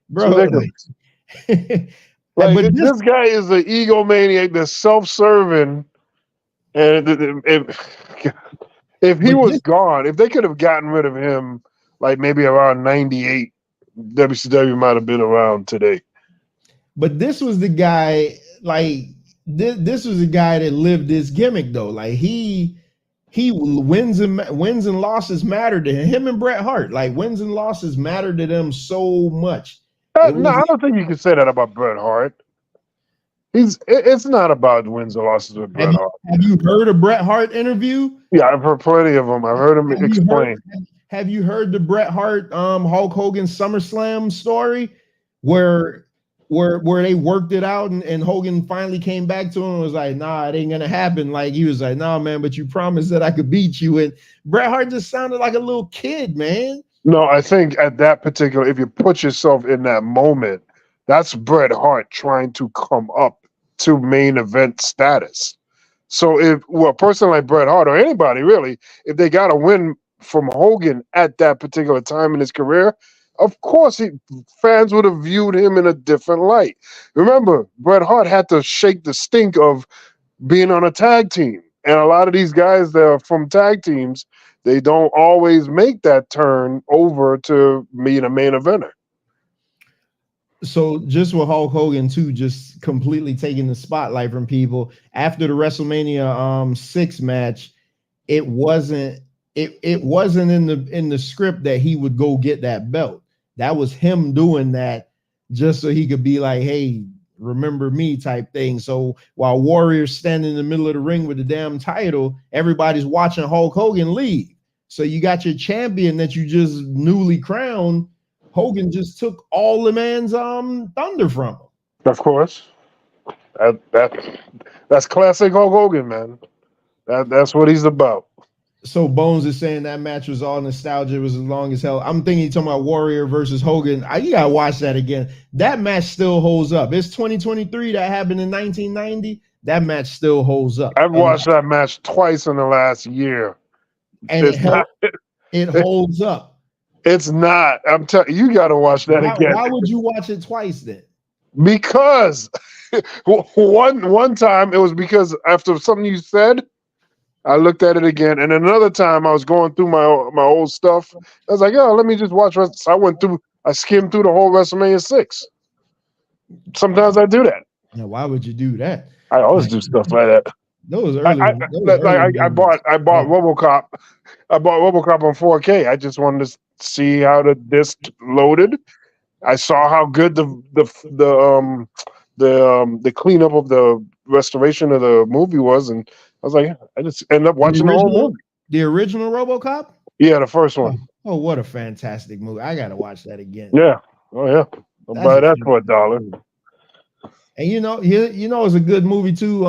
bro. It's ridiculous. This guy is an egomaniac that's self-serving, and if he was gone, if they could have gotten rid of him, like maybe around 98, WCW might have been around today. But this was the guy, this was the guy that lived this gimmick, though. Like, he wins and losses mattered to him and Bret Hart. Like, wins and losses mattered to them so much. No, I don't think you can say that about Bret Hart. It's not about wins or losses with Bret Hart. Have you heard a Bret Hart interview? Yeah, I've heard plenty of them. I've heard him explain. Have you heard the Bret Hart Hulk Hogan SummerSlam story where they worked it out and Hogan finally came back to him and was like, nah, it ain't gonna happen. Like, he was like, nah, man, but you promised that I could beat you. And Bret Hart just sounded like a little kid, man. No, I think at that particular, if you put yourself in that moment, that's Bret Hart trying to come up to main event status. So if a person like Bret Hart or anybody really, if they got a win from Hogan at that particular time in his career, of course fans would have viewed him in a different light. Remember, Bret Hart had to shake the stink of being on a tag team. And a lot of these guys that are from tag teams, they don't always make that turn over to being a main eventer. So just with Hulk Hogan too, just completely taking the spotlight from people after the WrestleMania 6 match, it wasn't in the script that he would go get that belt. That was him doing that just so he could be like, hey, remember me type thing. So while Warrior's standing in the middle of the ring with the damn title, everybody's watching Hulk Hogan leave. So you got your champion that you just newly crowned. Hogan just took all the man's thunder from him. Of course. That's classic Hulk Hogan, man. That's what he's about. So Bones is saying that match was all nostalgia. It was as long as hell. I'm thinking you're talking about Warrior versus Hogan. You gotta watch that again. That match still holds up. It's 2023. That happened in 1990. That match still holds up. I've watched that match twice in the last year. And it holds up. It's not. I'm telling you, got to watch that again. Why would you watch it twice then? Because one time it was because after something you said, I looked at it again, and another time I was going through my old stuff. I was like, "Oh, let me just watch." So I skimmed through the whole WrestleMania 6. Sometimes I do that. Now, why would you do that? I always do stuff like that. Those early. I bought RoboCop. I bought RoboCop on 4K. I just wanted to see how the disc loaded. I saw how good the cleanup of the restoration of the movie was, and I was like, I just ended up watching the whole movie. The original RoboCop? Yeah, the first one. Oh, what a fantastic movie! I gotta watch that again. Yeah. Oh yeah. I'll buy that for $1. And you know, it's a good movie too.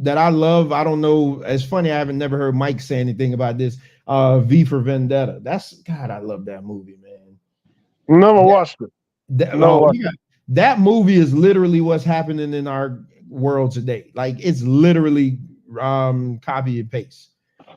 That I love. I don't know. It's funny. I haven't never heard Mike say anything about this. V for Vendetta. God. I love that movie, man. Never watched it. That movie is literally what's happening in our world today. Like it's literally copy and paste.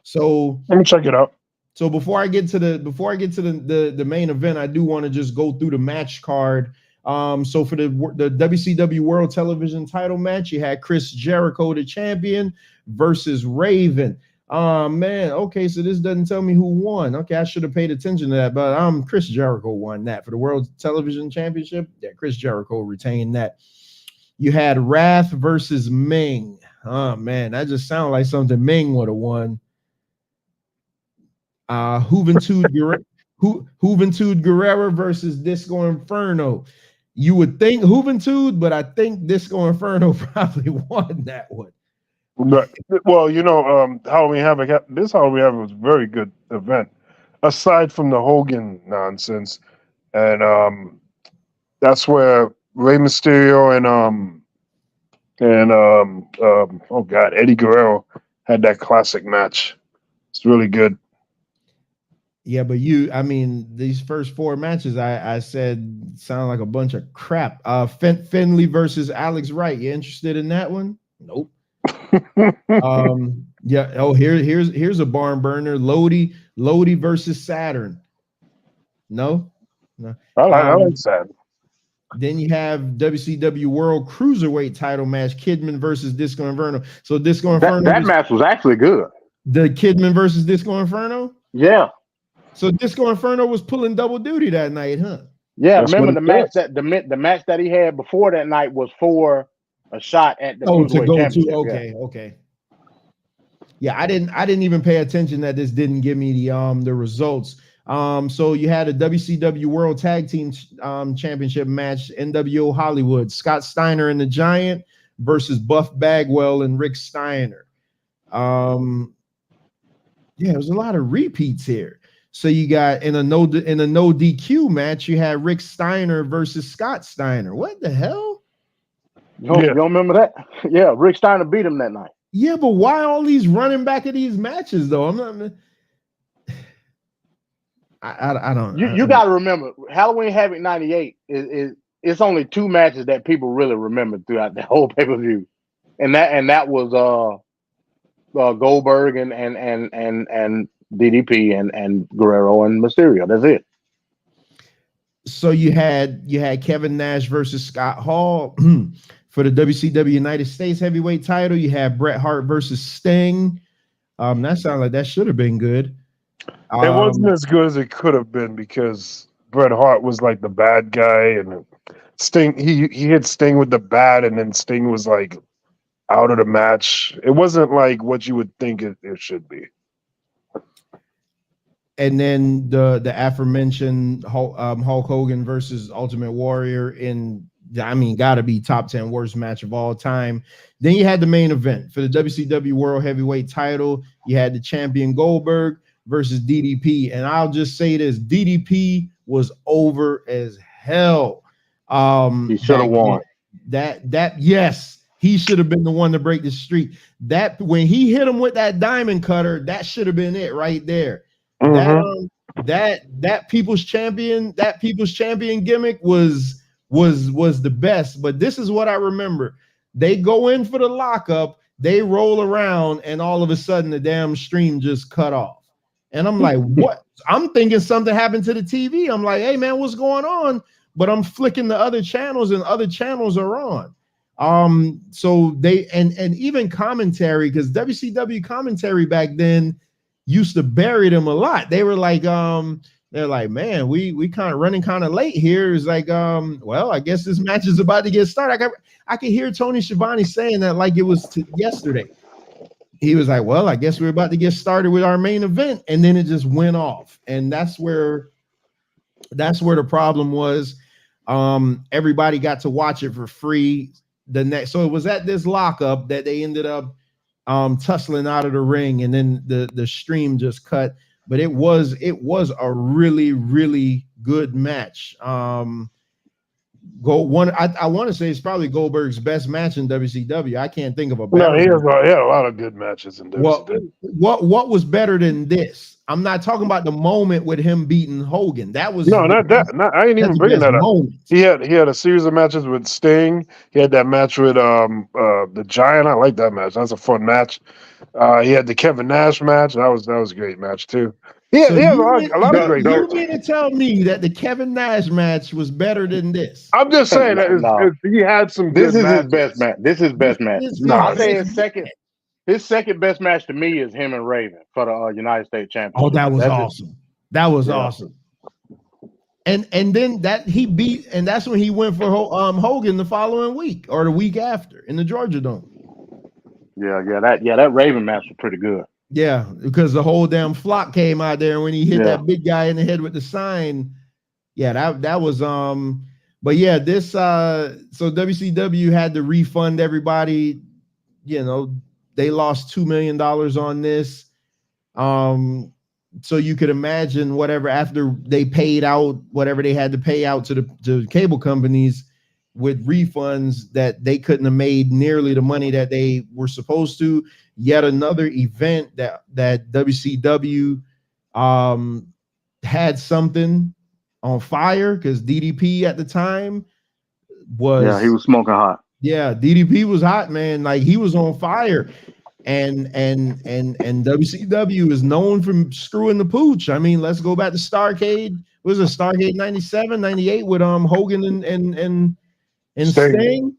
So let me check it out. So before I get to the main event, I do want to just go through the match card. So for the WCW World Television title match, you had Chris Jericho, the champion, versus Raven. Man, okay, so this doesn't tell me who won. Okay, I should have paid attention to that, but Chris Jericho won that for the World Television Championship. Yeah, Chris Jericho retained that. You had Wrath versus Ming. Oh man, that just sounded like something Ming would have won. Juventud Guerrera versus Disco Inferno. You would think Juventud, but I think Disco Inferno probably won that one. But, well, Halloween Havoc. This Halloween Havoc was a very good event, aside from the Hogan nonsense, and that's where Rey Mysterio and Eddie Guerrero had that classic match. It's really good. Yeah, but these first 4 matches I said sound like a bunch of crap. Finley versus Alex Wright. You interested in that one? Nope. Yeah. Oh, here's a barn burner. Lodi versus Saturn. No. I like Saturn. Then you have WCW World Cruiserweight title match, Kidman versus Disco Inferno. So Disco Inferno. That match was actually good. The Kidman versus Disco Inferno? Yeah. So Disco Inferno was pulling double duty that night, huh? Yeah, remember the match that he had before that night was for a shot at the Cruiserweight. Okay. Yeah, I didn't even pay attention that this didn't give me the results. So you had a WCW World Tag Team Championship match, NWO Hollywood, Scott Steiner and the Giant versus Buff Bagwell and Rick Steiner. Yeah, there's a lot of repeats here. So you got in a no DQ match, you had Rick Steiner versus Scott Steiner. What the hell? You don't remember that? Yeah, Rick Steiner beat him that night. Yeah, but why all these running back of these matches though? I'm not. I don't. You got to remember, Halloween Havoc '98 is it's only 2 matches that people really remember throughout the whole pay-per-view, and that was Goldberg and DDP and Guerrero and Mysterio. That's it. So you had Kevin Nash versus Scott Hall for the WCW United States Heavyweight title. You had Bret Hart versus Sting. That sounded like that should have been good. It wasn't as good as it could have been because Bret Hart was like the bad guy, and Sting he hit Sting with the bat, and then Sting was like out of the match. It wasn't like what you would think it should be. And then the aforementioned Hulk Hogan versus Ultimate Warrior gotta be top 10 worst match of all time. Then you had the main event for the WCW World Heavyweight title. You had the champion Goldberg versus DDP. And I'll just say this, DDP was over as hell. He should have won. Yes, he should have been the one to break the streak. That when he hit him with that diamond cutter, that should have been it right there. Mm-hmm. That people's champion gimmick was the best. But this is what I remember. They go in for the lockup, they roll around, and all of a sudden the damn stream just cut off. And I'm like, what? I'm thinking something happened to the TV. I'm like, hey man, what's going on? But I'm flicking the other channels and other channels are on. So they and even commentary, because WCW commentary back then used to bury them a lot. They were like, they're like, man, we kind of running kind of late here. It's like, well, I guess this match is about to get started. I could hear Tony Schiavone saying that like it was yesterday. He was like, well, I guess we're about to get started with our main event, and then it just went off, and that's where the problem was. Everybody got to watch it for free. So it was at this lockup that they ended up tussling out of the ring, and then the stream just cut. But it was a really, really good match. I want to say it's probably Goldberg's best match in WCW. I can't think of a better. No, he had a lot of good matches in WCW. What was better than this? I'm not talking about the moment with him beating Hogan. That was not that. I ain't even bringing that up. He had a series of matches with Sting. He had that match with the Giant. I like that match. That's a fun match. He had the Kevin Nash match. That was a great match too. Yeah, so a lot of great matches. You mean to tell me that the Kevin Nash match was better than this? I'm just saying that he had some. This is his best match. This is his best match. No, I'll say his second best match to me is him and Raven for the United States Championship. Oh, that was awesome. That was awesome. And then that he beat, and that's when he went for Hogan the following week or the week after in the Georgia Dome. That Raven match was pretty good. Yeah, because the whole damn flock came out there when he hit that big guy in the head with the sign. Yeah, that was but yeah, this so WCW had to refund everybody. You know, they lost $2 million on this. So you could imagine whatever after they paid out whatever they had to pay out to the cable companies with refunds, that they couldn't have made nearly the money that they were supposed to. Yet another event that WCW had something on fire, because DDP at the time was he was smoking hot. Yeah, DDP was hot, man. Like he was on fire. And WCW is known for screwing the pooch. I mean, let's go back to Starrcade. Was it Starrcade 97, 98 with Hogan and Sting?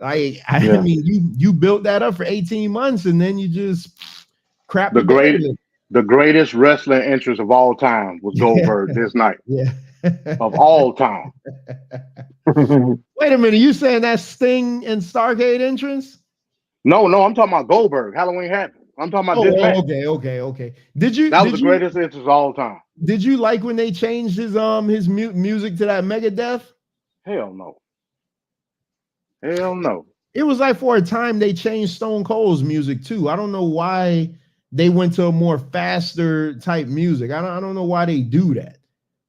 I mean, you built that up for 18 months and then you just crap. The greatest wrestling entrance of all time was Goldberg this night. Yeah. Of all time. Wait a minute, you saying that's Sting and Starrcade entrance? No, I'm talking about Goldberg. Halloween Havoc. I'm talking about this match. Okay. That was the greatest entrance of all time. Did you like when they changed his music to that Megadeth? Hell no. It was like for a time they changed Stone Cold's music too. I don't know why they went to a more faster type music. I don't know why they do that.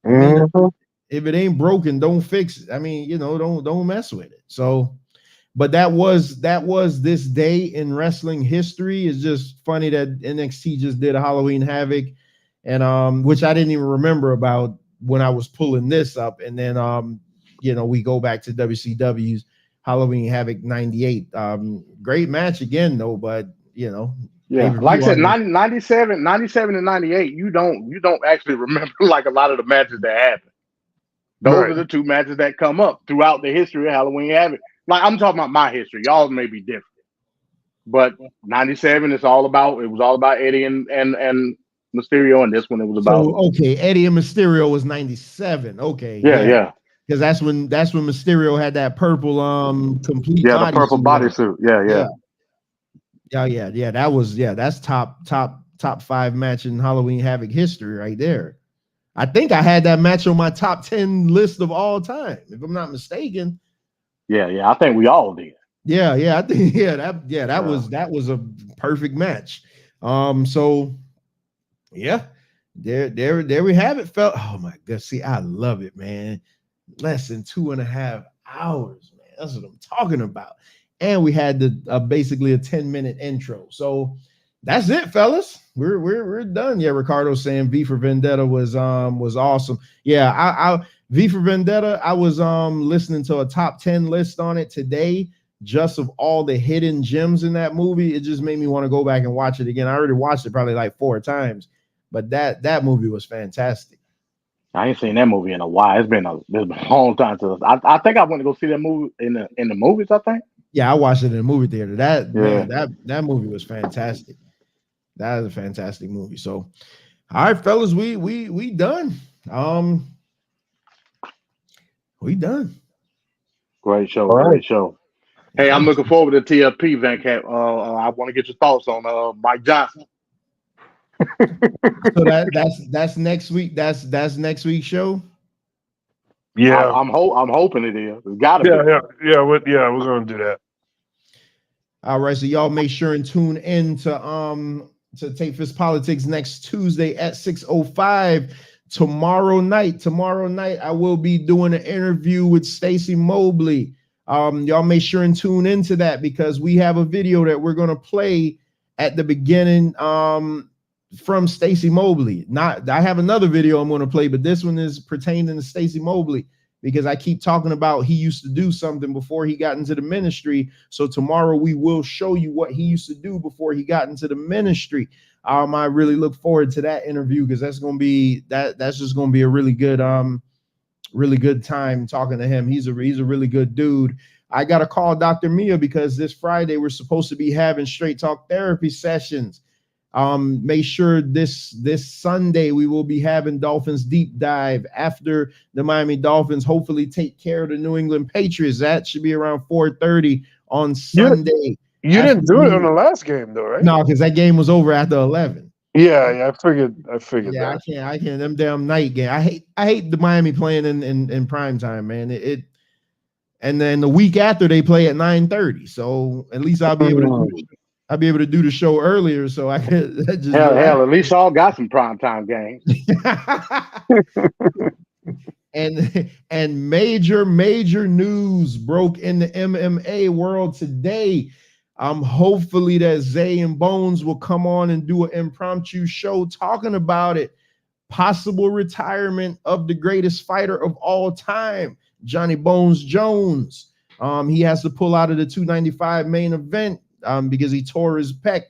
Mm-hmm. If it ain't broken, don't fix it. I mean, don't mess with it. So, but that was this day in wrestling history. It's just funny that NXT just did a Halloween Havoc, and which I didn't even remember about when I was pulling this up. And then we go back to WCW's Halloween Havoc 98. Great match again though, but like I said, 97 and 98, you don't actually remember like a lot of the matches that happened. Those are the two matches that come up throughout the history of Halloween Havoc. Like I'm talking about my history. Y'all may be different. But 97 it was all about Eddie and Mysterio, and this one it was about Eddie and Mysterio was 97. Okay. Yeah. Because that's when Mysterio had that purple complete the purple bodysuit. Yeah. That's top 5 match in Halloween Havoc history right there. I think I had that match on my top 10 list of all time, if I'm not mistaken. Yeah, I think we all did. Yeah, I think that was a perfect match. So yeah, there we have it. Oh my God, see, I love it, man. Less than 2.5 hours, man. That's what I'm talking about. And we had basically a 10-minute intro. So that's it, fellas. We're done. Yeah, Ricardo saying V for Vendetta was awesome. Yeah, I V for Vendetta, I was listening to a top 10 list on it today, just of all the hidden gems in that movie. It just made me want to go back and watch it again. I already watched it probably like 4 times, but that movie was fantastic. I ain't seen that movie in a while. It's been a long time since I think I went to go see that movie in the movies, I think. Yeah, I watched it in the movie theater. That Yeah. man, that movie was fantastic. That is a fantastic movie. So, all right, fellas, we done. We done. Great show. All right. Great show. Hey, I'm looking forward to TFP, Venkat. I want to get your thoughts on Mike Johnson. So that's next week. That's next week's show. Yeah, I'm hoping it is. It's got to be. We're gonna do that. All right, so y'all make sure and tune in to Take Fist Politics next Tuesday at 6:05. Tomorrow night, I will be doing an interview with Stacey Mobley. Y'all make sure and tune into that because we have a video that we're gonna play at the beginning from Stacey Mobley. I have another video I'm gonna play, but this one is pertaining to Stacey Mobley because I keep talking about he used to do something before he got into the ministry. So tomorrow we will show you what he used to do before he got into the ministry. I really look forward to that interview because that's just gonna be a really good time talking to him. He's a really good dude. I gotta call Dr. Mia because this Friday we're supposed to be having straight talk therapy sessions. Make sure this Sunday we will be having Dolphins deep dive after the Miami Dolphins hopefully take care of the New England Patriots. That should be around 4:30 on Sunday. You didn't do it on the last game though, right? No, because that game was over after 11. Yeah, I figured Yeah, that. I can't. Them damn night game. I hate the Miami playing in prime time, man. And then the week after they play at 9:30. So at least I'll be able to do the show earlier. So I could just hell. At least y'all got some primetime games. and major news broke in the MMA world today. Hopefully that Zay and Bones will come on and do an impromptu show talking about it. Possible retirement of the greatest fighter of all time, Johnny Bones Jones. He has to pull out of the 295 main event because he tore his pec.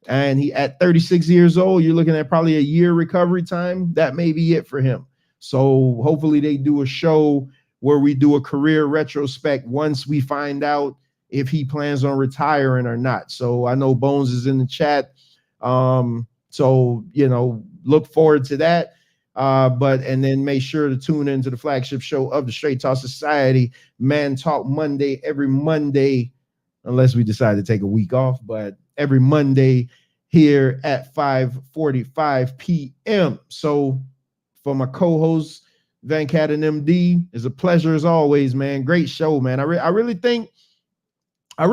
And he at 36 years old, you're looking at probably a year recovery time. That may be it for him. So hopefully they do a show where we do a career retrospect once we find out if he plans on retiring or not. So I know Bones is in the chat. So, look forward to that. And then make sure to tune into the flagship show of the Straight Talk Society, Man Talk Monday, every Monday, unless we decide to take a week off, but every Monday here at 5:45 p.m. So for my co-host, Venkat and MD, it's a pleasure as always, man. Great show, man. I really think the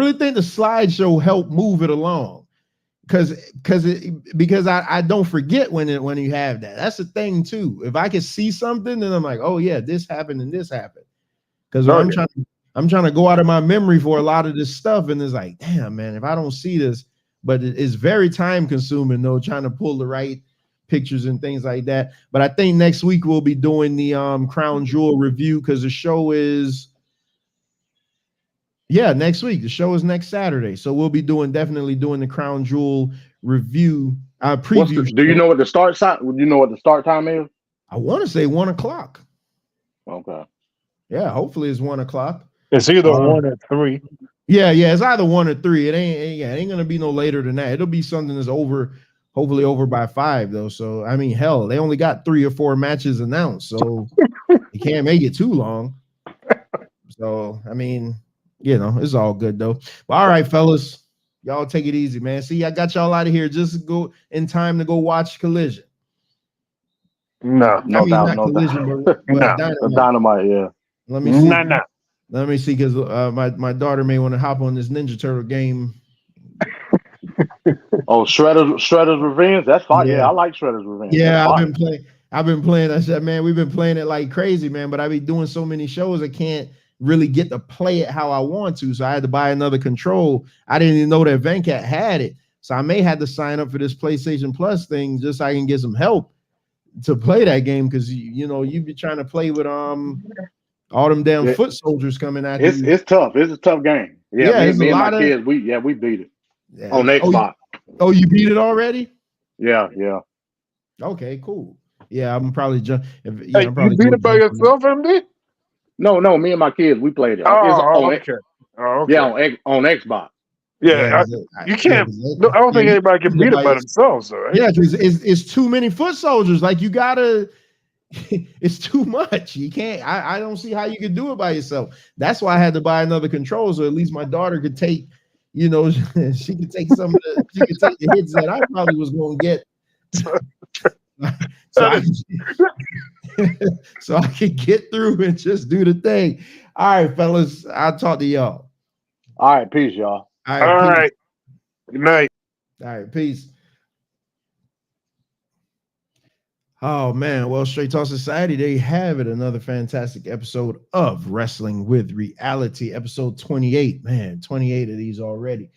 slideshow helped move it along because I don't forget when you have that. That's the thing too. If I can see something, then I'm like, oh yeah, this happened and this happened. Because I'm trying to go out of my memory for a lot of this stuff, and it's like, damn, man, if I don't see this, but it's very time consuming though, trying to pull the right pictures and things like that. But I think next week we'll be doing the Crown Jewel review because the show is. Yeah, next week. The show is next Saturday. So we'll be definitely doing the Crown Jewel review preview. Do you know what the start time? Do you know what the start time is? I want to say 1:00. Okay. Yeah, hopefully it's 1:00. It's either 1 or 3. Yeah, it's either 1 or 3. It ain't gonna be no later than that. It'll be something that's hopefully over by 5 though. So I mean, hell, they only got 3 or 4 matches announced, so you can't make it too long. So I mean, it's all good though. But all right, fellas, y'all take it easy, man. See, I got y'all out of here just go in time to go watch Collision. No doubt. Dynamite, yeah. Let me see. Let me see, because my daughter may want to hop on this Ninja Turtle game. Oh, Shredder's Revenge. That's fine. Yeah, I like Shredder's Revenge. Yeah, I've been playing. I said, man, we've been playing it like crazy, man. But I be doing so many shows, I can't really get to play it how I want to. So I had to buy another control. I didn't even know that Venkat had it. So I may have to sign up for this PlayStation Plus thing just so I can get some help to play that game, because you be trying to play with all them damn foot soldiers coming at you. It's tough. It's a tough game. Yeah, me and my kids, we beat it on Xbox. Oh, you beat it already? Yeah. Okay, cool. Yeah, I'm probably you beat it by yourself, MD? No, me and my kids, we played it. Okay. Okay. Yeah, on Xbox. Yeah, you can't. I don't think anybody can beat it by themselves, though, right? Yeah, because it's too many foot soldiers. Like you gotta, it's too much. You can't. I don't see how you could do it by yourself. That's why I had to buy another controller, so at least my daughter could take. You know, she could take some of the. She could take the hits that I probably was going to get. So I could get through and just do the thing. All right, fellas. I'll talk to y'all. All right, peace, y'all. All right. Good night. All right, peace. Oh man, well, Straight Talk Society, there you have it. Another fantastic episode of Wrestling with Reality, episode 28. Man, 28 of these already.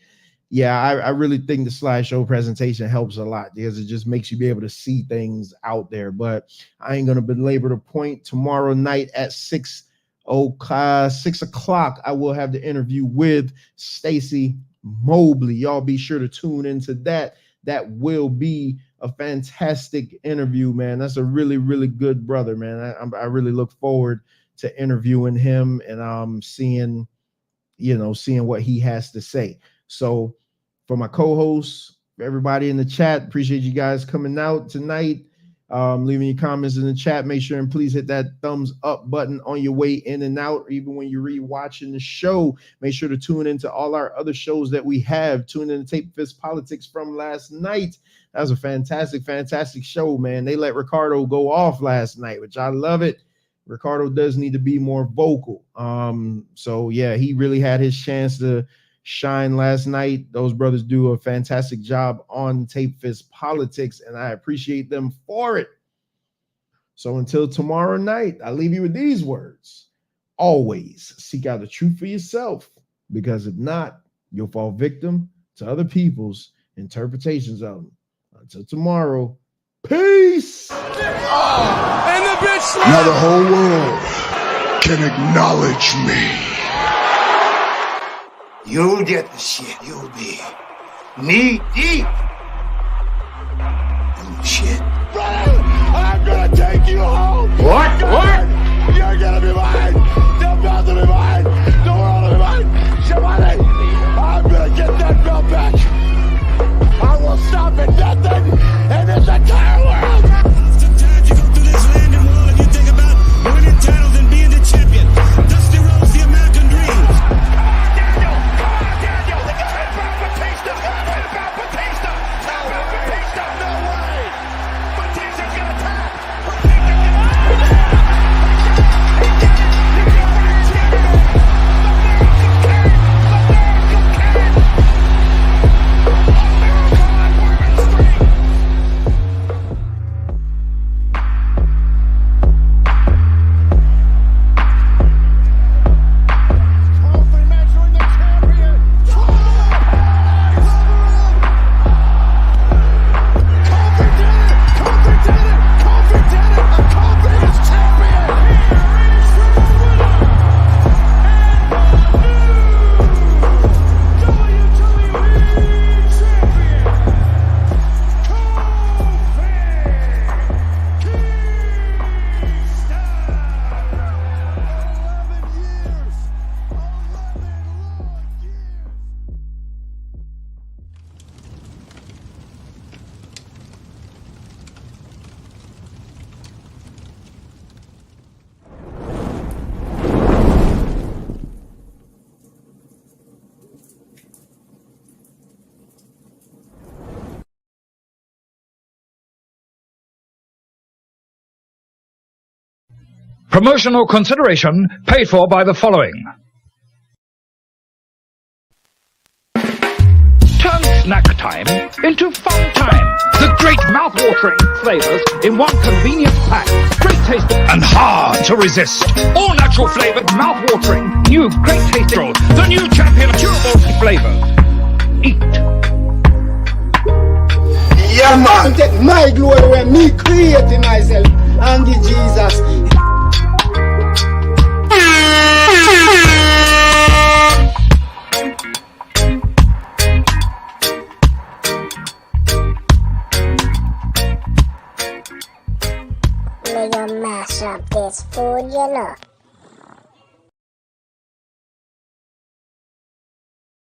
Yeah, I really think the slideshow presentation helps a lot because it just makes you be able to see things out there. But I ain't gonna belabor the point. Tomorrow night at 6 o'clock, I will have the interview with Stacey Mobley. Y'all be sure to tune into that. That will be a fantastic interview, man. That's a really, really good brother, man. I really look forward to interviewing him and seeing what he has to say. So for my co-hosts, everybody in the chat, appreciate you guys coming out tonight. Leaving your comments in the chat. Make sure and please hit that thumbs up button on your way in and out, or even when you're rewatching the show. Make sure to tune into all our other shows that we have. Tune in to Tape Fist Politics from last night. That was a fantastic, fantastic show, man. They let Ricardo go off last night, which I love it. Ricardo does need to be more vocal. So yeah, he really had his chance to shine last night. Those brothers do a fantastic job on Tape Fist Politics, and I appreciate them for it. So until tomorrow night, I leave you with these words. Always seek out the truth for yourself, because if not, you'll fall victim to other people's interpretations of them. Until tomorrow, peace. And the bitch. Now the whole world can acknowledge me. You'll get the shit. You'll be knee deep in the shit. Brother, I'm gonna take you home. What? You're gonna be mine. The belt will be mine. The world will be mine. Somebody, I'm gonna get that belt back. I will stop at nothing in this entire world. Sometimes you go through this land and world and you think about winning titles and being the champion. Dusty Rhodes, the American dream. Promotional consideration paid for by the following. Turn snack time into fun time. The great mouth-watering flavors in one convenient pack. Great taste and hard to resist. All natural flavored mouth-watering. New great tasting. The new champion of durable flavors. Eat. Yeah, man. Take my glory when me creating myself and give Jesus. Mash up this food, you know.